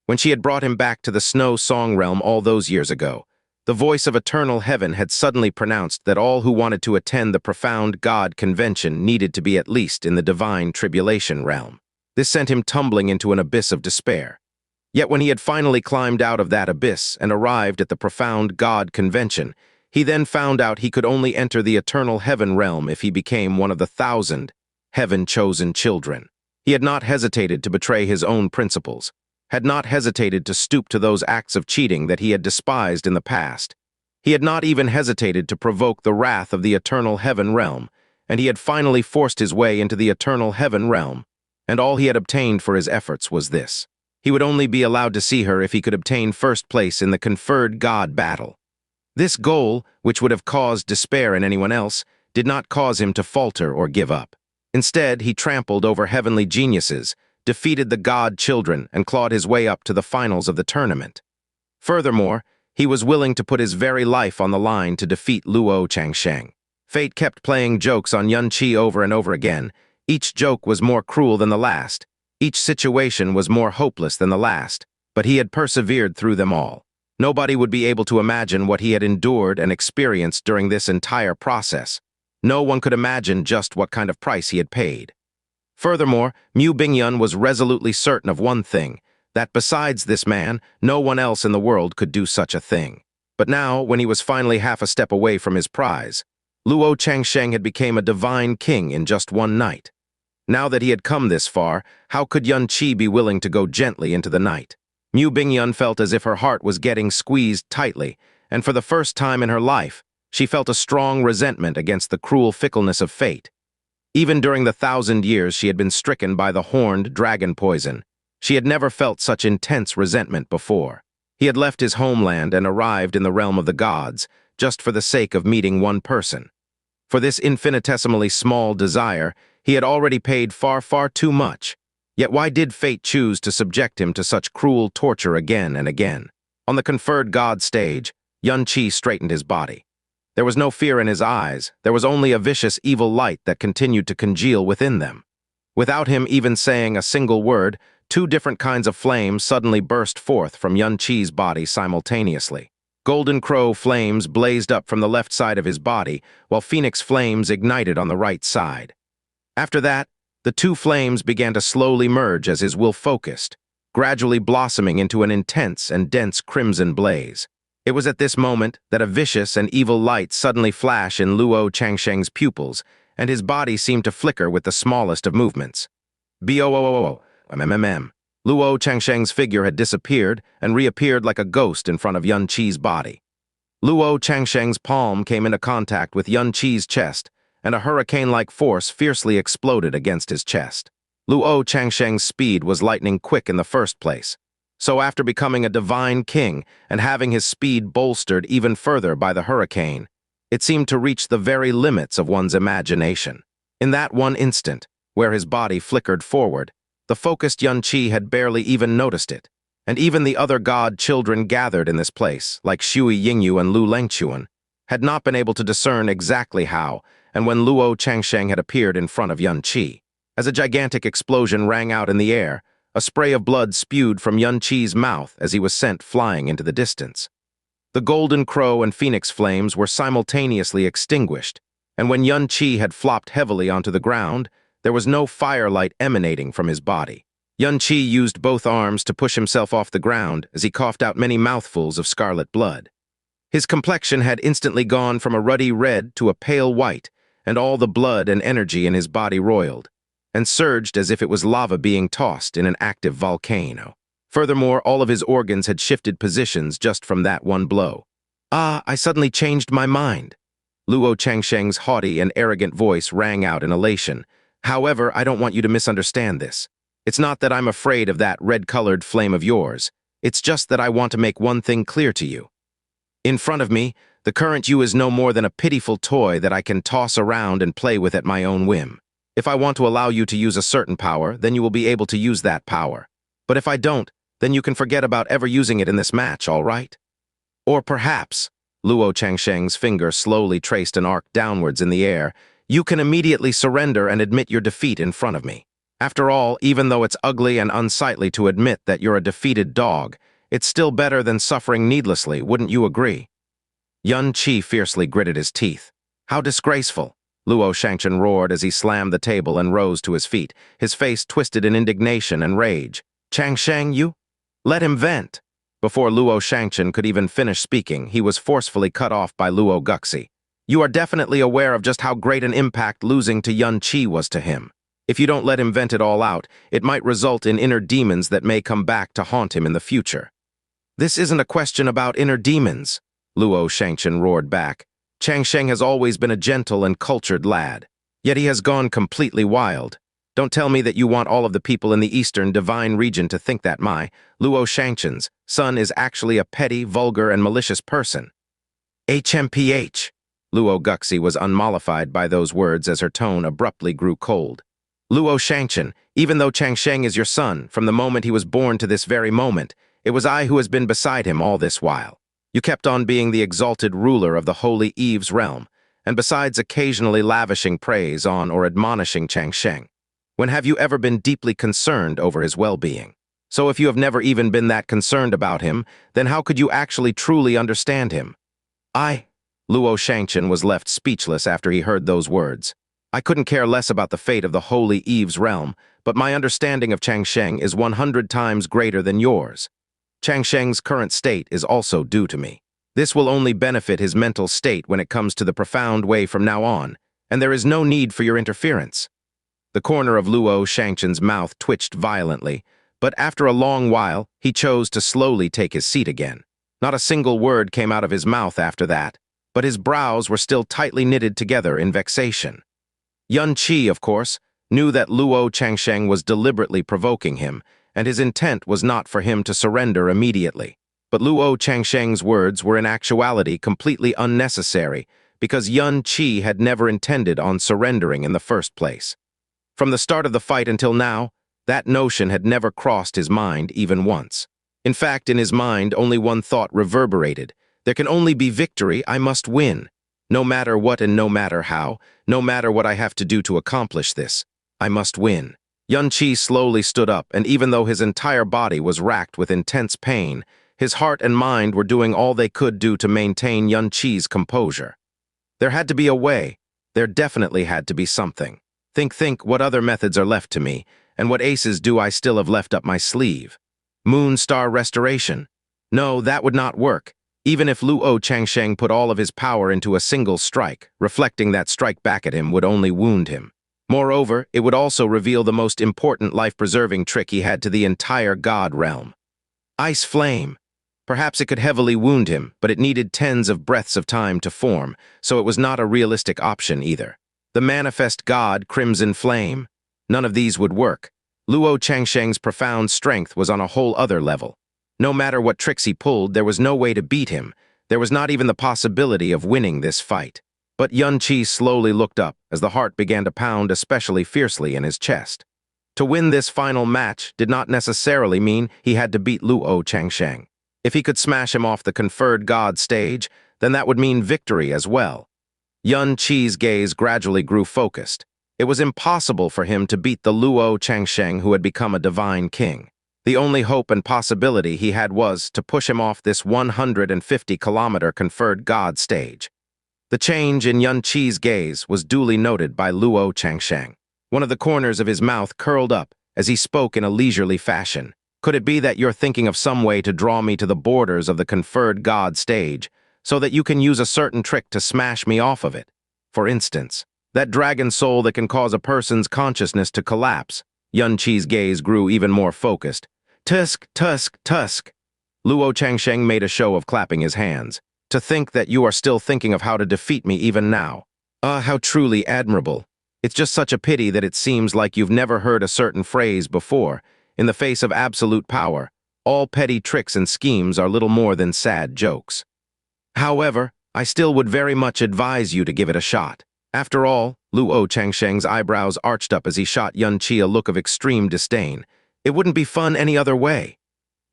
When she had brought him back to the Snow Song Realm all those years ago, the voice of eternal heaven had suddenly pronounced that all who wanted to attend the profound God convention needed to be at least in the divine tribulation realm. This sent him tumbling into an abyss of despair. Yet when he had finally climbed out of that abyss and arrived at the profound God convention, he then found out he could only enter the eternal heaven realm if he became one of the 1,000 heaven-chosen children. He had not hesitated to betray his own principles, had not hesitated to stoop to those acts of cheating that he had despised in the past. He had not even hesitated to provoke the wrath of the eternal heaven realm, and he had finally forced his way into the eternal heaven realm, and all he had obtained for his efforts was this. He would only be allowed to see her if he could obtain first place in the conferred God battle. This goal, which would have caused despair in anyone else, did not cause him to falter or give up. Instead, he trampled over heavenly geniuses, defeated the God children, and clawed his way up to the finals of the tournament. Furthermore, he was willing to put his very life on the line to defeat Luo Changsheng. Fate kept playing jokes on Yun Qi over and over again. Each joke was more cruel than the last. Each situation was more hopeless than the last, but he had persevered through them all. Nobody would be able to imagine what he had endured and experienced during this entire process. No one could imagine just what kind of price he had paid. Furthermore, Mu Bingyun was resolutely certain of one thing, that besides this man, no one else in the world could do such a thing. But now, when he was finally half a step away from his prize, Luo Changsheng had become a divine king in just one night. Now that he had come this far, how could Yun Qi be willing to go gently into the night? Mu Bingyun felt as if her heart was getting squeezed tightly, and for the first time in her life, she felt a strong resentment against the cruel fickleness of fate. Even during the 1,000 years she had been stricken by the horned dragon poison, she had never felt such intense resentment before. He had left his homeland and arrived in the realm of the gods, just for the sake of meeting one person. For this infinitesimally small desire, he had already paid far, far too much. Yet why did fate choose to subject him to such cruel torture again and again? On the conferred God stage, Yun Qi straightened his body. There was no fear in his eyes, there was only a vicious evil light that continued to congeal within them. Without him even saying a single word, two different kinds of flames suddenly burst forth from Yun Qi's body simultaneously. Golden crow flames blazed up from the left side of his body, while phoenix flames ignited on the right side. After that, the two flames began to slowly merge as his will focused, gradually blossoming into an intense and dense crimson blaze. It was at this moment that a vicious and evil light suddenly flashed in Luo Changsheng's pupils, and his body seemed to flicker with the smallest of movements. B-O-O-O-O, M-M-M-M. Luo Changsheng's figure had disappeared and reappeared like a ghost in front of Yun Qi's body. Luo Changsheng's palm came into contact with Yun Qi's chest, and a hurricane-like force fiercely exploded against his chest. Luo Changsheng's speed was lightning quick in the first place, so after becoming a divine king and having his speed bolstered even further by the hurricane, it seemed to reach the very limits of one's imagination. In that one instant, where his body flickered forward, the focused Yun Qi had barely even noticed it, and even the other god children gathered in this place, like Shui Yingyu and Lu Lengquan, had not been able to discern exactly how and when Luo Changsheng had appeared in front of Yun Qi. As a gigantic explosion rang out in the air, a spray of blood spewed from Yun Qi's mouth as he was sent flying into the distance. The golden crow and phoenix flames were simultaneously extinguished, and when Yun Qi had flopped heavily onto the ground, there was no firelight emanating from his body. Yun Qi used both arms to push himself off the ground as he coughed out many mouthfuls of scarlet blood. His complexion had instantly gone from a ruddy red to a pale white, and all the blood and energy in his body roiled, and surged as if it was lava being tossed in an active volcano. Furthermore, all of his organs had shifted positions just from that one blow. I suddenly changed my mind. Luo Changsheng's haughty and arrogant voice rang out in elation. However, I don't want you to misunderstand this. It's not that I'm afraid of that red-colored flame of yours. It's just that I want to make one thing clear to you. In front of me, the current you is no more than a pitiful toy that I can toss around and play with at my own whim. If I want to allow you to use a certain power, then you will be able to use that power. But if I don't, then you can forget about ever using it in this match, all right? Or perhaps, Luo Changsheng's finger slowly traced an arc downwards in the air, you can immediately surrender and admit your defeat in front of me. After all, even though it's ugly and unsightly to admit that you're a defeated dog, it's still better than suffering needlessly, wouldn't you agree? Yun Qi fiercely gritted his teeth. How disgraceful! Luo Shangchen roared as he slammed the table and rose to his feet, his face twisted in indignation and rage. Changsheng, you? Let him vent! Before Luo Shangchen could even finish speaking, he was forcefully cut off by Luo Guxi. You are definitely aware of just how great an impact losing to Yun Qi was to him. If you don't let him vent it all out, it might result in inner demons that may come back to haunt him in the future. This isn't a question about inner demons, Luo Shangchen roared back. Changsheng has always been a gentle and cultured lad, yet he has gone completely wild. Don't tell me that you want all of the people in the eastern divine region to think that my, Luo Shangchen's, son is actually a petty, vulgar, and malicious person. HMPH. Luo Guxi was unmollified by those words as her tone abruptly grew cold. Luo Shangchen, even though Changsheng is your son, from the moment he was born to this very moment, it was I who has been beside him all this while. You kept on being the exalted ruler of the holy Eve's realm, and besides occasionally lavishing praise on or admonishing Changsheng, when have you ever been deeply concerned over his well-being? So if you have never even been that concerned about him, then how could you actually truly understand him? Luo Shangchen was left speechless after he heard those words. I couldn't care less about the fate of the holy Eve's realm, but my understanding of Changsheng is 100 times greater than yours. Changsheng's current state is also due to me. This will only benefit his mental state when it comes to the profound way from now on, and there is no need for your interference. The corner of Luo Shangchen's mouth twitched violently, but after a long while, he chose to slowly take his seat again. Not a single word came out of his mouth after that, but his brows were still tightly knitted together in vexation. Yun Qi, of course, knew that Luo Changsheng was deliberately provoking him, and his intent was not for him to surrender immediately. But Luo Changsheng's words were in actuality completely unnecessary because Yun Qi had never intended on surrendering in the first place. From the start of the fight until now, that notion had never crossed his mind even once. In fact, in his mind, only one thought reverberated. There can only be victory, I must win. No matter what and no matter how, no matter what I have to do to accomplish this, I must win. Yun Qi slowly stood up, and even though his entire body was racked with intense pain, his heart and mind were doing all they could do to maintain Yun Qi's composure. There had to be a way. There definitely had to be something. Think, what other methods are left to me, and what aces do I still have left up my sleeve? Moon Star Restoration? No, that would not work. Even if Luo Changsheng put all of his power into a single strike, reflecting that strike back at him would only wound him. Moreover, it would also reveal the most important life-preserving trick he had to the entire god realm. Ice flame. Perhaps it could heavily wound him, but it needed tens of breaths of time to form, so it was not a realistic option either. The manifest god, crimson flame. None of these would work. Luo Changsheng's profound strength was on a whole other level. No matter what tricks he pulled, there was no way to beat him. There was not even the possibility of winning this fight. But Yun Qi slowly looked up as the heart began to pound especially fiercely in his chest. To win this final match did not necessarily mean he had to beat Luo Changsheng. If he could smash him off the conferred god stage, then that would mean victory as well. Yun Qi's gaze gradually grew focused. It was impossible for him to beat the Luo Changsheng who had become a divine king. The only hope and possibility he had was to push him off this 150-kilometer conferred god stage. The change in Yun Qi's gaze was duly noted by Luo Changsheng. One of the corners of his mouth curled up as he spoke in a leisurely fashion. Could it be that you're thinking of some way to draw me to the borders of the conferred god stage so that you can use a certain trick to smash me off of it? For instance, that dragon soul that can cause a person's consciousness to collapse. Yun Qi's gaze grew even more focused. Tusk, tusk, tusk. Luo Changsheng made a show of clapping his hands. To think that you are still thinking of how to defeat me even now. How truly admirable. It's just such a pity that it seems like you've never heard a certain phrase before. In the face of absolute power, all petty tricks and schemes are little more than sad jokes. However, I still would very much advise you to give it a shot. After all, Luo Changsheng's eyebrows arched up as he shot Yun Qi a look of extreme disdain. It wouldn't be fun any other way.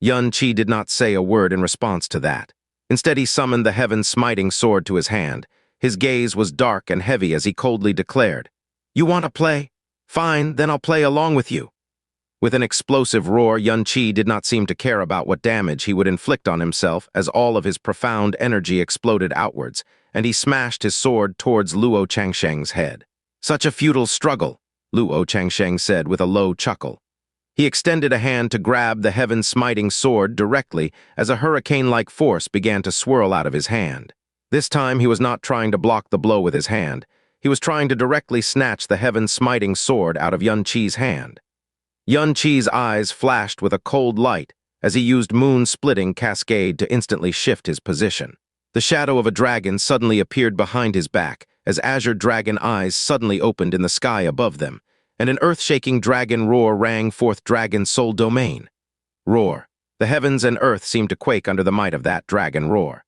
Yun Qi did not say a word in response to that. Instead, he summoned the heaven-smiting sword to his hand. His gaze was dark and heavy as he coldly declared, "You want to play? Fine, then I'll play along with you." With an explosive roar, Yun Qi did not seem to care about what damage he would inflict on himself as all of his profound energy exploded outwards, and he smashed his sword towards Luo Changsheng's head. "Such a futile struggle," Luo Changsheng said with a low chuckle. He extended a hand to grab the heaven-smiting sword directly as a hurricane-like force began to swirl out of his hand. This time he was not trying to block the blow with his hand. He was trying to directly snatch the heaven-smiting sword out of Yun Qi's hand. Yun Qi's eyes flashed with a cold light as he used moon-splitting cascade to instantly shift his position. The shadow of a dragon suddenly appeared behind his back as azure dragon eyes suddenly opened in the sky above them, and an earth-shaking dragon roar rang forth dragon soul domain. Roar. The heavens and earth seemed to quake under the might of that dragon roar.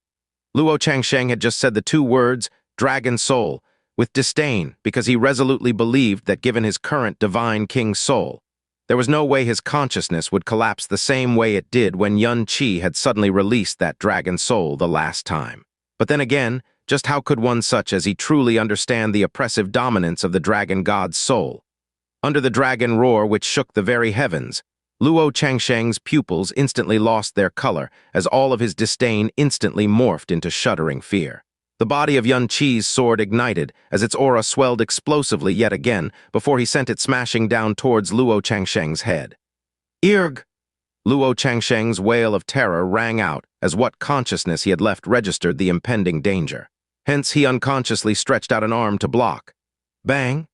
Luo Changsheng had just said the two words, dragon soul, with disdain because he resolutely believed that given his current divine king soul, there was no way his consciousness would collapse the same way it did when Yun Qi had suddenly released that dragon soul the last time. But then again, just how could one such as he truly understand the oppressive dominance of the dragon god's soul? Under the dragon roar which shook the very heavens, Luo Changsheng's pupils instantly lost their color as all of his disdain instantly morphed into shuddering fear. The body of Yun Qi's sword ignited as its aura swelled explosively yet again before he sent it smashing down towards Luo Changsheng's head. "Irg!" Luo Changsheng's wail of terror rang out as what consciousness he had left registered the impending danger. Hence he unconsciously stretched out an arm to block. Bang!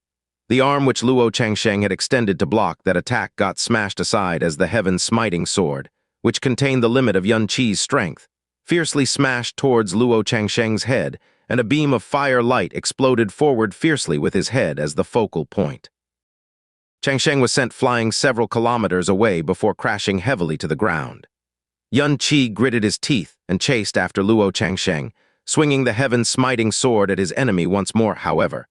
The arm which Luo Changsheng had extended to block that attack got smashed aside as the heaven-smiting sword, which contained the limit of Yun Qi's strength, fiercely smashed towards Luo Changsheng's head, and a beam of fire light exploded forward fiercely with his head as the focal point. Changsheng was sent flying several kilometers away before crashing heavily to the ground. Yun Qi gritted his teeth and chased after Luo Changsheng, swinging the heaven-smiting sword at his enemy once more, however.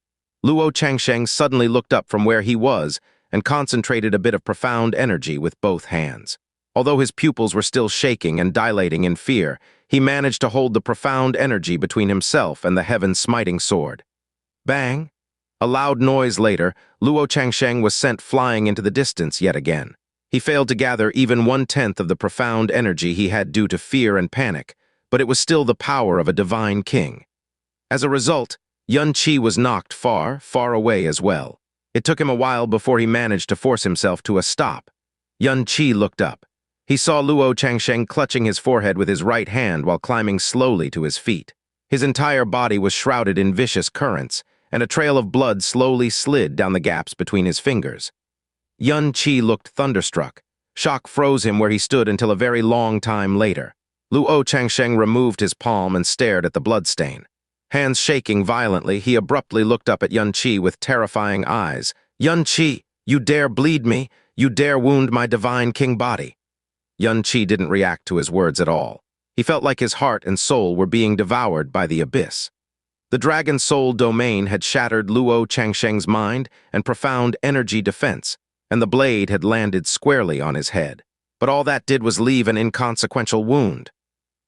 Luo Changsheng suddenly looked up from where he was and concentrated a bit of profound energy with both hands. Although his pupils were still shaking and dilating in fear, he managed to hold the profound energy between himself and the heaven-smiting sword. Bang! A loud noise later, Luo Changsheng was sent flying into the distance yet again. He failed to gather even 1/10 of the profound energy he had due to fear and panic, but it was still the power of a divine king. As a result, Yun Qi was knocked far, far away as well. It took him a while before he managed to force himself to a stop. Yun Qi looked up. He saw Luo Changsheng clutching his forehead with his right hand while climbing slowly to his feet. His entire body was shrouded in vicious currents, and a trail of blood slowly slid down the gaps between his fingers. Yun Qi looked thunderstruck. Shock froze him where he stood until a very long time later. Luo Changsheng removed his palm and stared at the bloodstain. Hands shaking violently, he abruptly looked up at Yun Qi with terrifying eyes. "Yun Qi, you dare bleed me? You dare wound my divine king body?" Yun Qi didn't react to his words at all. He felt like his heart and soul were being devoured by the abyss. The Dragon Soul domain had shattered Luo Changsheng's mind and profound energy defense, and the blade had landed squarely on his head. But all that did was leave an inconsequential wound.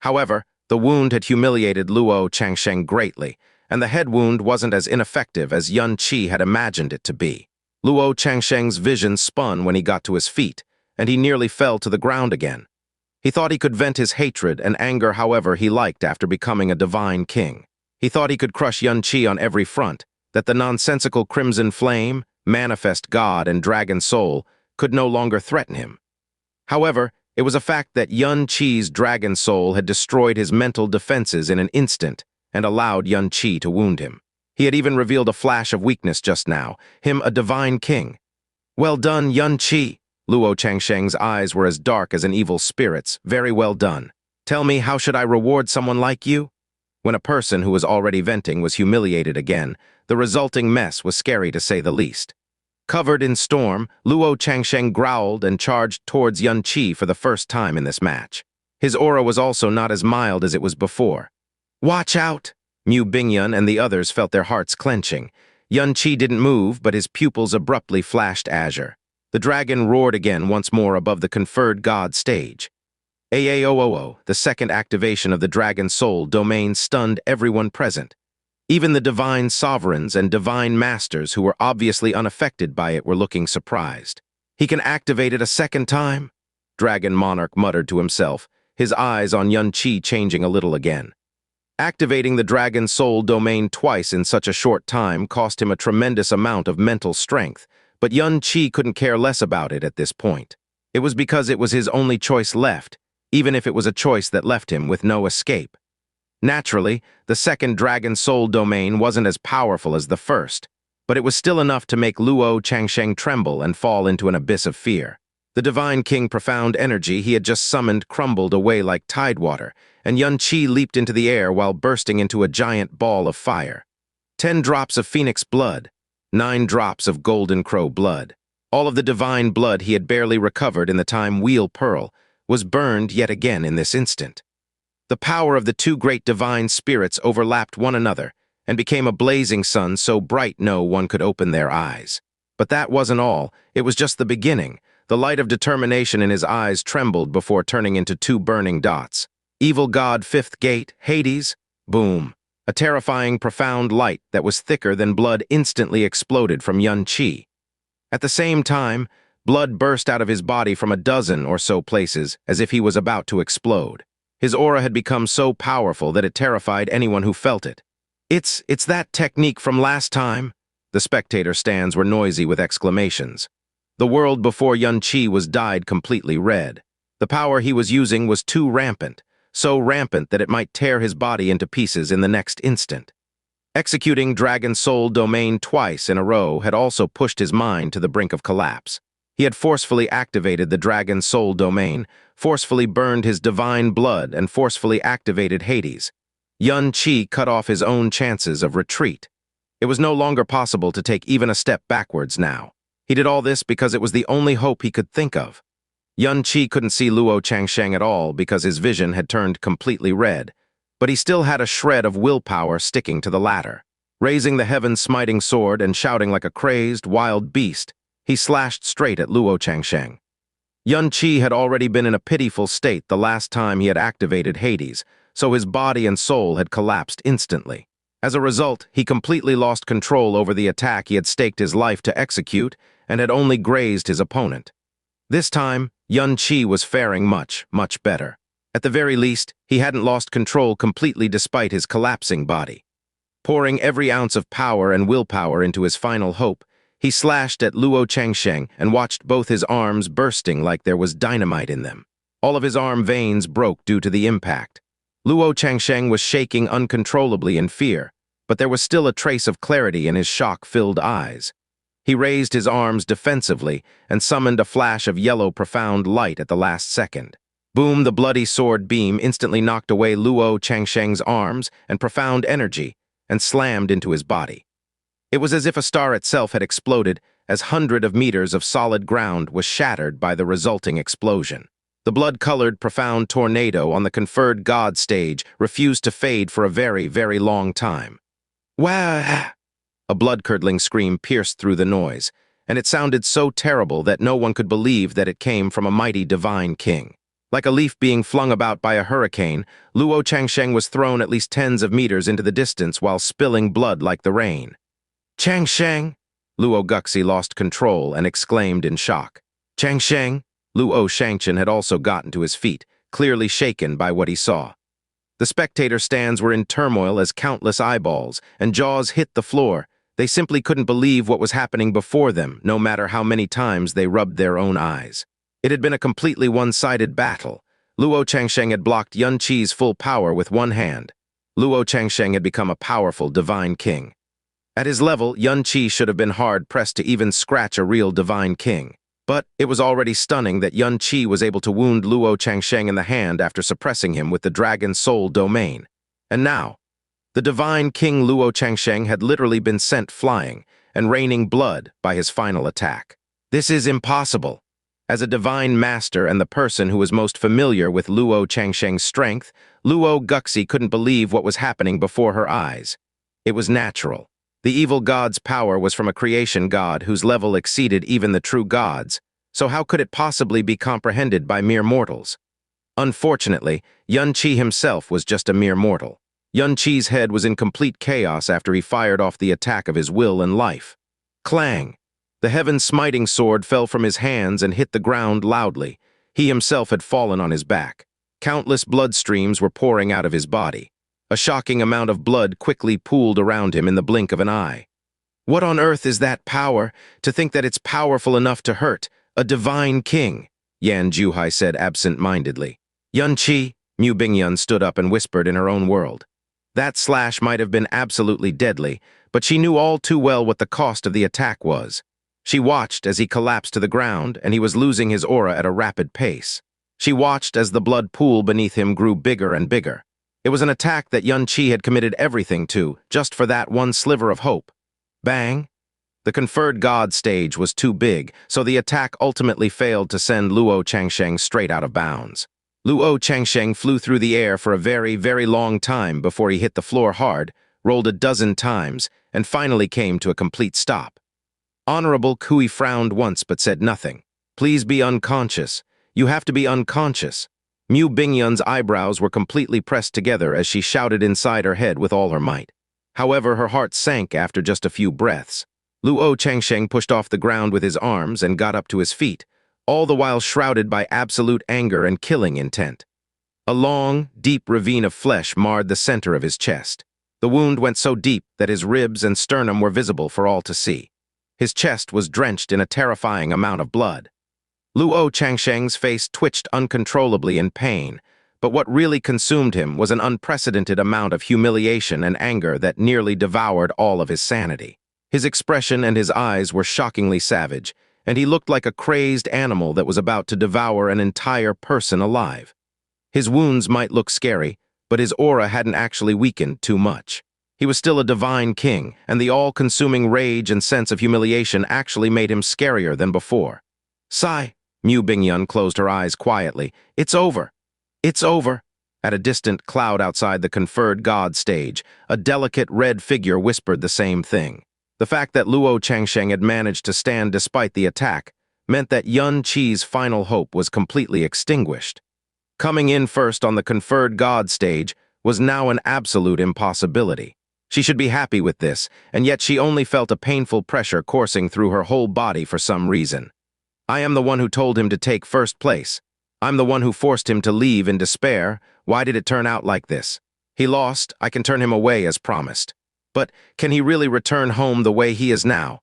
However, the wound had humiliated Luo Changsheng greatly, and the head wound wasn't as ineffective as Yun Qi had imagined it to be. Luo Changsheng's vision spun when he got to his feet, and he nearly fell to the ground again. He thought he could vent his hatred and anger however he liked after becoming a divine king. He thought he could crush Yun Qi on every front, that the nonsensical Crimson Flame, Manifest God, and Dragon Soul could no longer threaten him. However, it was a fact that Yun Qi's Dragon Soul had destroyed his mental defenses in an instant and allowed Yun Qi to wound him. He had even revealed a flash of weakness just now, him a divine king. "Well done, Yun Qi." Luo Changsheng's eyes were as dark as an evil spirit's. "Very well done. Tell me, how should I reward someone like you?" When a person who was already venting was humiliated again, the resulting mess was scary to say the least. Covered in storm, Luo Changsheng growled and charged towards Yun Qi for the first time in this match. His aura was also not as mild as it was before. "Watch out!" Mu Bingyun and the others felt their hearts clenching. Yun Qi didn't move, but his pupils abruptly flashed azure. The dragon roared again once more above the conferred god stage. Aooo, the second activation of the Dragon Soul domain stunned everyone present. Even the divine sovereigns and divine masters who were obviously unaffected by it were looking surprised. "He can activate it a second time?" Dragon Monarch muttered to himself, his eyes on Yun Qi changing a little again. Activating the Dragon Soul domain twice in such a short time cost him a tremendous amount of mental strength, but Yun Qi couldn't care less about it at this point. It was because it was his only choice left, even if it was a choice that left him with no escape. Naturally, the second Dragon Soul domain wasn't as powerful as the first, but it was still enough to make Luo Changsheng tremble and fall into an abyss of fear. The Divine King profound energy he had just summoned crumbled away like tidewater, and Yun Qi leaped into the air while bursting into a giant ball of fire. 10 drops of phoenix blood, 9 drops of golden crow blood. All of the divine blood he had barely recovered in the time Wheel Pearl was burned yet again in this instant. The power of the two great divine spirits overlapped one another and became a blazing sun so bright no one could open their eyes. But that wasn't all. It was just the beginning. The light of determination in his eyes trembled before turning into 2 burning dots. Evil God, 5th gate, Hades, boom. A terrifying, profound light that was thicker than blood instantly exploded from Yun Qi. At the same time, blood burst out of his body from a dozen or so places as if he was about to explode. His aura had become so powerful that it terrified anyone who felt it. It's that technique from last time." The spectator stands were noisy with exclamations. The world before Yun Qi was dyed completely red. The power he was using was too rampant, so rampant that it might tear his body into pieces in the next instant. Executing Dragon Soul domain twice in a row had also pushed his mind to the brink of collapse. He had forcefully activated the Dragon Soul domain, forcefully burned his divine blood, and forcefully activated Hades. Yun Qi cut off his own chances of retreat. It was no longer possible to take even a step backwards now. He did all this because it was the only hope he could think of. Yun Qi couldn't see Luo Changsheng at all because his vision had turned completely red, but he still had a shred of willpower sticking to the latter. Raising the heaven-smiting sword and shouting like a crazed, wild beast, he slashed straight at Luo Changsheng. Yun Qi had already been in a pitiful state the last time he had activated Hades, so his body and soul had collapsed instantly. As a result, he completely lost control over the attack he had staked his life to execute and had only grazed his opponent. This time, Yun Qi was faring much, much better. At the very least, he hadn't lost control completely despite his collapsing body. Pouring every ounce of power and willpower into his final hope, he slashed at Luo Changsheng and watched both his arms bursting like there was dynamite in them. All of his arm veins broke due to the impact. Luo Changsheng was shaking uncontrollably in fear, but there was still a trace of clarity in his shock-filled eyes. He raised his arms defensively and summoned a flash of yellow profound light at the last second. Boom, the bloody sword beam instantly knocked away Luo Changsheng's arms and profound energy and slammed into his body. It was as if a star itself had exploded, as hundreds of meters of solid ground was shattered by the resulting explosion. The blood-colored, profound tornado on the conferred god stage refused to fade for a very, very long time. Wah! A blood-curdling scream pierced through the noise, and it sounded so terrible that no one could believe that it came from a mighty divine king. Like a leaf being flung about by a hurricane, Luo Changsheng was thrown at least tens of meters into the distance while spilling blood like the rain. Changsheng! Luo Guxi lost control and exclaimed in shock. Changsheng! Luo Shangchen had also gotten to his feet, clearly shaken by what he saw. The spectator stands were in turmoil as countless eyeballs and jaws hit the floor. They simply couldn't believe what was happening before them, no matter how many times they rubbed their own eyes. It had been a completely one-sided battle. Luo Changsheng had blocked Yun Qi's full power with one hand. Luo Changsheng had become a powerful divine king. At his level, Yun Qi should have been hard-pressed to even scratch a real divine king. But it was already stunning that Yun Qi was able to wound Luo Changsheng in the hand after suppressing him with the Dragon Soul domain. And now, the divine king Luo Changsheng had literally been sent flying and raining blood by his final attack. This is impossible. As a divine master and the person who was most familiar with Luo Changsheng's strength, Luo Guxi couldn't believe what was happening before her eyes. It was natural. The evil god's power was from a creation god whose level exceeded even the true gods, so how could it possibly be comprehended by mere mortals? Unfortunately, Yun Qi himself was just a mere mortal. Yun Qi's head was in complete chaos after he fired off the attack of his will and life. Clang! The heaven-smiting sword fell from his hands and hit the ground loudly. He himself had fallen on his back. Countless blood streams were pouring out of his body. A shocking amount of blood quickly pooled around him in the blink of an eye. What on earth is that power? To think that it's powerful enough to hurt a divine king, Yan Juhai said absent-mindedly. Yun Qi, Mu Bingyun stood up and whispered in her own world. That slash might have been absolutely deadly, but she knew all too well what the cost of the attack was. She watched as he collapsed to the ground and he was losing his aura at a rapid pace. She watched as the blood pool beneath him grew bigger and bigger. It was an attack that Yun Qi had committed everything to, just for that one sliver of hope. Bang! The conferred god stage was too big, so the attack ultimately failed to send Luo Changsheng straight out of bounds. Luo Changsheng flew through the air for a very, very long time before he hit the floor hard, rolled a dozen times, and finally came to a complete stop. Honorable Kui frowned once but said nothing. Please be unconscious. You have to be unconscious. Mu Bingyun's eyebrows were completely pressed together as she shouted inside her head with all her might. However, her heart sank after just a few breaths. Luo Changsheng pushed off the ground with his arms and got up to his feet, all the while shrouded by absolute anger and killing intent. A long, deep ravine of flesh marred the center of his chest. The wound went so deep that his ribs and sternum were visible for all to see. His chest was drenched in a terrifying amount of blood. Luo Changsheng's face twitched uncontrollably in pain, but what really consumed him was an unprecedented amount of humiliation and anger that nearly devoured all of his sanity. His expression and his eyes were shockingly savage, and he looked like a crazed animal that was about to devour an entire person alive. His wounds might look scary, but his aura hadn't actually weakened too much. He was still a divine king, and the all-consuming rage and sense of humiliation actually made him scarier than before. Sigh, Mu Bingyun closed her eyes quietly. It's over. It's over. At a distant cloud outside the conferred god stage, a delicate red figure whispered the same thing. The fact that Luo Changsheng had managed to stand despite the attack meant that Yun Qi's final hope was completely extinguished. Coming in first on the conferred god stage was now an absolute impossibility. She should be happy with this, and yet she only felt a painful pressure coursing through her whole body for some reason. I am the one who told him to take first place. I'm the one who forced him to leave in despair. Why did it turn out like this? He lost, I can turn him away as promised. But can he really return home the way he is now?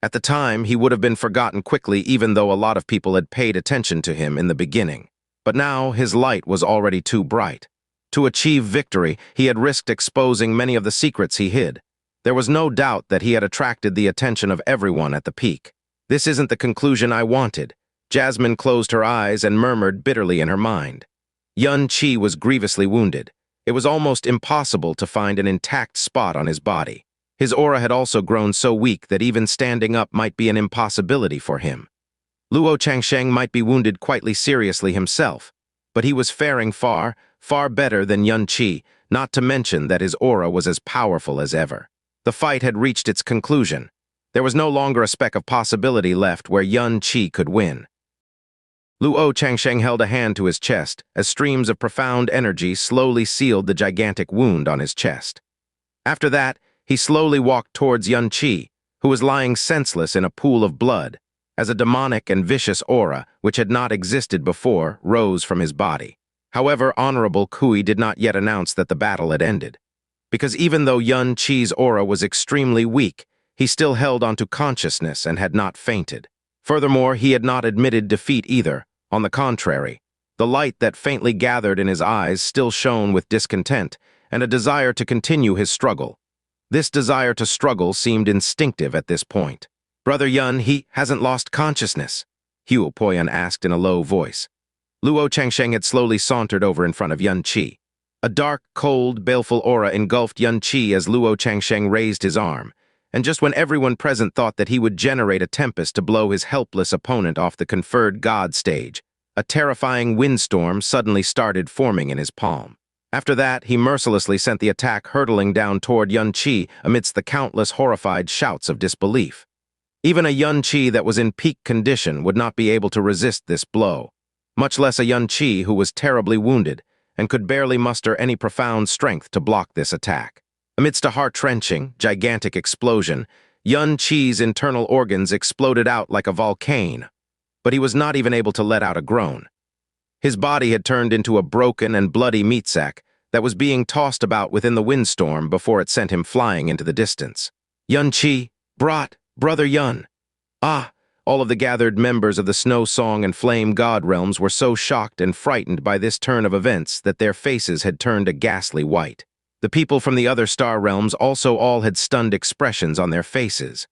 At the time, he would have been forgotten quickly even though a lot of people had paid attention to him in the beginning. But now his light was already too bright. To achieve victory, he had risked exposing many of the secrets he hid. There was no doubt that he had attracted the attention of everyone at the peak. This isn't the conclusion I wanted. Jasmine closed her eyes and murmured bitterly in her mind. Yun-Chi was grievously wounded. It was almost impossible to find an intact spot on his body. His aura had also grown so weak that even standing up might be an impossibility for him. Luo Changsheng might be wounded quite seriously himself, but he was faring far better than Yun-Chi, not to mention that his aura was as powerful as ever. The fight had reached its conclusion. There was no longer a speck of possibility left where Yun-Chi could win. Luo Changsheng held a hand to his chest as streams of profound energy slowly sealed the gigantic wound on his chest. After that, he slowly walked towards Yun-Chi, who was lying senseless in a pool of blood, as a demonic and vicious aura, which had not existed before, rose from his body. However, Honorable Kui did not yet announce that the battle had ended, because even though Yun-Chi's aura was extremely weak, he still held onto consciousness and had not fainted. Furthermore, he had not admitted defeat either. On the contrary, the light that faintly gathered in his eyes still shone with discontent and a desire to continue his struggle. This desire to struggle seemed instinctive at this point. "Brother Yun, he hasn't lost consciousness?" Huo Poyan asked in a low voice. Luo Changsheng had slowly sauntered over in front of Yun-Chi. A dark, cold, baleful aura engulfed Yun-Chi as Luo Changsheng raised his arm, and just when everyone present thought that he would generate a tempest to blow his helpless opponent off the conferred god stage, a terrifying windstorm suddenly started forming in his palm. After that, he mercilessly sent the attack hurtling down toward Yun-Chi amidst the countless horrified shouts of disbelief. Even a Yun-Chi that was in peak condition would not be able to resist this blow, much less a Yun-Chi who was terribly wounded and could barely muster any profound strength to block this attack. Amidst a heart-wrenching, gigantic explosion, Yun-Chi's internal organs exploded out like a volcano, but he was not even able to let out a groan. His body had turned into a broken and bloody meat sack that was being tossed about within the windstorm before it sent him flying into the distance. "Yun-Chi, Brother Yun!" Ah! All of the gathered members of the Snow Song and Flame God realms were so shocked and frightened by this turn of events that their faces had turned a ghastly white. The people from the other star realms also all had stunned expressions on their faces.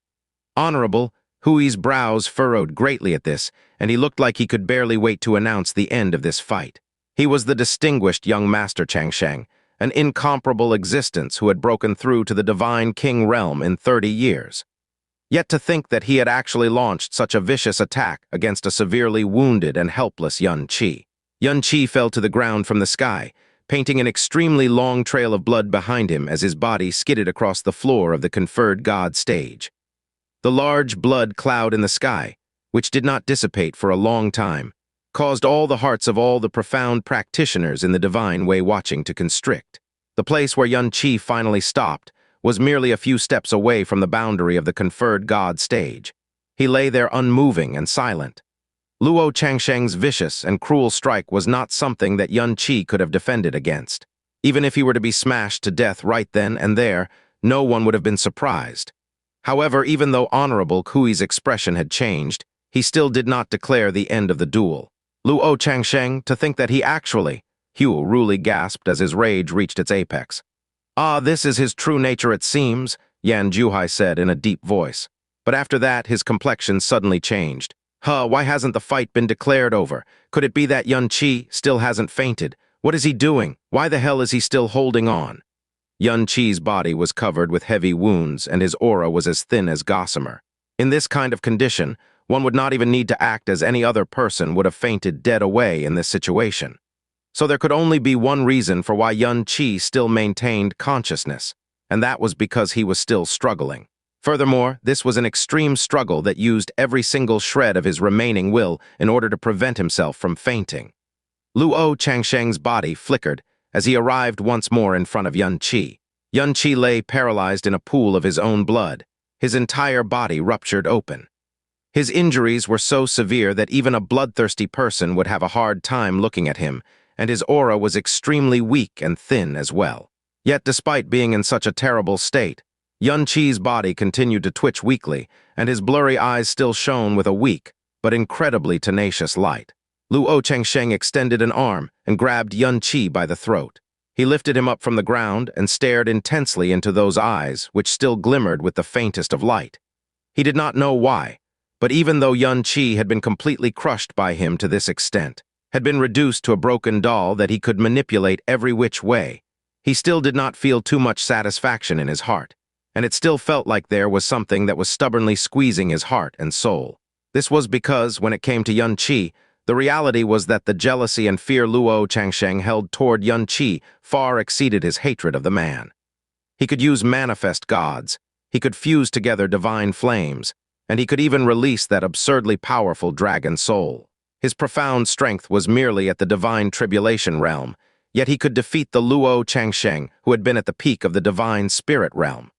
Honorable Hui's brows furrowed greatly at this, and he looked like he could barely wait to announce the end of this fight. He was the distinguished young Master Changsheng, an incomparable existence who had broken through to the Divine King realm in 30 years. Yet to think that he had actually launched such a vicious attack against a severely wounded and helpless Yun-Chi. Yun-Chi fell to the ground from the sky, painting an extremely long trail of blood behind him as his body skidded across the floor of the conferred god stage. The large blood cloud in the sky, which did not dissipate for a long time, caused all the hearts of all the profound practitioners in the divine way watching to constrict. The place where Yun-Chi finally stopped was merely a few steps away from the boundary of the conferred god stage. He lay there unmoving and silent. Luo Changsheng's vicious and cruel strike was not something that Yun-Chi could have defended against. Even if he were to be smashed to death right then and there, no one would have been surprised. However, even though Honorable Kui's expression had changed, he still did not declare the end of the duel. Luo Changsheng, to think that he actually, Huo Ruli gasped as his rage reached its apex. "Ah, this is his true nature it seems," Yan Juhai said in a deep voice. But after that, his complexion suddenly changed. Why hasn't the fight been declared over? Could it be that Yun-Chi still hasn't fainted? What is he doing? Why the hell is he still holding on? Yun-Chi's body was covered with heavy wounds and his aura was as thin as gossamer. In this kind of condition, one would not even need to act as any other person would have fainted dead away in this situation. So there could only be one reason for why Yun-Chi still maintained consciousness, and that was because he was still struggling. Furthermore, this was an extreme struggle that used every single shred of his remaining will in order to prevent himself from fainting. Luo Changsheng's body flickered as he arrived once more in front of Yun-Chi. Yun-Chi lay paralyzed in a pool of his own blood, his entire body ruptured open. His injuries were so severe that even a bloodthirsty person would have a hard time looking at him, and his aura was extremely weak and thin as well. Yet despite being in such a terrible state, Yun-Chi's body continued to twitch weakly, and his blurry eyes still shone with a weak, but incredibly tenacious light. Luo Changsheng extended an arm and grabbed Yun-Chi by the throat. He lifted him up from the ground and stared intensely into those eyes, which still glimmered with the faintest of light. He did not know why, but even though Yun-Chi had been completely crushed by him to this extent, had been reduced to a broken doll that he could manipulate every which way, he still did not feel too much satisfaction in his heart, and it still felt like there was something that was stubbornly squeezing his heart and soul. This was because, when it came to Yun-Chi, the reality was that the jealousy and fear Luo Changsheng held toward Yun-Chi far exceeded his hatred of the man. He could use manifest gods, he could fuse together divine flames, and he could even release that absurdly powerful dragon soul. His profound strength was merely at the divine tribulation realm, yet he could defeat the Luo Changsheng who had been at the peak of the divine spirit realm.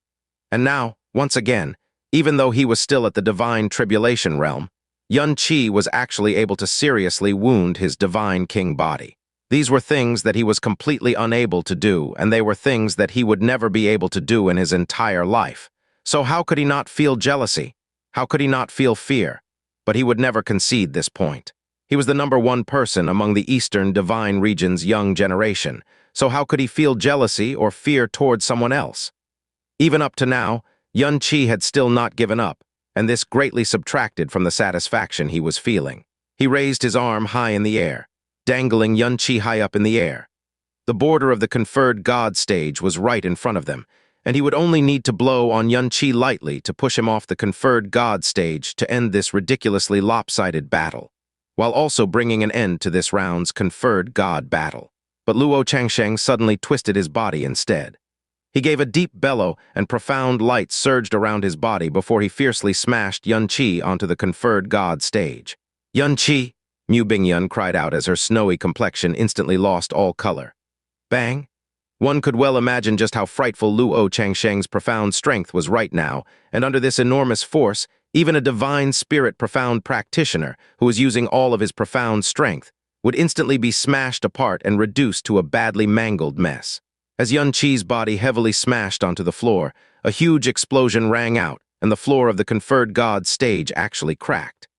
And now, once again, even though he was still at the divine tribulation realm, Yun-Chi was actually able to seriously wound his divine king body. These were things that he was completely unable to do, and they were things that he would never be able to do in his entire life. So how could he not feel jealousy? How could he not feel fear? But he would never concede this point. He was the #1 person among the Eastern Divine Region's young generation, so how could he feel jealousy or fear towards someone else? Even up to now, Yun-Chi had still not given up, and this greatly subtracted from the satisfaction he was feeling. He raised his arm high in the air, dangling Yun-Chi high up in the air. The border of the conferred god stage was right in front of them, and he would only need to blow on Yun-Chi lightly to push him off the conferred god stage to end this ridiculously lopsided battle, while also bringing an end to this round's conferred god battle. But Luo Changsheng suddenly twisted his body instead. He gave a deep bellow, and profound light surged around his body before he fiercely smashed Yun-Chi onto the conferred god stage. "Yun-Chi!" Mu Bingyun cried out as her snowy complexion instantly lost all color. Bang! One could well imagine just how frightful Luo Changsheng's profound strength was right now, and under this enormous force, even a divine spirit profound practitioner, who was using all of his profound strength, would instantly be smashed apart and reduced to a badly mangled mess. As Yun-Chi's body heavily smashed onto the floor, a huge explosion rang out, and the floor of the conferred god stage actually cracked.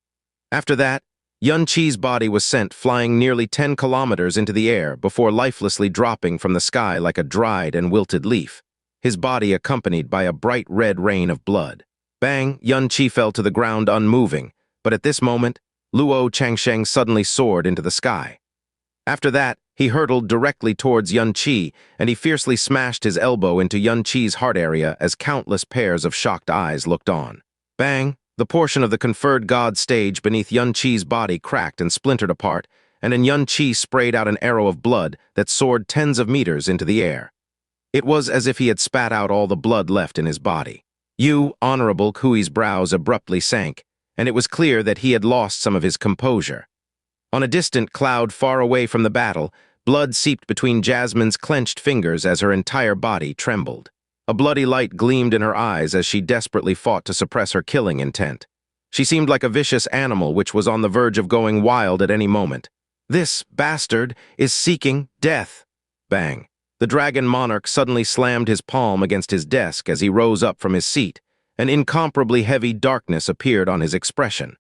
After that, Yun-Chi's body was sent flying nearly 10 kilometers into the air before lifelessly dropping from the sky like a dried and wilted leaf, his body accompanied by a bright red rain of blood. Bang! Yun-Chi fell to the ground unmoving, but at this moment, Luo Changsheng suddenly soared into the sky. After that, he hurtled directly towards Yun-Chi, and he fiercely smashed his elbow into Yun-Chi's heart area as countless pairs of shocked eyes looked on. Bang! The portion of the conferred god stage beneath Yun-Chi's body cracked and splintered apart, and in Yun-Chi sprayed out an arrow of blood that soared tens of meters into the air. It was as if he had spat out all the blood left in his body. Honorable Kui's brows abruptly sank, and it was clear that he had lost some of his composure. On a distant cloud far away from the battle, blood seeped between Jasmine's clenched fingers as her entire body trembled. A bloody light gleamed in her eyes as she desperately fought to suppress her killing intent. She seemed like a vicious animal which was on the verge of going wild at any moment. "This bastard is seeking death." Bang! The dragon monarch suddenly slammed his palm against his desk as he rose up from his seat. An incomparably heavy darkness appeared on his expression.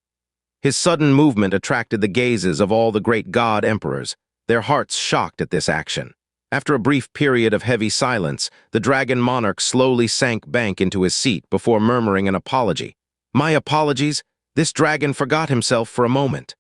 His sudden movement attracted the gazes of all the great god emperors, their hearts shocked at this action. After a brief period of heavy silence, the dragon monarch slowly sank back into his seat before murmuring an apology. "My apologies, this dragon forgot himself for a moment."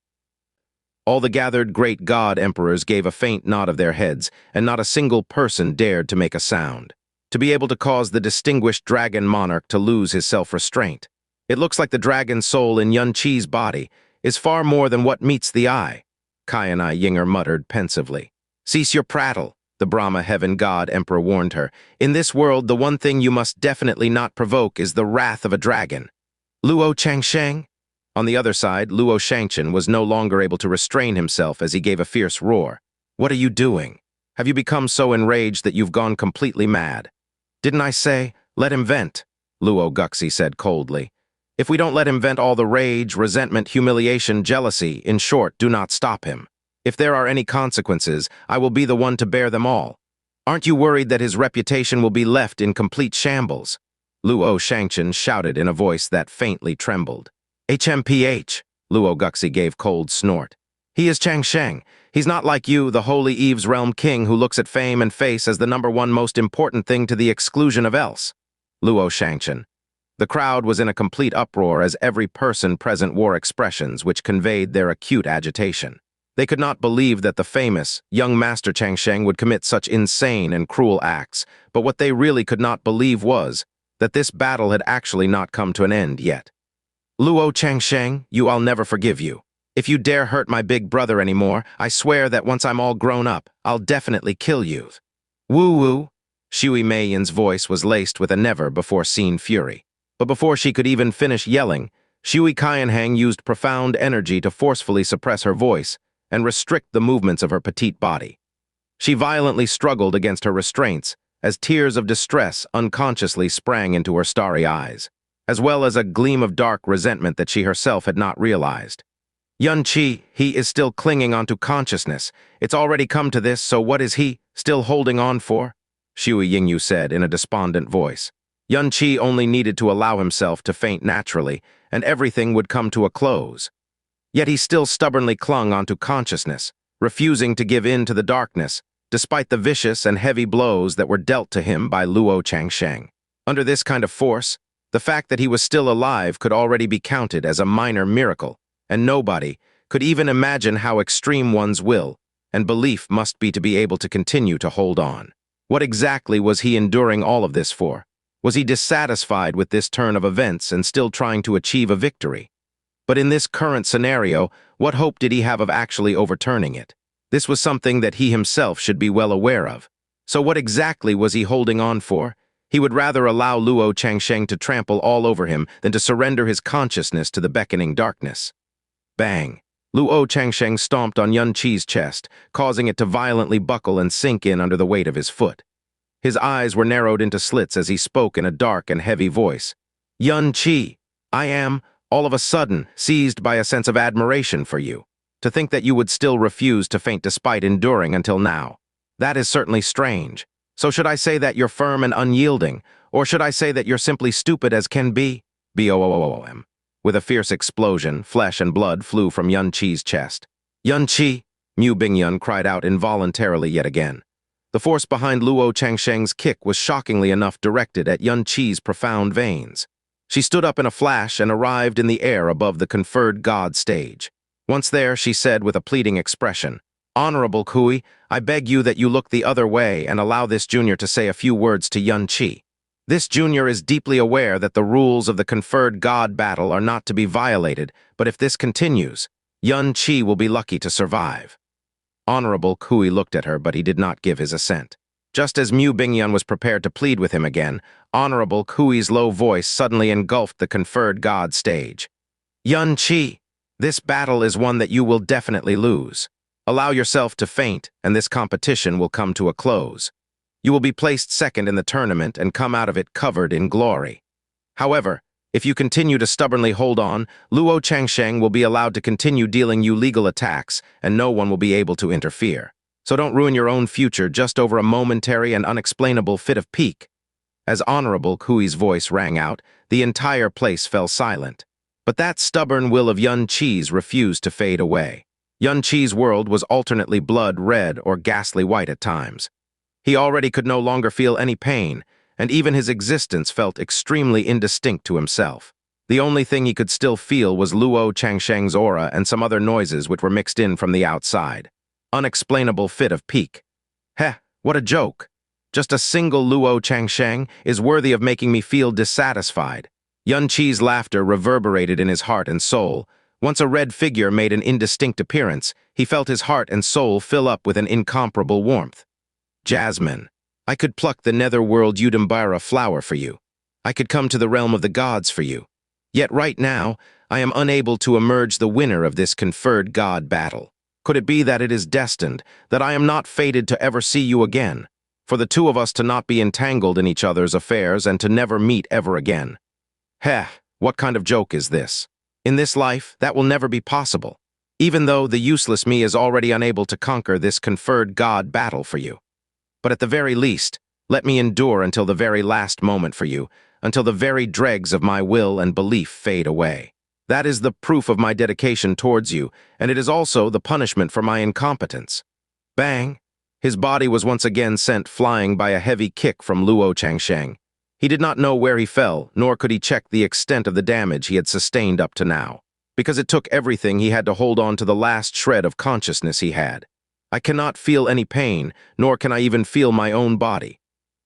All the gathered great god emperors gave a faint nod of their heads, and not a single person dared to make a sound. To be able to cause the distinguished dragon monarch to lose his self-restraint. It looks like the dragon soul in Yun-Chi's body is far more than what meets the eye, Kyanai Yinger muttered pensively. "Cease your prattle," the Brahma heaven god emperor warned her. "In this world, the one thing you must definitely not provoke is the wrath of a dragon." Luo Changsheng? On the other side, Luo Shangchen was no longer able to restrain himself as he gave a fierce roar. "What are you doing? Have you become so enraged that you've gone completely mad?" "Didn't I say, let him vent?" Luo Guxi said coldly. "If we don't let him vent all the rage, resentment, humiliation, jealousy, in short, do not stop him. If there are any consequences, I will be the one to bear them all. Aren't you worried that his reputation will be left in complete shambles?" Luo Shangchen shouted in a voice that faintly trembled. "HMPH," Luo Guxi gave cold snort. He is Xianxia. He's not like you, the Holy Eve's realm king who looks at fame and face as the #1 most important thing to the exclusion of else. Luo Xianxian. The crowd was in a complete uproar as every person present wore expressions which conveyed their acute agitation. They could not believe that the famous, young Master Xianxia would commit such insane and cruel acts, but what they really could not believe was that this battle had actually not come to an end yet. Luo Xianxia, I'll never forgive you. If you dare hurt my big brother anymore, I swear that once I'm all grown up, I'll definitely kill you. Woo-woo. Shui Meiyan's voice was laced with a never-before-seen fury. But before she could even finish yelling, Shui Qianhang used profound energy to forcefully suppress her voice and restrict the movements of her petite body. She violently struggled against her restraints as tears of distress unconsciously sprang into her starry eyes, as well as a gleam of dark resentment that she herself had not realized. Yunqi, he is still clinging onto consciousness. It's already come to this, so what is he still holding on for? Shui Yingyu said in a despondent voice. Yunqi only needed to allow himself to faint naturally, and everything would come to a close. Yet he still stubbornly clung onto consciousness, refusing to give in to the darkness, despite the vicious and heavy blows that were dealt to him by Luo Xianxia. Under this kind of force, the fact that he was still alive could already be counted as a minor miracle, and nobody could even imagine how extreme one's will and belief must be to be able to continue to hold on. What exactly was he enduring all of this for? Was he dissatisfied with this turn of events and still trying to achieve a victory? But in this current scenario, what hope did he have of actually overturning it? This was something that he himself should be well aware of. So what exactly was he holding on for? He would rather allow Luo Xianxia to trample all over him than to surrender his consciousness to the beckoning darkness. Bang! Luo Xianxia stomped on Yunqi's chest, causing it to violently buckle and sink in under the weight of his foot. His eyes were narrowed into slits as he spoke in a dark and heavy voice. Yunqi, I am, all of a sudden, seized by a sense of admiration for you. To think that you would still refuse to faint despite enduring until now. That is certainly strange. So should I say that you're firm and unyielding, or should I say that you're simply stupid as can be? Boom. With a fierce explosion, flesh and blood flew from Yunqi's chest. Yunqi, Mu Bingyun cried out involuntarily yet again. The force behind Luo Xianxia's kick was shockingly enough directed at Yunqi's profound veins. She stood up in a flash and arrived in the air above the conferred god stage. Once there, she said with a pleading expression, Honorable Kui, I beg you that you look the other way and allow this junior to say a few words to Yunqi. This junior is deeply aware that the rules of the conferred god battle are not to be violated, but if this continues, Yunqi will be lucky to survive. Honorable Kui looked at her, but he did not give his assent. Just as Mu Bingyun was prepared to plead with him again, Honorable Kui's low voice suddenly engulfed the conferred god stage. Yunqi, this battle is one that you will definitely lose. Allow yourself to faint, and this competition will come to a close. You will be placed second in the tournament and come out of it covered in glory. However, if you continue to stubbornly hold on, Luo Xianxia will be allowed to continue dealing you legal attacks, and no one will be able to interfere. So don't ruin your own future just over a momentary and unexplainable fit of pique. As Honorable Kui's voice rang out, the entire place fell silent. But that stubborn will of Yunqi's refused to fade away. Yunqi's world was alternately blood red or ghastly white at times. He already could no longer feel any pain, and even his existence felt extremely indistinct to himself. The only thing he could still feel was Luo Xianxia's aura and some other noises which were mixed in from the outside. Unexplainable fit of pique. Heh, what a joke. Just a single Luo Xianxia is worthy of making me feel dissatisfied. Yunqi's laughter reverberated in his heart and soul. Once a red figure made an indistinct appearance, he felt his heart and soul fill up with an incomparable warmth. Jasmine, I could pluck the netherworld Udambara flower for you. I could come to the realm of the gods for you. Yet right now, I am unable to emerge the winner of this conferred god battle. Could it be that it is destined, that I am not fated to ever see you again, for the two of us to not be entangled in each other's affairs and to never meet ever again? Heh, what kind of joke is this? In this life, that will never be possible, even though the useless me is already unable to conquer this conferred god battle for you. But at the very least, let me endure until the very last moment for you, until the very dregs of my will and belief fade away. That is the proof of my dedication towards you, and it is also the punishment for my incompetence. Bang! His body was once again sent flying by a heavy kick from Luo Changsheng. He did not know where he fell, nor could he check the extent of the damage he had sustained up to now. Because it took everything, he had to hold on to the last shred of consciousness he had. I cannot feel any pain, nor can I even feel my own body.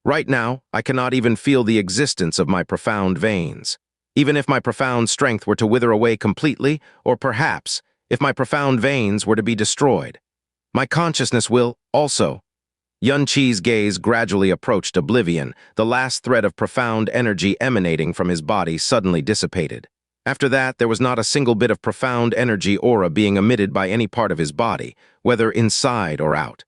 Right now, I cannot even feel the existence of my profound veins. Even if my profound strength were to wither away completely, or perhaps, if my profound veins were to be destroyed. My consciousness will, also. Yun Qi's gaze gradually approached oblivion, the last thread of profound energy emanating from his body suddenly dissipated. After that, there was not a single bit of profound energy aura being emitted by any part of his body, whether inside or out.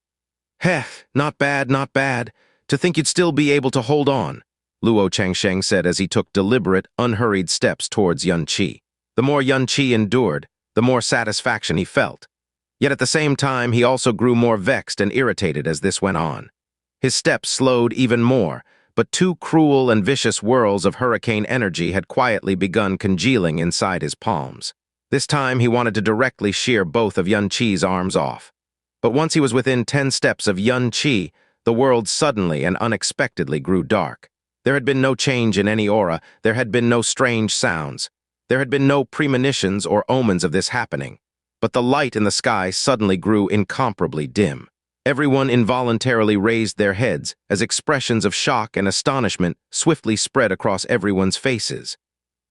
Heh, not bad, not bad. To think you'd still be able to hold on, Luo Changsheng said as he took deliberate, unhurried steps towards Yun Qi. The more Yun Qi endured, the more satisfaction he felt. Yet at the same time, he also grew more vexed and irritated as this went on. His steps slowed even more, but two cruel and vicious whirls of hurricane energy had quietly begun congealing inside his palms. This time, he wanted to directly shear both of Yun Qi's arms off. But once he was within 10 steps of Yun Qi, the world suddenly and unexpectedly grew dark. There had been no change in any aura, there had been no strange sounds. There had been no premonitions or omens of this happening. But the light in the sky suddenly grew incomparably dim. Everyone involuntarily raised their heads as expressions of shock and astonishment swiftly spread across everyone's faces.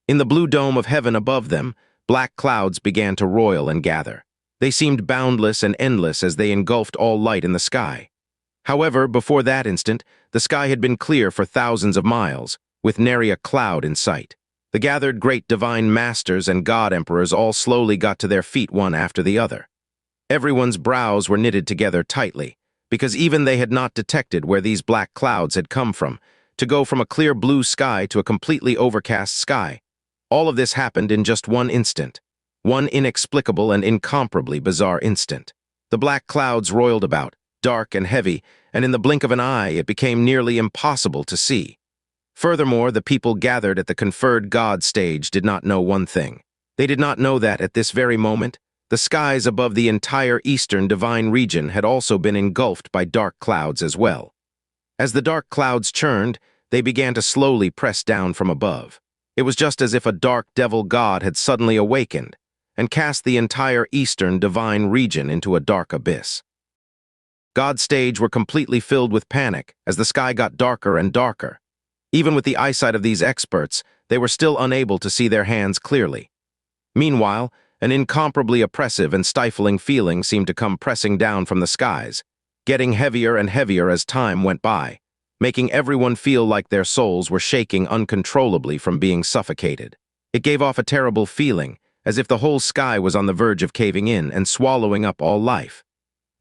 In the blue dome of heaven above them, black clouds began to roil and gather. They seemed boundless and endless as they engulfed all light in the sky. However, before that instant, the sky had been clear for thousands of miles, with nary a cloud in sight. The gathered great divine masters and god emperors all slowly got to their feet one after the other. Everyone's brows were knitted together tightly, because even they had not detected where these black clouds had come from, to go from a clear blue sky to a completely overcast sky. All of this happened in just one instant. One inexplicable and incomparably bizarre instant. The black clouds roiled about, dark and heavy, and in the blink of an eye it became nearly impossible to see. Furthermore, the people gathered at the conferred God stage did not know one thing. They did not know that, at this very moment, the skies above the entire eastern divine region had also been engulfed by dark clouds as well. As the dark clouds churned, they began to slowly press down from above. It was just as if a dark devil god had suddenly awakened and cast the entire eastern divine region into a dark abyss. God's stage were completely filled with panic as the sky got darker and darker. Even with the eyesight of these experts, they were still unable to see their hands clearly. Meanwhile, an incomparably oppressive and stifling feeling seemed to come pressing down from the skies, getting heavier and heavier as time went by, making everyone feel like their souls were shaking uncontrollably from being suffocated. It gave off a terrible feeling, as if the whole sky was on the verge of caving in and swallowing up all life.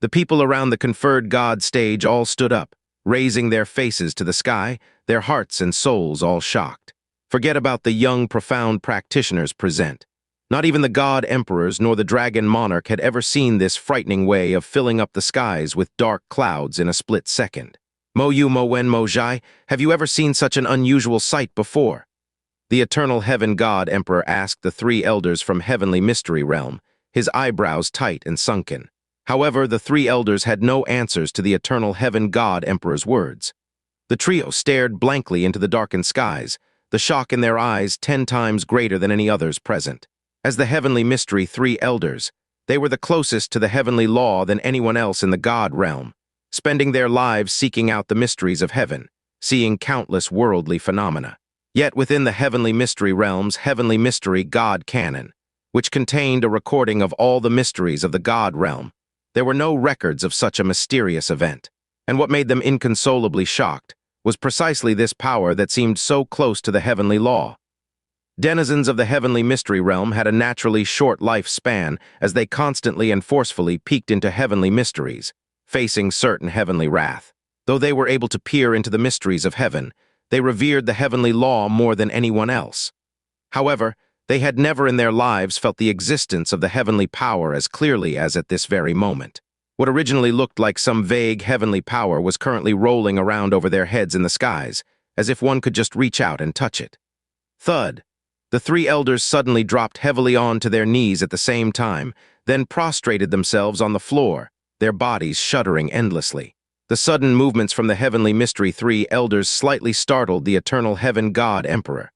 The people around the conferred God stage all stood up, raising their faces to the sky, their hearts and souls all shocked. Forget about the young, profound practitioners present. Not even the god emperors nor the dragon monarch had ever seen this frightening way of filling up the skies with dark clouds in a split second. Mo Yu Mo Wen Mo Zhai, have you ever seen such an unusual sight before? The eternal heaven god emperor asked the three elders from heavenly mystery realm, his eyebrows tight and sunken. However, the three elders had no answers to the eternal heaven god emperor's words. The trio stared blankly into the darkened skies, the shock in their eyes 10 times greater than any others present. As the heavenly mystery three elders, they were the closest to the heavenly law than anyone else in the god realm, spending their lives seeking out the mysteries of heaven, seeing countless worldly phenomena. Yet within the heavenly mystery realm's heavenly mystery god canon, which contained a recording of all the mysteries of the god realm, there were no records of such a mysterious event. And what made them inconsolably shocked was precisely this power that seemed so close to the heavenly law. Denizens of the heavenly mystery realm had a naturally short lifespan as they constantly and forcefully peeked into heavenly mysteries, facing certain heavenly wrath. Though they were able to peer into the mysteries of heaven, they revered the heavenly law more than anyone else. However, they had never in their lives felt the existence of the heavenly power as clearly as at this very moment. What originally looked like some vague heavenly power was currently rolling around over their heads in the skies, as if one could just reach out and touch it. Thud! The three elders suddenly dropped heavily onto their knees at the same time, then prostrated themselves on the floor, their bodies shuddering endlessly. The sudden movements from the heavenly mystery three elders slightly startled the eternal heaven god emperor.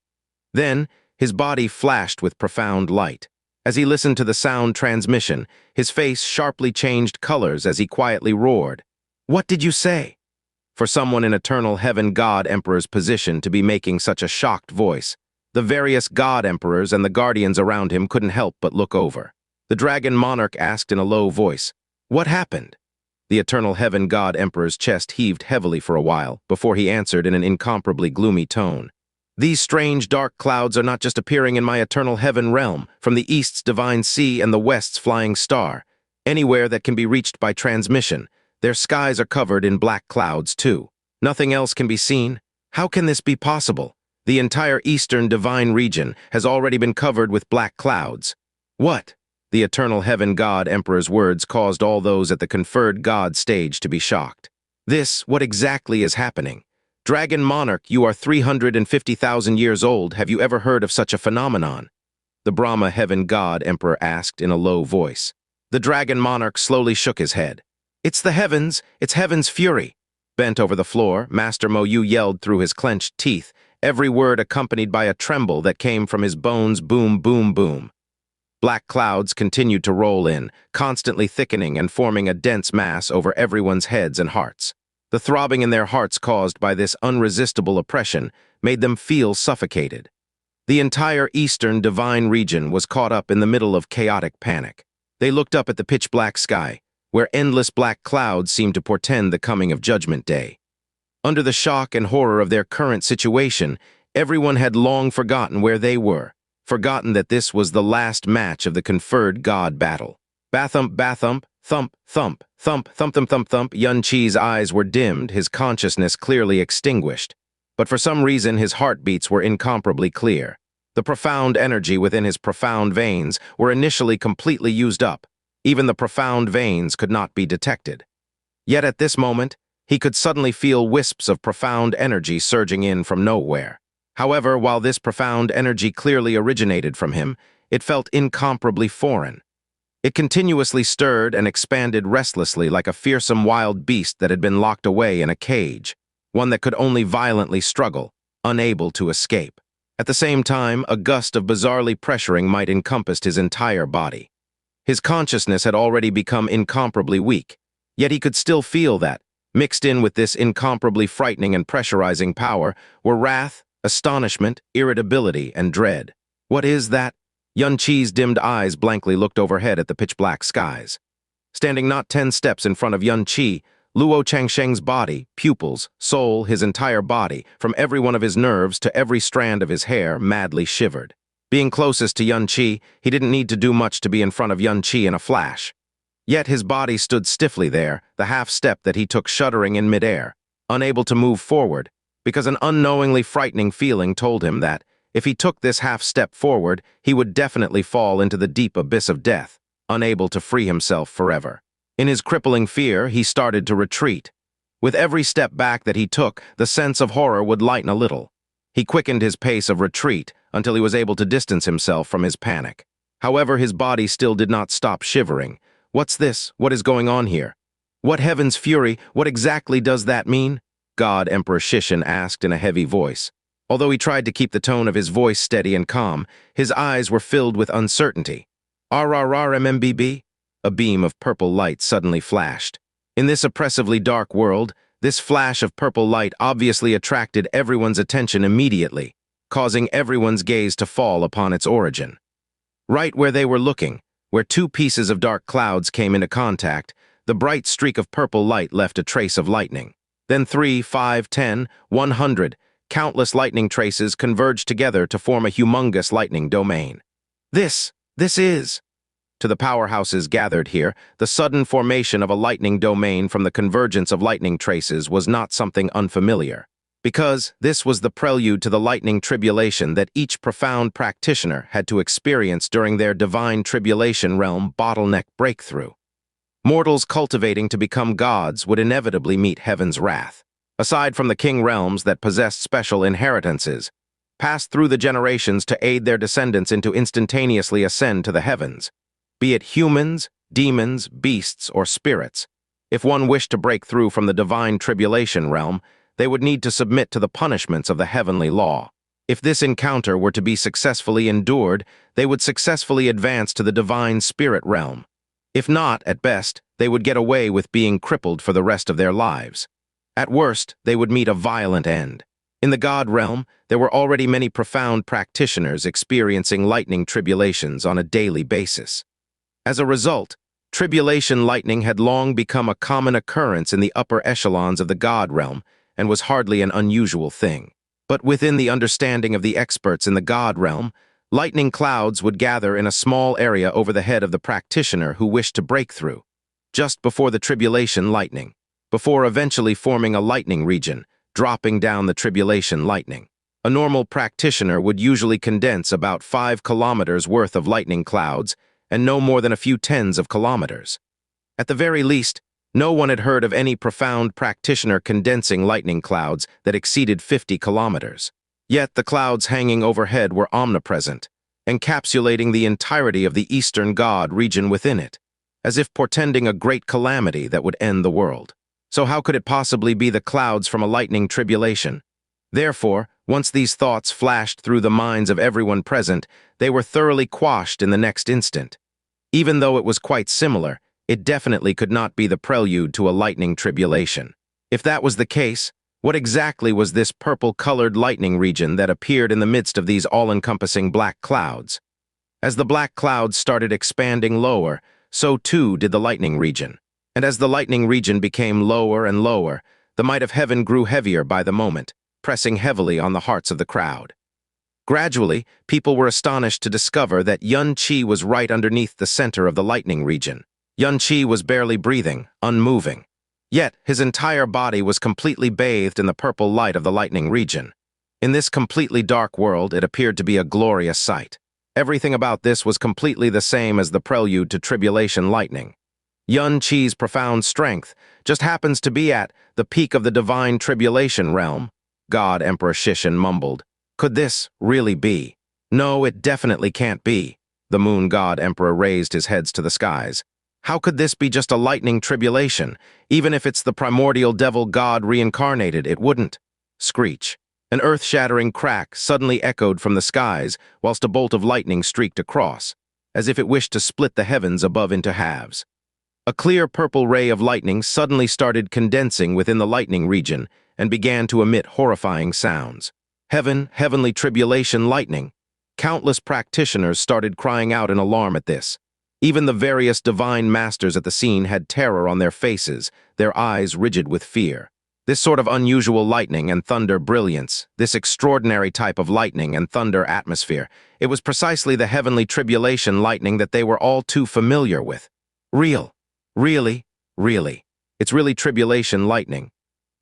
Then, his body flashed with profound light. As he listened to the sound transmission, his face sharply changed colors as he quietly roared. "What did you say?" For someone in eternal heaven god emperor's position to be making such a shocked voice, the various god emperors and the guardians around him couldn't help but look over. The dragon monarch asked in a low voice, "What happened?" The eternal heaven god emperor's chest heaved heavily for a while before he answered in an incomparably gloomy tone. "These strange dark clouds are not just appearing in my eternal heaven realm, from the east's divine sea and the west's flying star. Anywhere that can be reached by transmission, their skies are covered in black clouds too. Nothing else can be seen. How can this be possible? The entire eastern divine region has already been covered with black clouds." "What?" The eternal heaven god emperor's words caused all those at the conferred god stage to be shocked. What exactly is happening? Dragon monarch, you are 350,000 years old. Have you ever heard of such a phenomenon? The Brahma heaven god emperor asked in a low voice. The dragon monarch slowly shook his head. "It's the heavens, it's heaven's fury." Bent over the floor, Master Mo Yu yelled through his clenched teeth, every word accompanied by a tremble that came from his bones. Boom, boom, boom. Black clouds continued to roll in, constantly thickening and forming a dense mass over everyone's heads and hearts. The throbbing in their hearts caused by this unresistible oppression made them feel suffocated. The entire eastern divine region was caught up in the middle of chaotic panic. They looked up at the pitch-black sky, where endless black clouds seemed to portend the coming of Judgment Day. Under the shock and horror of their current situation, everyone had long forgotten where they were, forgotten that this was the last match of the conferred god battle. Bathump, bathump, thump, thump, thump, thump, thump, thump, thump. Yun Qi's eyes were dimmed, his consciousness clearly extinguished. But for some reason, his heartbeats were incomparably clear. The profound energy within his profound veins were initially completely used up. Even the profound veins could not be detected. Yet at this moment, he could suddenly feel wisps of profound energy surging in from nowhere. However, while this profound energy clearly originated from him, it felt incomparably foreign. It continuously stirred and expanded restlessly like a fearsome wild beast that had been locked away in a cage, one that could only violently struggle, unable to escape. At the same time, a gust of bizarrely pressuring might encompass his entire body. His consciousness had already become incomparably weak, yet he could still feel that, mixed in with this incomparably frightening and pressurizing power, were wrath, astonishment, irritability, and dread. What is that? Yun Qi's dimmed eyes blankly looked overhead at the pitch-black skies. Standing not 10 steps in front of Yun Qi, Luo Changsheng's body, pupils, soul, his entire body, from every one of his nerves to every strand of his hair, madly shivered. Being closest to Yun Qi, he didn't need to do much to be in front of Yun Qi in a flash. Yet his body stood stiffly there, the half-step that he took shuddering in midair, unable to move forward, because an unknowingly frightening feeling told him that, if he took this half-step forward, he would definitely fall into the deep abyss of death, unable to free himself forever. In his crippling fear, he started to retreat. With every step back that he took, the sense of horror would lighten a little. He quickened his pace of retreat until he was able to distance himself from his panic. However, his body still did not stop shivering. What's this? What is going on here? What heaven's fury? What exactly does that mean? God Emperor Shishin asked in a heavy voice. Although he tried to keep the tone of his voice steady and calm, his eyes were filled with uncertainty. RRRMMBB? A beam of purple light suddenly flashed. In this oppressively dark world, this flash of purple light obviously attracted everyone's attention immediately, causing everyone's gaze to fall upon its origin. Right where they were looking, where two pieces of dark clouds came into contact, the bright streak of purple light left a trace of lightning. Then 3, 5, 10, 100, countless lightning traces converged together to form a humongous lightning domain. This is... To the powerhouses gathered here, the sudden formation of a lightning domain from the convergence of lightning traces was not something unfamiliar, because this was the prelude to the lightning tribulation that each profound practitioner had to experience during their divine tribulation realm bottleneck breakthrough. Mortals cultivating to become gods would inevitably meet heaven's wrath. Aside from the king realms that possessed special inheritances, passed through the generations to aid their descendants into instantaneously ascend to the heavens. Be it humans, demons, beasts, or spirits. If one wished to break through from the divine tribulation realm, they would need to submit to the punishments of the heavenly law. If this encounter were to be successfully endured, they would successfully advance to the divine spirit realm. If not, at best, they would get away with being crippled for the rest of their lives. At worst, they would meet a violent end. In the God realm, there were already many profound practitioners experiencing lightning tribulations on a daily basis. As a result, tribulation lightning had long become a common occurrence in the upper echelons of the God realm and was hardly an unusual thing. But within the understanding of the experts in the God realm, lightning clouds would gather in a small area over the head of the practitioner who wished to break through, just before the tribulation lightning, before eventually forming a lightning region, dropping down the tribulation lightning. A normal practitioner would usually condense about 5 kilometers worth of lightning clouds and no more than a few tens of kilometers. At the very least, no one had heard of any profound practitioner condensing lightning clouds that exceeded 50 kilometers. Yet the clouds hanging overhead were omnipresent, encapsulating the entirety of the Eastern God region within it, as if portending a great calamity that would end the world. So how could it possibly be the clouds from a lightning tribulation? Therefore, once these thoughts flashed through the minds of everyone present, they were thoroughly quashed in the next instant. Even though it was quite similar, it definitely could not be the prelude to a lightning tribulation. If that was the case, what exactly was this purple-colored lightning region that appeared in the midst of these all-encompassing black clouds? As the black clouds started expanding lower, so too did the lightning region. And as the lightning region became lower and lower, the might of heaven grew heavier by the moment, pressing heavily on the hearts of the crowd. Gradually, people were astonished to discover that Xianxia was right underneath the center of the lightning region. Xianxia was barely breathing, unmoving. Yet, his entire body was completely bathed in the purple light of the lightning region. In this completely dark world, it appeared to be a glorious sight. Everything about this was completely the same as the prelude to tribulation lightning. Xianxia's profound strength just happens to be at the peak of the divine tribulation realm, God Emperor Shishin mumbled. Could this really be? No, it definitely can't be. The moon god Emperor raised his heads to the skies. How could this be just a lightning tribulation? Even if it's the primordial devil god reincarnated, it wouldn't. Screech. An earth-shattering crack suddenly echoed from the skies, whilst a bolt of lightning streaked across, as if it wished to split the heavens above into halves. A clear purple ray of lightning suddenly started condensing within the lightning region and began to emit horrifying sounds. Heavenly tribulation lightning. Countless practitioners started crying out in alarm at this. Even the various divine masters at the scene had terror on their faces, their eyes rigid with fear. This sort of unusual lightning and thunder brilliance, this extraordinary type of lightning and thunder atmosphere, it was precisely the heavenly tribulation lightning that they were all too familiar with. Real. Really? It's really tribulation lightning.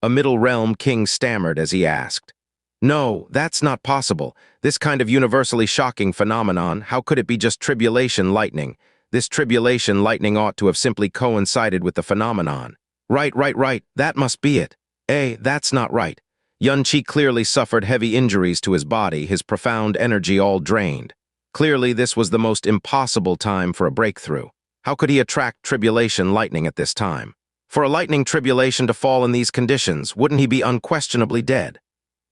A middle realm king stammered as he asked. No, that's not possible. This kind of universally shocking phenomenon, how could it be just tribulation lightning? This tribulation lightning ought to have simply coincided with the phenomenon. Right, that must be it. That's not right. Xianxia clearly suffered heavy injuries to his body, his profound energy all drained. Clearly this was the most impossible time for a breakthrough. How could he attract tribulation lightning at this time? For a lightning tribulation to fall in these conditions, wouldn't he be unquestionably dead?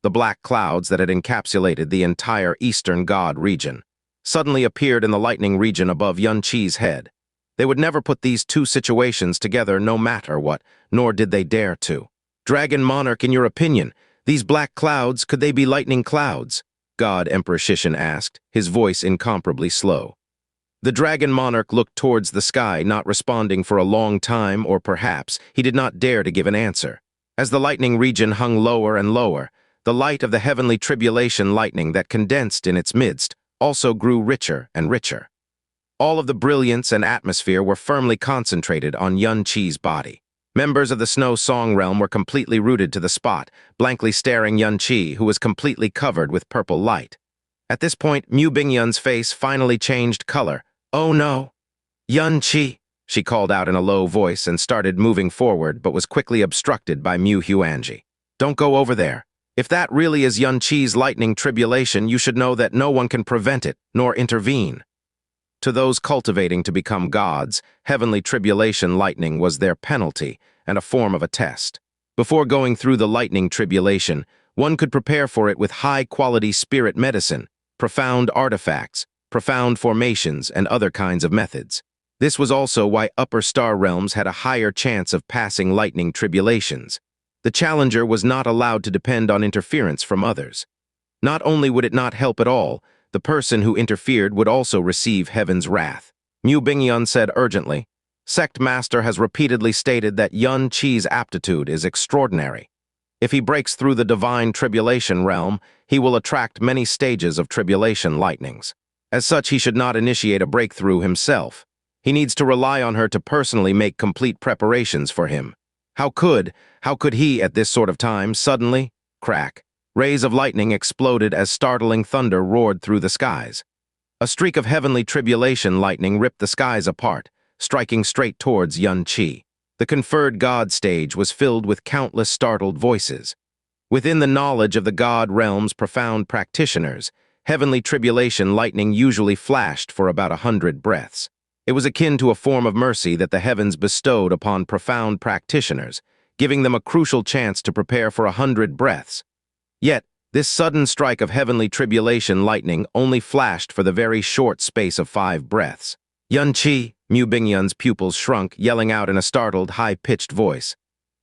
The black clouds that had encapsulated the entire Eastern God region suddenly appeared in the lightning region above Xianxia's head. They would never put these two situations together no matter what, nor did they dare to. Dragon Monarch, in your opinion, these black clouds, could they be lightning clouds? God Emperor Shishin asked, his voice incomparably slow. The Dragon Monarch looked towards the sky, not responding for a long time, or perhaps he did not dare to give an answer. As the lightning region hung lower and lower, the light of the heavenly tribulation lightning that condensed in its midst also grew richer and richer. All of the brilliance and atmosphere were firmly concentrated on Xianxia's body. Members of the Snow Song realm were completely rooted to the spot, blankly staring Xianxia, who was completely covered with purple light. At this point, Mu Bingyun's face finally changed color. Oh no! Xianxia, she called out in a low voice and started moving forward, but was quickly obstructed by Mu Huanji. Don't go over there. If that really is Xianxia's lightning tribulation, you should know that no one can prevent it, nor intervene. To those cultivating to become gods, heavenly tribulation lightning was their penalty and a form of a test. Before going through the lightning tribulation, one could prepare for it with high-quality spirit medicine, profound artifacts, profound formations, and other kinds of methods. This was also why upper star realms had a higher chance of passing lightning tribulations. The challenger was not allowed to depend on interference from others. Not only would it not help at all, the person who interfered would also receive heaven's wrath. Mu Bingyun said urgently, "Sect Master has repeatedly stated that Xianxia's aptitude is extraordinary. If he breaks through the divine tribulation realm, he will attract many stages of tribulation lightnings. As such, he should not initiate a breakthrough himself. He needs to rely on her to personally make complete preparations for him. How could he at this sort of time suddenly, crack, rays of lightning exploded as startling thunder roared through the skies. A streak of heavenly tribulation lightning ripped the skies apart, striking straight towards Xianxia. The conferred god stage was filled with countless startled voices. Within the knowledge of the god realm's profound practitioners, heavenly tribulation lightning usually flashed for about 100 breaths. It was akin to a form of mercy that the heavens bestowed upon profound practitioners, giving them a crucial chance to prepare for 100 breaths. Yet, this sudden strike of heavenly tribulation lightning only flashed for the very short space of 5 breaths. "Xianxia," Mu Bingyun's pupils shrunk, yelling out in a startled, high-pitched voice.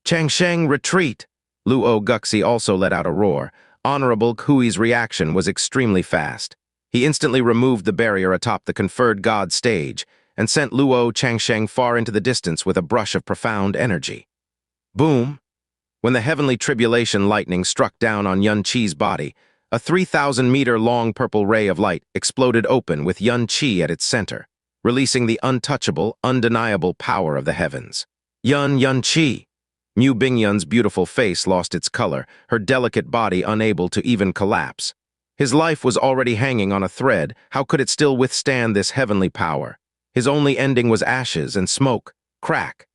"Changsheng, retreat!" Luo Guxi also let out a roar. Honorable Kui's reaction was extremely fast. He instantly removed the barrier atop the conferred god stage and sent Luo Changsheng far into the distance with a brush of profound energy. Boom! When the heavenly tribulation lightning struck down on Xianxia's body, a 3,000-meter-long purple ray of light exploded open with Xianxia at its center, releasing the untouchable, undeniable power of the heavens. Xianxia! Mu Bingyun's beautiful face lost its color, her delicate body unable to even collapse. His life was already hanging on a thread. How could it still withstand this heavenly power? His only ending was ashes and smoke, crack.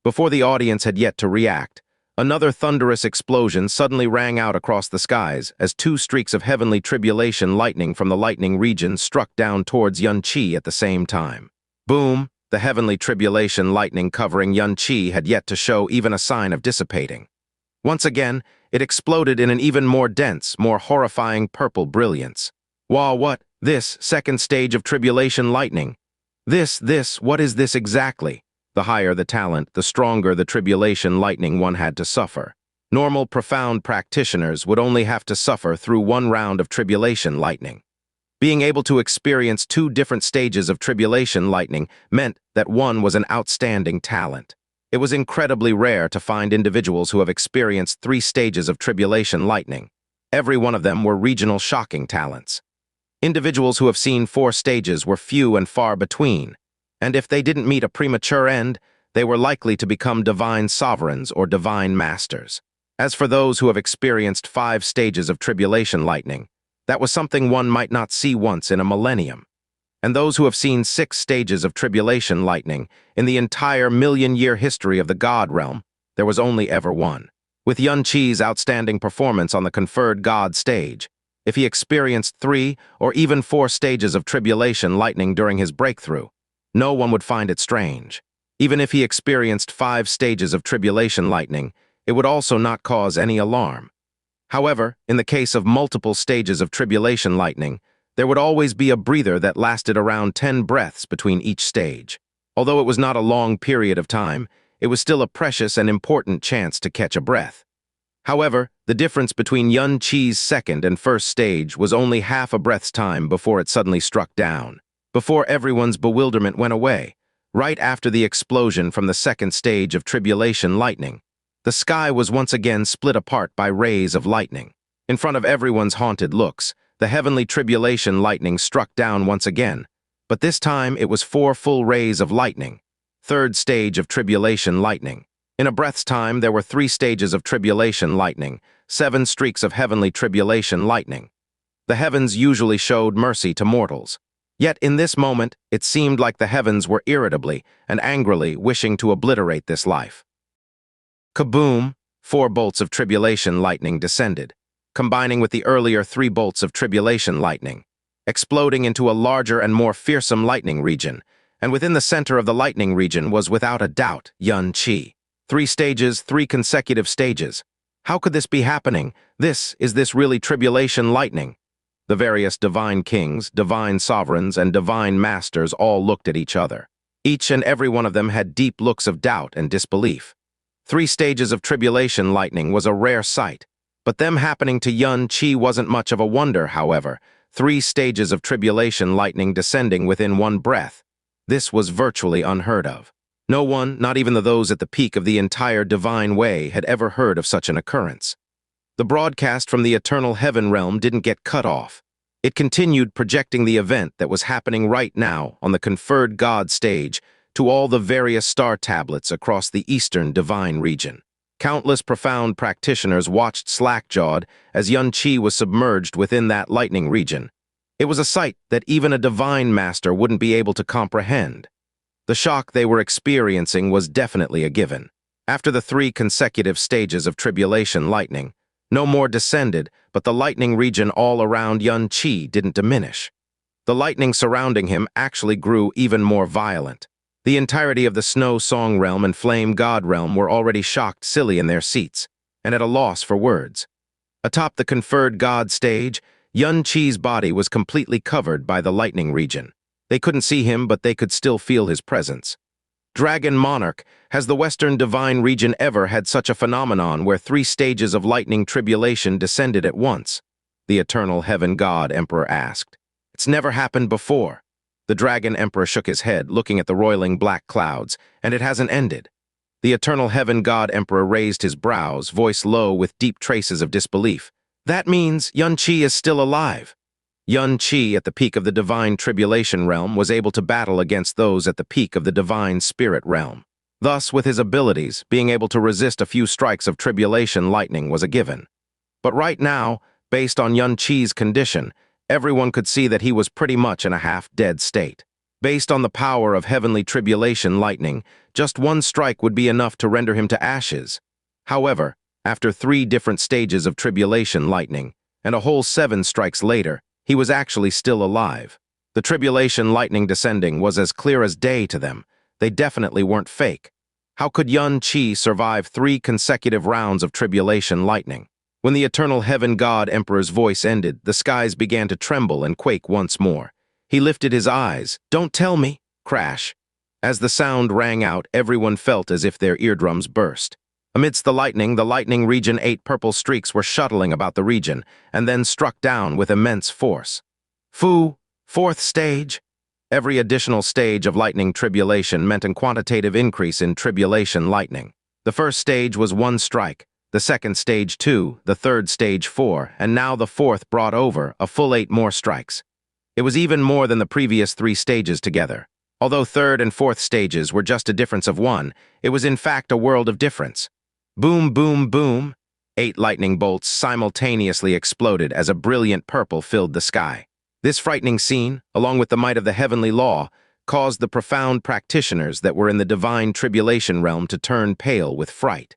Before the audience had yet to react, another thunderous explosion suddenly rang out across the skies as 2 streaks of heavenly tribulation lightning from the lightning region struck down towards Xianxia at the same time. Boom! The heavenly tribulation lightning covering Xianxia had yet to show even a sign of dissipating. Once again, it exploded in an even more dense, more horrifying purple brilliance. What? This second stage of tribulation lightning? What is this exactly? The higher the talent, the stronger the tribulation lightning one had to suffer. Normal, profound practitioners would only have to suffer through 1 round of tribulation lightning. Being able to experience 2 different stages of tribulation lightning meant that one was an outstanding talent. It was incredibly rare to find individuals who have experienced 3 stages of tribulation lightning. Every one of them were regional shocking talents. Individuals who have seen 4 stages were few and far between, and if they didn't meet a premature end, they were likely to become divine sovereigns or divine masters. As for those who have experienced 5 stages of tribulation lightning, that was something one might not see once in a millennium. And those who have seen 6 stages of tribulation lightning in the entire million-year history of the god realm, there was only ever one. With Xianxia's outstanding performance on the conferred god stage, if he experienced 3 or even 4 stages of tribulation lightning during his breakthrough, no one would find it strange. Even if he experienced 5 stages of tribulation lightning, it would also not cause any alarm. However, in the case of multiple stages of tribulation lightning, there would always be a breather that lasted around 10 breaths between each stage. Although it was not a long period of time, it was still a precious and important chance to catch a breath. However, the difference between Xianxia's second and first stage was only half a breath's time before it suddenly struck down. Before everyone's bewilderment went away, right after the explosion from the second stage of tribulation lightning, the sky was once again split apart by rays of lightning. In front of everyone's haunted looks, the heavenly tribulation lightning struck down once again, but this time it was 4 full rays of lightning. Third stage of tribulation lightning. In a breath's time, there were 3 stages of tribulation lightning, 7 streaks of heavenly tribulation lightning. The heavens usually showed mercy to mortals. Yet in this moment, it seemed like the heavens were irritably and angrily wishing to obliterate this life. Kaboom! 4 bolts of tribulation lightning descended. combining with the earlier 3 bolts of tribulation lightning, exploding into a larger and more fearsome lightning region, and within the center of the lightning region was without a doubt Yuan-Chi. 3 stages, 3 consecutive stages. How could this be happening? Is this really tribulation lightning? The various divine kings, divine sovereigns, and divine masters all looked at each other. Each and every one of them had deep looks of doubt and disbelief. 3 stages of tribulation lightning was a rare sight, but them happening to Yuan-Chi wasn't much of a wonder, however. 3 stages of tribulation lightning descending within one breath. This was virtually unheard of. No one, not even those at the peak of the entire divine way, had ever heard of such an occurrence. The broadcast from the eternal heaven realm didn't get cut off. It continued projecting the event that was happening right now on the conferred God stage to all the various star tablets across the eastern divine region. Countless profound practitioners watched slack-jawed as Yuan-Chi was submerged within that lightning region. It was a sight that even a divine master wouldn't be able to comprehend. The shock they were experiencing was definitely a given. After the 3 consecutive stages of tribulation lightning, no more descended, but the lightning region all around Yuan-Chi didn't diminish. The lightning surrounding him actually grew even more violent. The entirety of the Snow Song realm and Flame God realm were already shocked silly in their seats, and at a loss for words. Atop the conferred God stage, Yuan-Chi's body was completely covered by the lightning region. They couldn't see him, but they could still feel his presence. Dragon Monarch, has the Western Divine region ever had such a phenomenon where 3 stages of lightning tribulation descended at once? The Eternal Heaven God Emperor asked. It's never happened before. The Dragon Emperor shook his head, looking at the roiling black clouds, and it hasn't ended. The Eternal Heaven God Emperor raised his brows, voice low with deep traces of disbelief. That means Yuan-Chi is still alive. Yuan-Chi, at the peak of the divine tribulation realm, was able to battle against those at the peak of the divine spirit realm. Thus, with his abilities, being able to resist a few strikes of tribulation lightning was a given. But right now, based on Yuan-Chi's condition, everyone could see that he was pretty much in a half-dead state. Based on the power of heavenly tribulation lightning, just 1 strike would be enough to render him to ashes. However, after 3 different stages of tribulation lightning, and a whole 7 strikes later, he was actually still alive. The tribulation lightning descending was as clear as day to them. They definitely weren't fake. How could Yuan-Chi survive 3 consecutive rounds of tribulation lightning? When the Eternal Heaven God Emperor's voice ended, the skies began to tremble and quake once more. He lifted his eyes. Don't tell me! Crash. As the sound rang out, everyone felt as if their eardrums burst. Amidst the lightning region 8 purple streaks were shuttling about the region, and then struck down with immense force. Fu, 4th stage. Every additional stage of lightning tribulation meant a quantitative increase in tribulation lightning. The first stage was 1 strike, the second stage 2, the third stage 4, and now the 4th brought over a full 8 more strikes. It was even more than the previous 3 stages together. Although 3rd and 4th stages were just a difference of 1, it was in fact a world of difference. Boom, boom, boom. 8 lightning bolts simultaneously exploded as a brilliant purple filled the sky. This frightening scene, along with the might of the heavenly law, caused the profound practitioners that were in the divine tribulation realm to turn pale with fright.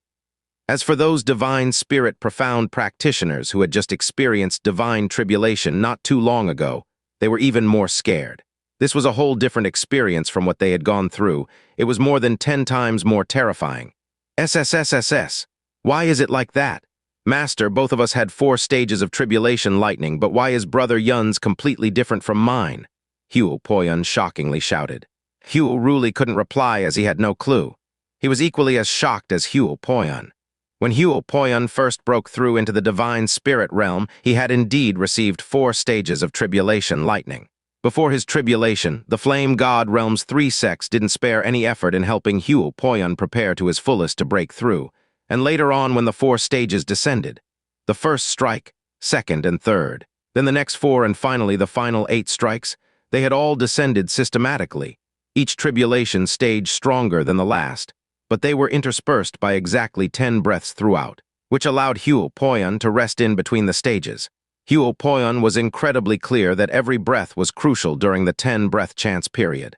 As for those divine spirit profound practitioners who had just experienced divine tribulation not too long ago, they were even more scared. This was a whole different experience from what they had gone through. It was more than 10 times more terrifying. SSSSS. Why is it like that? Master, both of us had 4 stages of tribulation lightning, but why is Brother Yun's completely different from mine? Huo Poyun shockingly shouted. Huo Ruli couldn't reply as he had no clue. He was equally as shocked as Huo Poyun. When Huo Poyun first broke through into the divine spirit realm, he had indeed received 4 stages of tribulation lightning. Before his tribulation, the Flame God realm's 3 sects didn't spare any effort in helping Huo Poyun prepare to his fullest to break through, and later on when the 4 stages descended. The first strike, second and third, then the next 4 and finally the final 8 strikes, they had all descended systematically, each tribulation stage stronger than the last, but they were interspersed by exactly 10 breaths throughout, which allowed Huo Poyun to rest in between the stages. Huo Poyun was incredibly clear that every breath was crucial during the 10-breath chance period.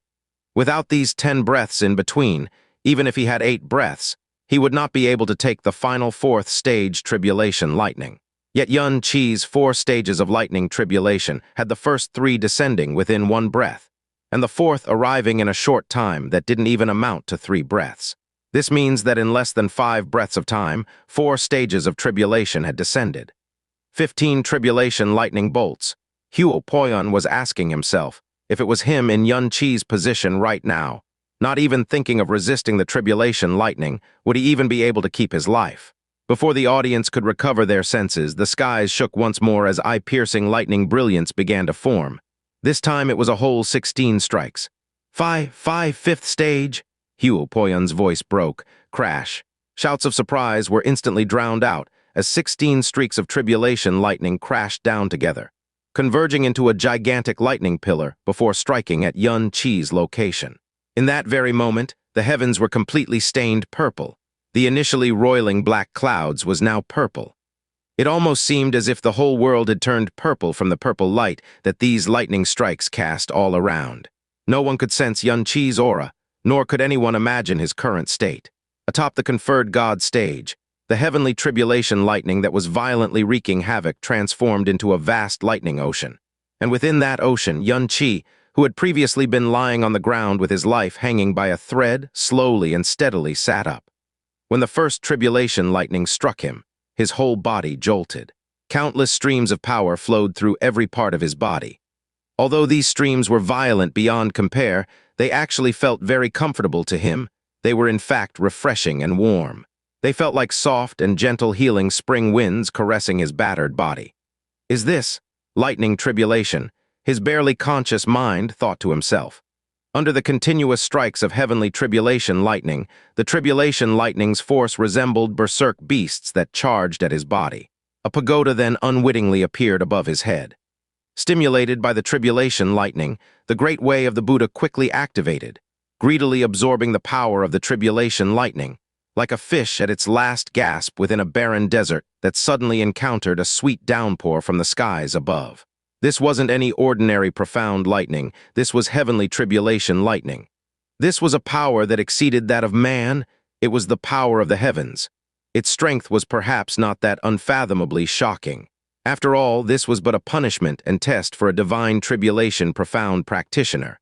Without these 10 breaths in between, even if he had 8 breaths, he would not be able to take the final 4th stage tribulation lightning. Yet Yun Chi's 4 stages of lightning tribulation had the first 3 descending within 1 breath, and the 4th arriving in a short time that didn't even amount to 3 breaths. This means that in less than 5 breaths of time, 4 stages of tribulation had descended. 15 tribulation lightning bolts. Huo Poyun was asking himself if it was him in Yun Chi's position right now. Not even thinking of resisting the tribulation lightning, would he even be able to keep his life? Before the audience could recover their senses, the skies shook once more as eye-piercing lightning brilliance began to form. This time it was a whole 16 strikes. Fifth stage? Huo Poyun's voice broke. Crash. Shouts of surprise were instantly drowned out as 16 streaks of tribulation lightning crashed down together, converging into a gigantic lightning pillar before striking at Yun Chi's location. In that very moment, the heavens were completely stained purple. The initially roiling black clouds was now purple. It almost seemed as if the whole world had turned purple from the purple light that these lightning strikes cast all around. No one could sense Yun Chi's aura, nor could anyone imagine his current state. Atop the conferred god stage, the heavenly tribulation lightning that was violently wreaking havoc transformed into a vast lightning ocean. And within that ocean, Yun Chi, who had previously been lying on the ground with his life hanging by a thread, slowly and steadily sat up. When the first tribulation lightning struck him, his whole body jolted. Countless streams of power flowed through every part of his body. Although these streams were violent beyond compare, they actually felt very comfortable to him. They were in fact refreshing and warm. They felt like soft and gentle healing spring winds caressing his battered body. Is this lightning tribulation? His barely conscious mind thought to himself. Under the continuous strikes of heavenly tribulation lightning, the tribulation lightning's force resembled berserk beasts that charged at his body. A pagoda then unwittingly appeared above his head. Stimulated by the tribulation lightning, the great way of the Buddha quickly activated, greedily absorbing the power of the tribulation lightning, like a fish at its last gasp within a barren desert that suddenly encountered a sweet downpour from the skies above. This wasn't any ordinary profound lightning, this was heavenly tribulation lightning. This was a power that exceeded that of man, it was the power of the heavens. Its strength was perhaps not that unfathomably shocking. After all, this was but a punishment and test for a divine tribulation profound practitioner.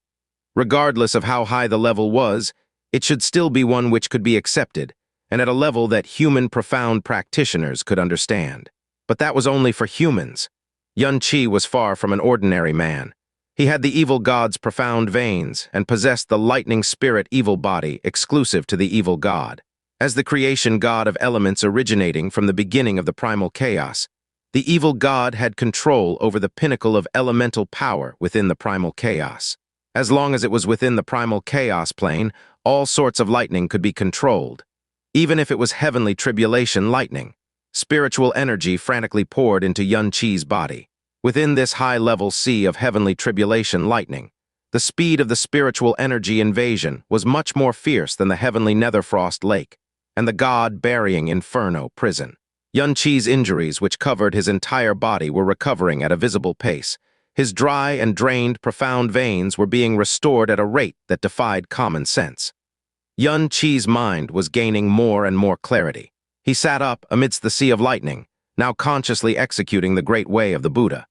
Regardless of how high the level was, it should still be one which could be accepted, and at a level that human profound practitioners could understand. But that was only for humans. Yun Chi was far from an ordinary man. He had the evil god's profound veins and possessed the lightning spirit evil body exclusive to the evil god. As the creation god of elements originating from the beginning of the primal chaos, the evil god had control over the pinnacle of elemental power within the primal chaos. As long as it was within the primal chaos plane, all sorts of lightning could be controlled. Even if it was heavenly tribulation lightning, spiritual energy frantically poured into Yun Chi's body. Within this high-level sea of heavenly tribulation lightning, the speed of the spiritual energy invasion was much more fierce than the heavenly netherfrost lake and the god-burying inferno prison. Yun Chi's injuries, which covered his entire body, were recovering at a visible pace. His dry and drained profound veins were being restored at a rate that defied common sense. Yun Chi's mind was gaining more and more clarity. He sat up amidst the sea of lightning, now consciously executing the great way of the Buddha.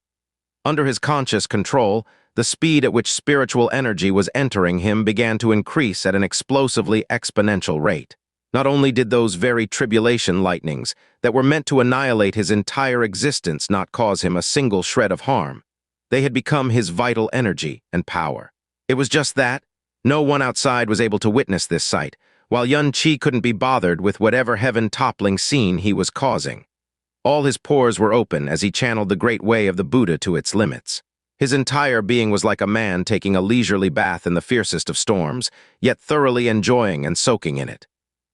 Under his conscious control, the speed at which spiritual energy was entering him began to increase at an explosively exponential rate. Not only did those very tribulation lightnings that were meant to annihilate his entire existence not cause him a single shred of harm, they had become his vital energy and power. It was just that no one outside was able to witness this sight, while Yun Chi couldn't be bothered with whatever heaven-toppling scene he was causing. All his pores were open as he channeled the great way of the Buddha to its limits. His entire being was like a man taking a leisurely bath in the fiercest of storms, yet thoroughly enjoying and soaking in it.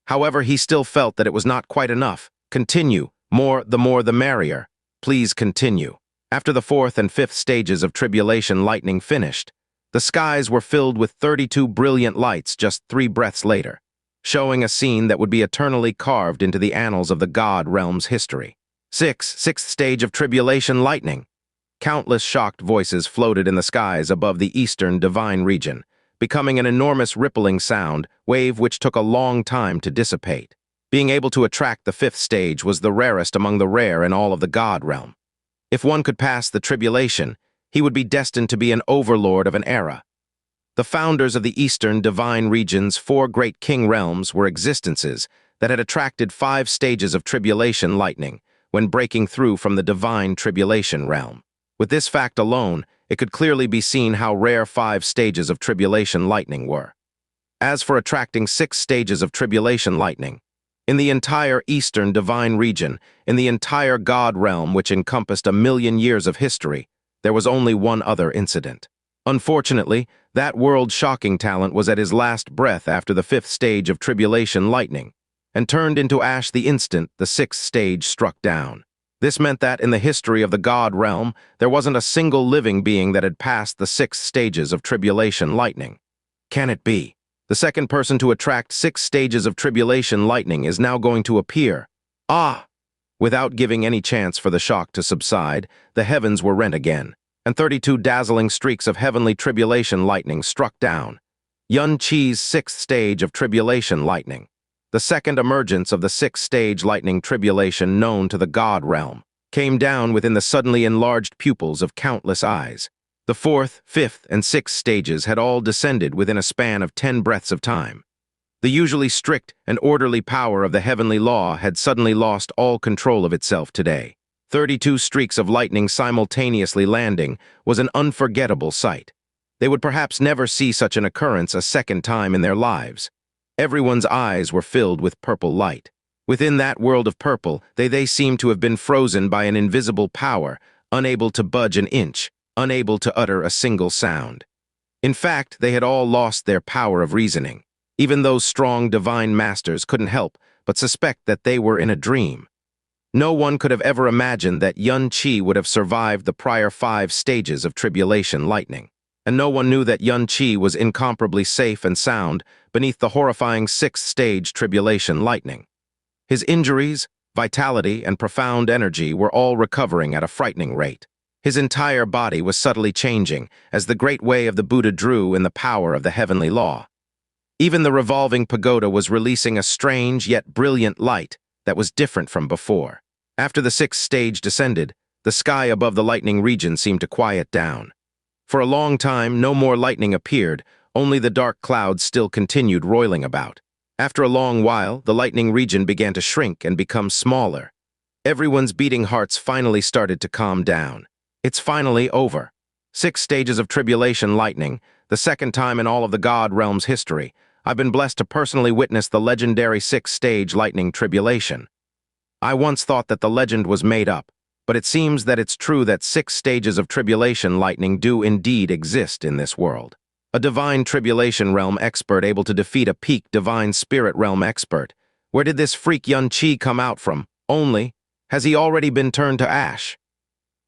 However, he still felt that it was not quite enough. Continue. More the merrier. Please continue. After the 4th and 5th stages of tribulation lightning finished, the skies were filled with 32 brilliant lights just 3 breaths later, showing a scene that would be eternally carved into the annals of the God realm's history. Sixth stage of tribulation lightning. Countless shocked voices floated in the skies above the eastern divine region, becoming an enormous rippling sound wave which took a long time to dissipate. Being able to attract the fifth stage was the rarest among the rare in all of the God realm. If one could pass the tribulation, he would be destined to be an overlord of an era. The founders of the Eastern Divine Region's four great king realms were existences that had attracted 5 stages of tribulation lightning when breaking through from the Divine Tribulation realm. With this fact alone, it could clearly be seen how rare 5 stages of tribulation lightning were. As for attracting 6 stages of tribulation lightning, in the entire Eastern Divine Region, in the entire God realm which encompassed 1,000,000 years of history, there was only one other incident. Unfortunately, that world-shocking talent was at his last breath after the 5th stage of tribulation lightning, and turned into ash the instant the 6th stage struck down. This meant that, in the history of the God realm, there wasn't a single living being that had passed the 6 stages of tribulation lightning. Can it be? The second person to attract 6 stages of tribulation lightning is now going to appear. Ah! Without giving any chance for the shock to subside, the heavens were rent again, and 32 dazzling streaks of heavenly tribulation lightning struck down. Yun-Chi's 6th stage of tribulation lightning, the second emergence of the 6th stage lightning tribulation known to the God realm, came down within the suddenly enlarged pupils of countless eyes. The 4th, 5th, and 6th stages had all descended within a span of 10 breaths of time. The usually strict and orderly power of the heavenly law had suddenly lost all control of itself today. 32 streaks of lightning simultaneously landing was an unforgettable sight. They would perhaps never see such an occurrence a second time in their lives. Everyone's eyes were filled with purple light. Within that world of purple, they seemed to have been frozen by an invisible power, unable to budge an inch, unable to utter a single sound. In fact, they had all lost their power of reasoning. Even those strong divine masters couldn't help but suspect that they were in a dream. No one could have ever imagined that Yun-Chi would have survived the prior 5 stages of tribulation lightning, and no one knew that Yun-Chi was incomparably safe and sound beneath the horrifying 6th stage tribulation lightning. His injuries, vitality, and profound energy were all recovering at a frightening rate. His entire body was subtly changing as the great way of the Buddha drew in the power of the heavenly law. Even the revolving pagoda was releasing a strange yet brilliant light that was different from before. After the 6th stage descended, the sky above the lightning region seemed to quiet down. For a long time, no more lightning appeared, only the dark clouds still continued roiling about. After a long while, the lightning region began to shrink and become smaller. Everyone's beating hearts finally started to calm down. It's finally over. 6 stages of tribulation lightning, the second time in all of the God realm's history. I've been blessed to personally witness the legendary 6th stage lightning tribulation. I once thought that the legend was made up, but it seems that it's true that 6 stages of tribulation lightning do indeed exist in this world. A divine tribulation realm expert able to defeat a peak divine spirit realm expert. Where did this freak Yun-Chi come out from? Only, has he already been turned to ash?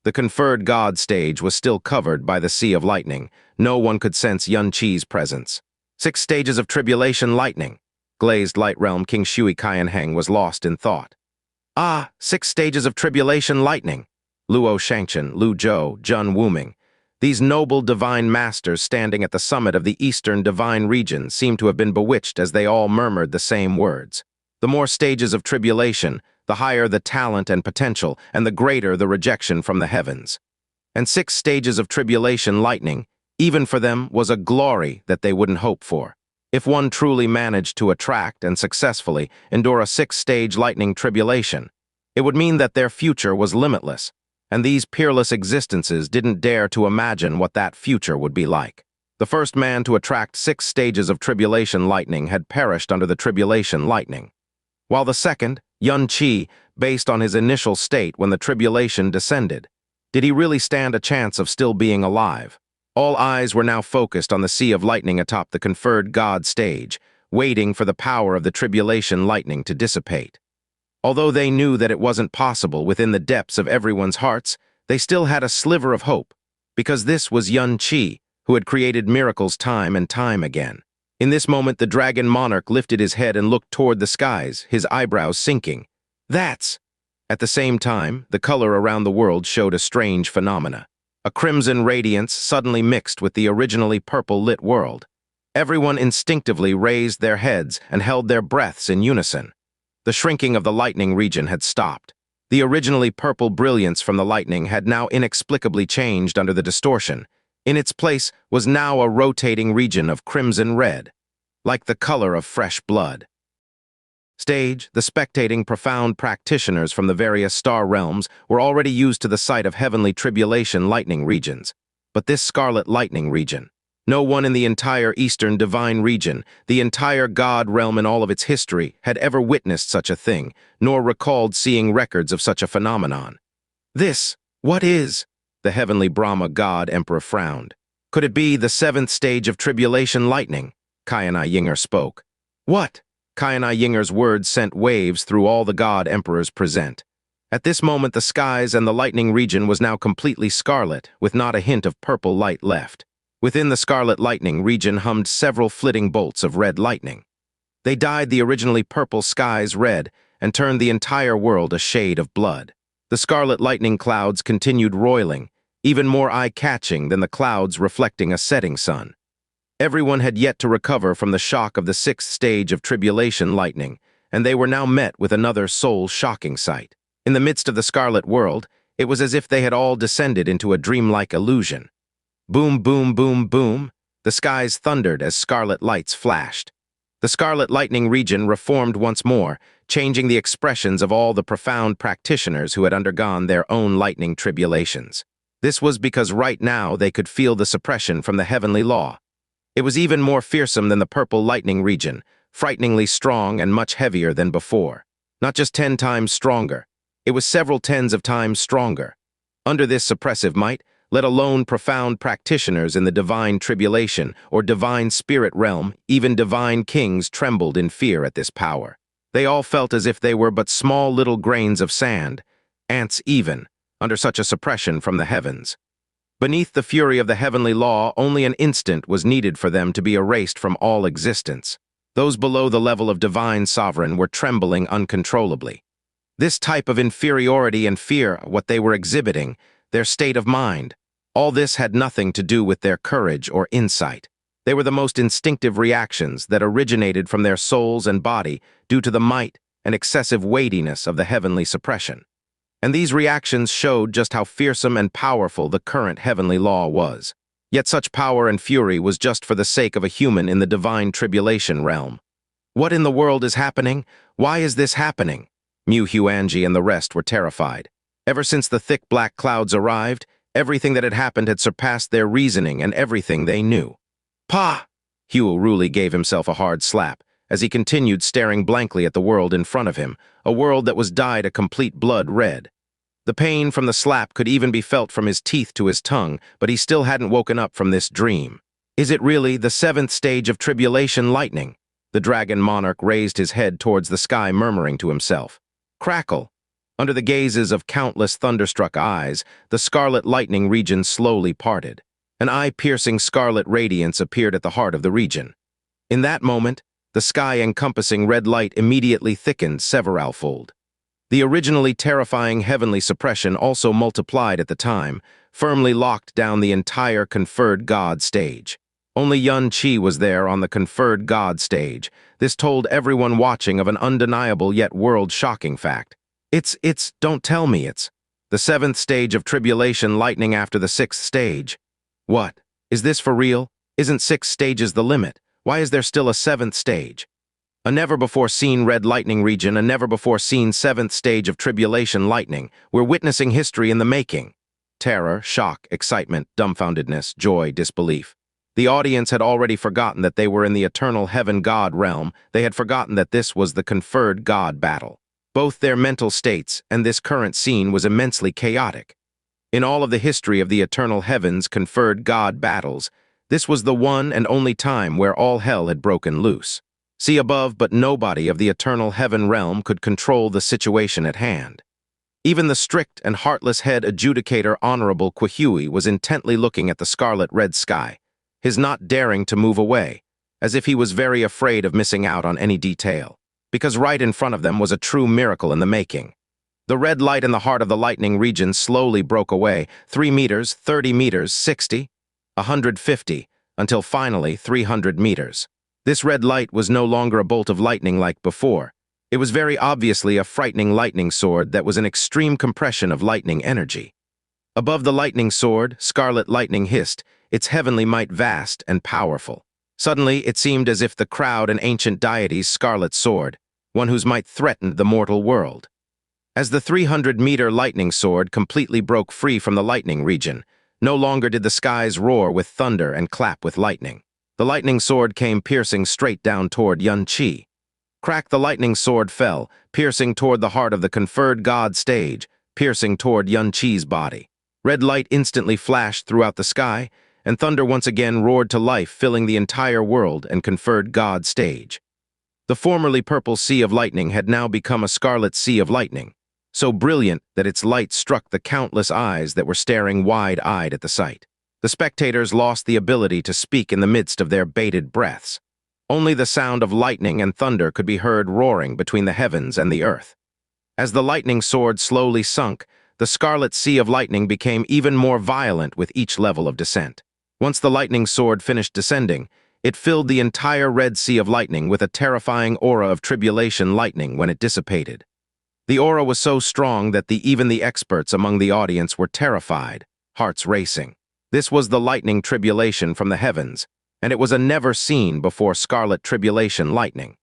The conferred God stage was still covered by the sea of lightning. No one could sense Yun-Chi's presence. 6 stages of tribulation lightning. Glazed light realm King Shui Qianheng was lost in thought. Ah, 6 stages of tribulation lightning. Luo Shangchen, Lu Zhou, Jun Wuming. These noble divine masters standing at the summit of the Eastern Divine Region seemed to have been bewitched as they all murmured the same words. The more stages of tribulation, the higher the talent and potential, and the greater the rejection from the heavens. And 6 stages of tribulation lightning, even for them, was a glory that they wouldn't hope for. If one truly managed to attract and successfully endure a 6-stage lightning tribulation, it would mean that their future was limitless, and these peerless existences didn't dare to imagine what that future would be like. The first man to attract 6 stages of tribulation lightning had perished under the tribulation lightning, while the second, Yun-Chi, based on his initial state when the tribulation descended. Did he really stand a chance of still being alive? All eyes were now focused on the sea of lightning atop the conferred God stage, waiting for the power of the tribulation lightning to dissipate. Although they knew that it wasn't possible within the depths of everyone's hearts, they still had a sliver of hope, because this was Yun-Chi, who had created miracles time and time again. In this moment, the dragon monarch lifted his head and looked toward the skies, his eyebrows sinking. That's... At the same time, the color around the world showed a strange phenomena. A crimson radiance suddenly mixed with the originally purple-lit world. Everyone instinctively raised their heads and held their breaths in unison. The shrinking of the lightning region had stopped. The originally purple brilliance from the lightning had now inexplicably changed under the distortion. In its place was now a rotating region of crimson red, like the color of fresh blood. Stage, the spectating profound practitioners from the various star realms were already used to the sight of heavenly tribulation lightning regions. But this Scarlet Lightning region, no one in the entire Eastern divine region, the entire God realm in all of its history, had ever witnessed such a thing, nor recalled seeing records of such a phenomenon. What is? The heavenly Brahma God Emperor frowned. Could it be the seventh stage of tribulation lightning? Xianxia Yinger spoke. What? Xianxia Yinger's words sent waves through all the God Emperors present. At this moment the skies and the lightning region was now completely scarlet, with not a hint of purple light left. Within the Scarlet Lightning region hummed several flitting bolts of red lightning. They dyed the originally purple skies red and turned the entire world a shade of blood. The Scarlet Lightning clouds continued roiling, even more eye-catching than the clouds reflecting a setting sun. Everyone had yet to recover from the shock of the sixth stage of tribulation lightning, and they were now met with another soul-shocking sight. In the midst of the scarlet world, it was as if they had all descended into a dreamlike illusion. Boom, boom, boom, boom, the skies thundered as scarlet lights flashed. The Scarlet Lightning region reformed once more, changing the expressions of all the profound practitioners who had undergone their own lightning tribulations. This was because right now they could feel the suppression from the heavenly law. It was even more fearsome than the Purple Lightning region, frighteningly strong and much heavier than before. Not just 10 times stronger, it was several tens of times stronger. Under this suppressive might, let alone profound practitioners in the divine tribulation or divine spirit realm, even divine kings trembled in fear at this power. They all felt as if they were but small little grains of sand, ants even, under such a suppression from the heavens. Beneath the fury of the heavenly law, only an instant was needed for them to be erased from all existence. Those below the level of divine sovereign were trembling uncontrollably. This type of inferiority and fear, what they were exhibiting, their state of mind, all this had nothing to do with their courage or insight. They were the most instinctive reactions that originated from their souls and body due to the might and excessive weightiness of the heavenly suppression. And these reactions showed just how fearsome and powerful the current heavenly law was. Yet such power and fury was just for the sake of a human in the divine tribulation realm. What in the world is happening? Why is this happening? Mu Huanji and the rest were terrified. Ever since the thick black clouds arrived, everything that had happened had surpassed their reasoning and everything they knew. Pa! Hugh Ruli gave himself a hard slap as he continued staring blankly at the world in front of him, a world that was dyed a complete blood red. The pain from the slap could even be felt from his teeth to his tongue, but he still hadn't woken up from this dream. Is it really the seventh stage of tribulation lightning? The dragon monarch raised his head towards the sky, murmuring to himself. Crackle! Under the gazes of countless thunderstruck eyes, the Scarlet Lightning region slowly parted. An eye-piercing scarlet radiance appeared at the heart of the region. In that moment, the sky-encompassing red light immediately thickened severalfold. The originally terrifying heavenly suppression also multiplied at the time, firmly locked down the entire conferred God stage. Only Yun Qi was there on the conferred God stage. This told everyone watching of an undeniable yet world-shocking fact. Don't tell me it's the seventh stage of tribulation lightning after the sixth stage. What? Is this for real? Isn't 6 stages the limit? Why is there still a seventh stage? A never-before-seen red lightning region, a never-before-seen seventh stage of tribulation lightning. We're witnessing history in the making. Terror, shock, excitement, dumbfoundedness, joy, disbelief. The audience had already forgotten that they were in the eternal heaven God realm. They had forgotten that this was the conferred God battle. Both their mental states and this current scene was immensely chaotic. In all of the history of the eternal heavens conferred God battles, this was the one and only time where all hell had broken loose. See above, but nobody of the eternal heaven realm could control the situation at hand. Even the strict and heartless head adjudicator Honorable Quihui was intently looking at the scarlet red sky, his not daring to move away, as if he was very afraid of missing out on any detail, because right in front of them was a true miracle in the making. The red light in the heart of the lightning region slowly broke away, 3 meters, 30 meters, 60, 150, until finally 300 meters. This red light was no longer a bolt of lightning like before. It was very obviously a frightening lightning sword that was an extreme compression of lightning energy. Above the lightning sword, Scarlet Lightning hissed, its heavenly might vast and powerful. Suddenly, it seemed as if the crowd an ancient deity's scarlet sword, one whose might threatened the mortal world. As the 300-meter lightning sword completely broke free from the lightning region, no longer did the skies roar with thunder and clap with lightning. The lightning sword came piercing straight down toward Xianxia. Crack, the lightning sword fell, piercing toward the heart of the conferred god stage, piercing toward Xianxia's body. Red light instantly flashed throughout the sky, and thunder once again roared to life, filling the entire world and conferred god stage. The formerly purple sea of lightning had now become a scarlet sea of lightning, so brilliant that its light struck the countless eyes that were staring wide-eyed at the sight. The spectators lost the ability to speak in the midst of their bated breaths. Only the sound of lightning and thunder could be heard roaring between the heavens and the earth. As the lightning sword slowly sunk, the scarlet sea of lightning became even more violent with each level of descent. Once the lightning sword finished descending, it filled the entire red sea of lightning with a terrifying aura of tribulation lightning when it dissipated. The aura was so strong that even the experts among the audience were terrified, hearts racing. This was the lightning tribulation from the heavens, and it was a never-seen-before scarlet tribulation lightning.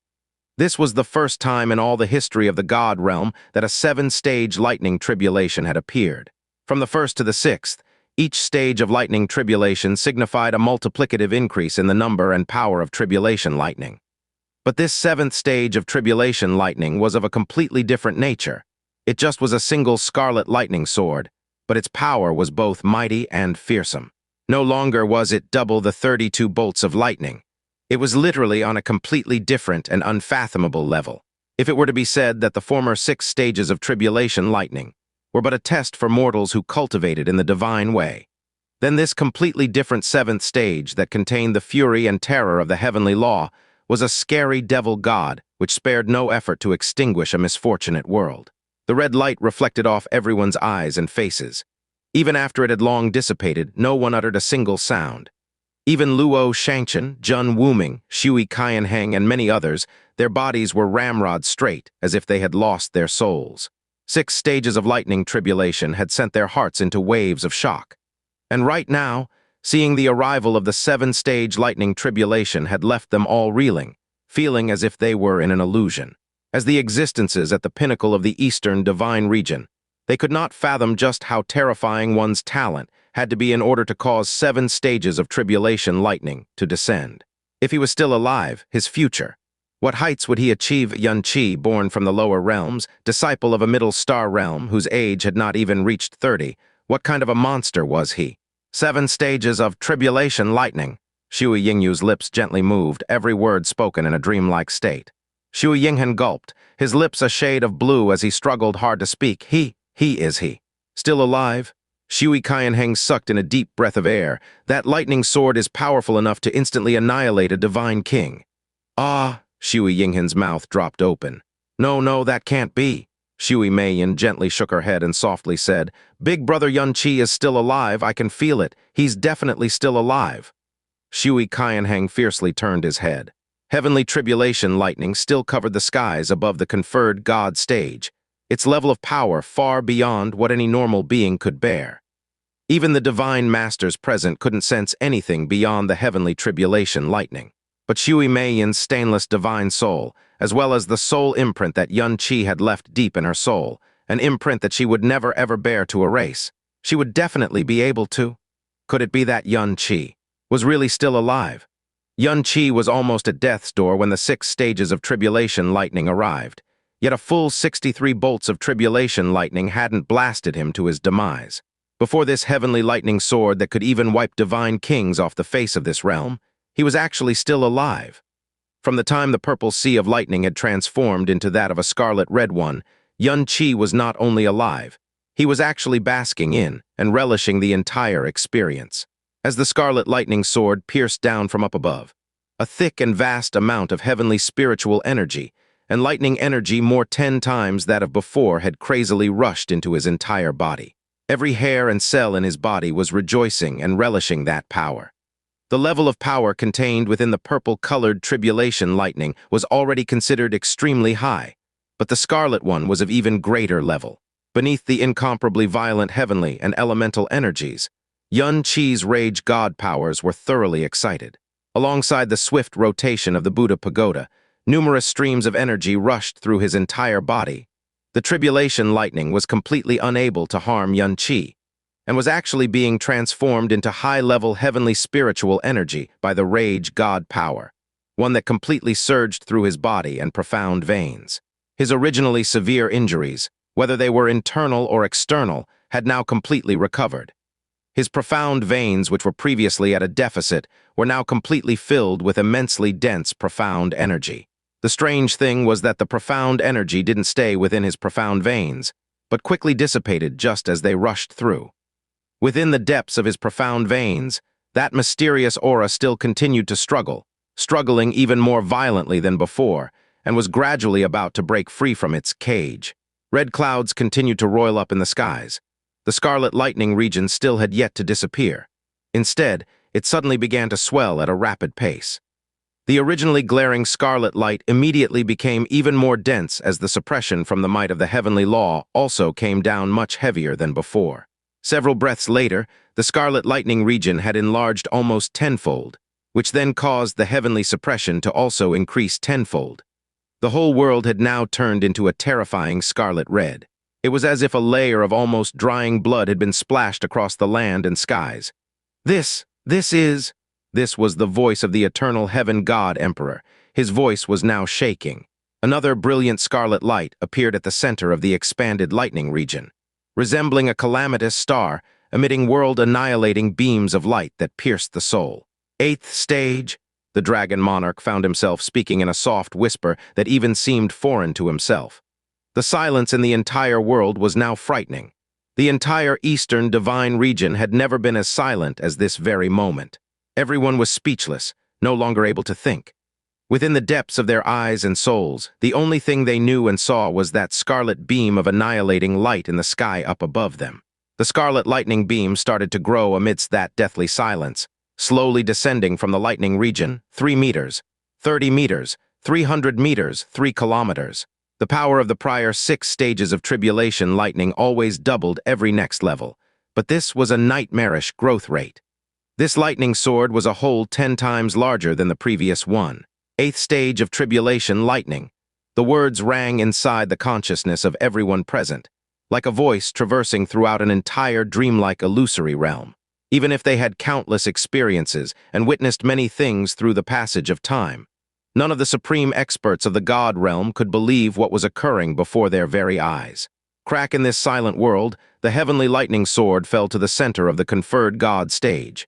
This was the first time in all the history of the God realm that a 7-stage lightning tribulation had appeared. From the first to the 6th, each stage of lightning tribulation signified a multiplicative increase in the number and power of tribulation lightning. But this 7th stage of tribulation lightning was of a completely different nature. It just was a single scarlet lightning sword, but its power was both mighty and fearsome. No longer was it double the 32 bolts of lightning. It was literally on a completely different and unfathomable level. If it were to be said that the former 6 stages of tribulation lightning were but a test for mortals who cultivated in the divine way, then this completely different 7th stage that contained the fury and terror of the heavenly law was a scary devil god which spared no effort to extinguish a misfortunate world. The red light reflected off everyone's eyes and faces. Even after it had long dissipated, no one uttered a single sound. Even Luo Shangchen, Jun Wuming, Shui Qianheng, and many others, their bodies were ramrod straight, as if they had lost their souls. 6 stages of lightning tribulation had sent their hearts into waves of shock. And right now, seeing the arrival of the 7-stage lightning tribulation had left them all reeling, feeling as if they were in an illusion. As the existences at the pinnacle of the eastern divine region, they could not fathom just how terrifying one's talent had to be in order to cause 7 stages of tribulation lightning to descend. If he was still alive, his future. What heights would he achieve? Xianxia, born from the lower realms, disciple of a middle star realm whose age had not even reached 30, what kind of a monster was he? 7 stages of tribulation lightning. Shui Yingyu's lips gently moved, every word spoken in a dreamlike state. Shui Yinghen gulped, his lips a shade of blue as he struggled hard to speak. He still alive? Shui Qianheng sucked in a deep breath of air. That lightning sword is powerful enough to instantly annihilate a divine king. Ah, Shui Yinghen's mouth dropped open. No, that can't be. Shui Meiyin gently shook her head and softly said, Big brother Xianxia is still alive, I can feel it. He's definitely still alive. Shui Qianheng fiercely turned his head. Heavenly tribulation lightning still covered the skies above the conferred god stage, its level of power far beyond what any normal being could bear. Even the divine masters present couldn't sense anything beyond the heavenly tribulation lightning. But Shui Meiyin's stainless divine soul, as well as the soul imprint that Xianxia had left deep in her soul, an imprint that she would never ever bear to erase, she would definitely be able to. Could it be that Xianxia was really still alive? Xianxia was almost at death's door when the 6 stages of tribulation lightning arrived. Yet a full 63 bolts of tribulation lightning hadn't blasted him to his demise. Before this heavenly lightning sword that could even wipe divine kings off the face of this realm, he was actually still alive. From the time the purple sea of lightning had transformed into that of a scarlet-red one, Xianxia was not only alive, he was actually basking in and relishing the entire experience. As the scarlet lightning sword pierced down from up above, a thick and vast amount of heavenly spiritual energy and lightning energy more 10 times that of before had crazily rushed into his entire body. Every hair and cell in his body was rejoicing and relishing that power. The level of power contained within the purple-colored tribulation lightning was already considered extremely high, But the scarlet one was of even greater level. Beneath the incomparably violent heavenly and elemental energies, Yun Chi's rage god powers were thoroughly excited. Alongside the swift rotation of the Buddha pagoda, numerous streams of energy rushed through his entire body. The tribulation lightning was completely unable to harm Yun Chi, and was actually being transformed into high-level heavenly spiritual energy by the rage god power, one that completely surged through his body and profound veins. His originally severe injuries, whether they were internal or external, had now completely recovered. His profound veins, which were previously at a deficit, were now completely filled with immensely dense, profound energy. The strange thing was that the profound energy didn't stay within his profound veins, but quickly dissipated just as they rushed through. Within the depths of his profound veins, that mysterious aura still continued to struggle, struggling even more violently than before, and was gradually about to break free from its cage. Red clouds continued to roil up in the skies. The Scarlet Lightning region still had yet to disappear. Instead, it suddenly began to swell at a rapid pace. The originally glaring scarlet light immediately became even more dense as the suppression from the might of the heavenly law also came down much heavier than before. Several breaths later, the Scarlet Lightning region had enlarged almost tenfold, which then caused the heavenly suppression to also increase tenfold. The whole world had now turned into a terrifying scarlet red. It was as if a layer of almost drying blood had been splashed across the land and skies. This was the voice of the eternal heaven god emperor. His voice was now shaking. Another brilliant scarlet light appeared at the center of the expanded lightning region, resembling a calamitous star, emitting world-annihilating beams of light that pierced the soul. Eighth stage, the dragon monarch found himself speaking in a soft whisper that even seemed foreign to himself. The silence in the entire world was now frightening. The entire eastern divine region had never been as silent as this very moment. Everyone was speechless, no longer able to think. Within the depths of their eyes and souls, the only thing they knew and saw was that scarlet beam of annihilating light in the sky up above them. The scarlet lightning beam started to grow amidst that deathly silence, slowly descending from the lightning region, 3 meters, 30 meters, 300 meters, 3 kilometers. The power of the prior 6 stages of tribulation lightning always doubled every next level, but this was a nightmarish growth rate. This lightning sword was a whole 10 times larger than the previous one. 8th stage of tribulation lightning. The words rang inside the consciousness of everyone present, like a voice traversing throughout an entire dreamlike illusory realm. Even if they had countless experiences and witnessed many things through the passage of time, none of the supreme experts of the God realm could believe what was occurring before their very eyes. Crack in this silent world, the heavenly lightning sword fell to the center of the conferred God stage.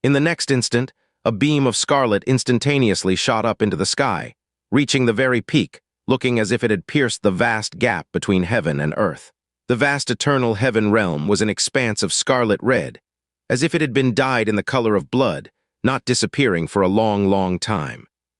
In the next instant, a beam of scarlet instantaneously shot up into the sky, reaching the very peak, looking as if it had pierced the vast gap between heaven and earth. The vast eternal heaven realm was an expanse of scarlet red, as if it had been dyed in the color of blood, not disappearing for a long, long time.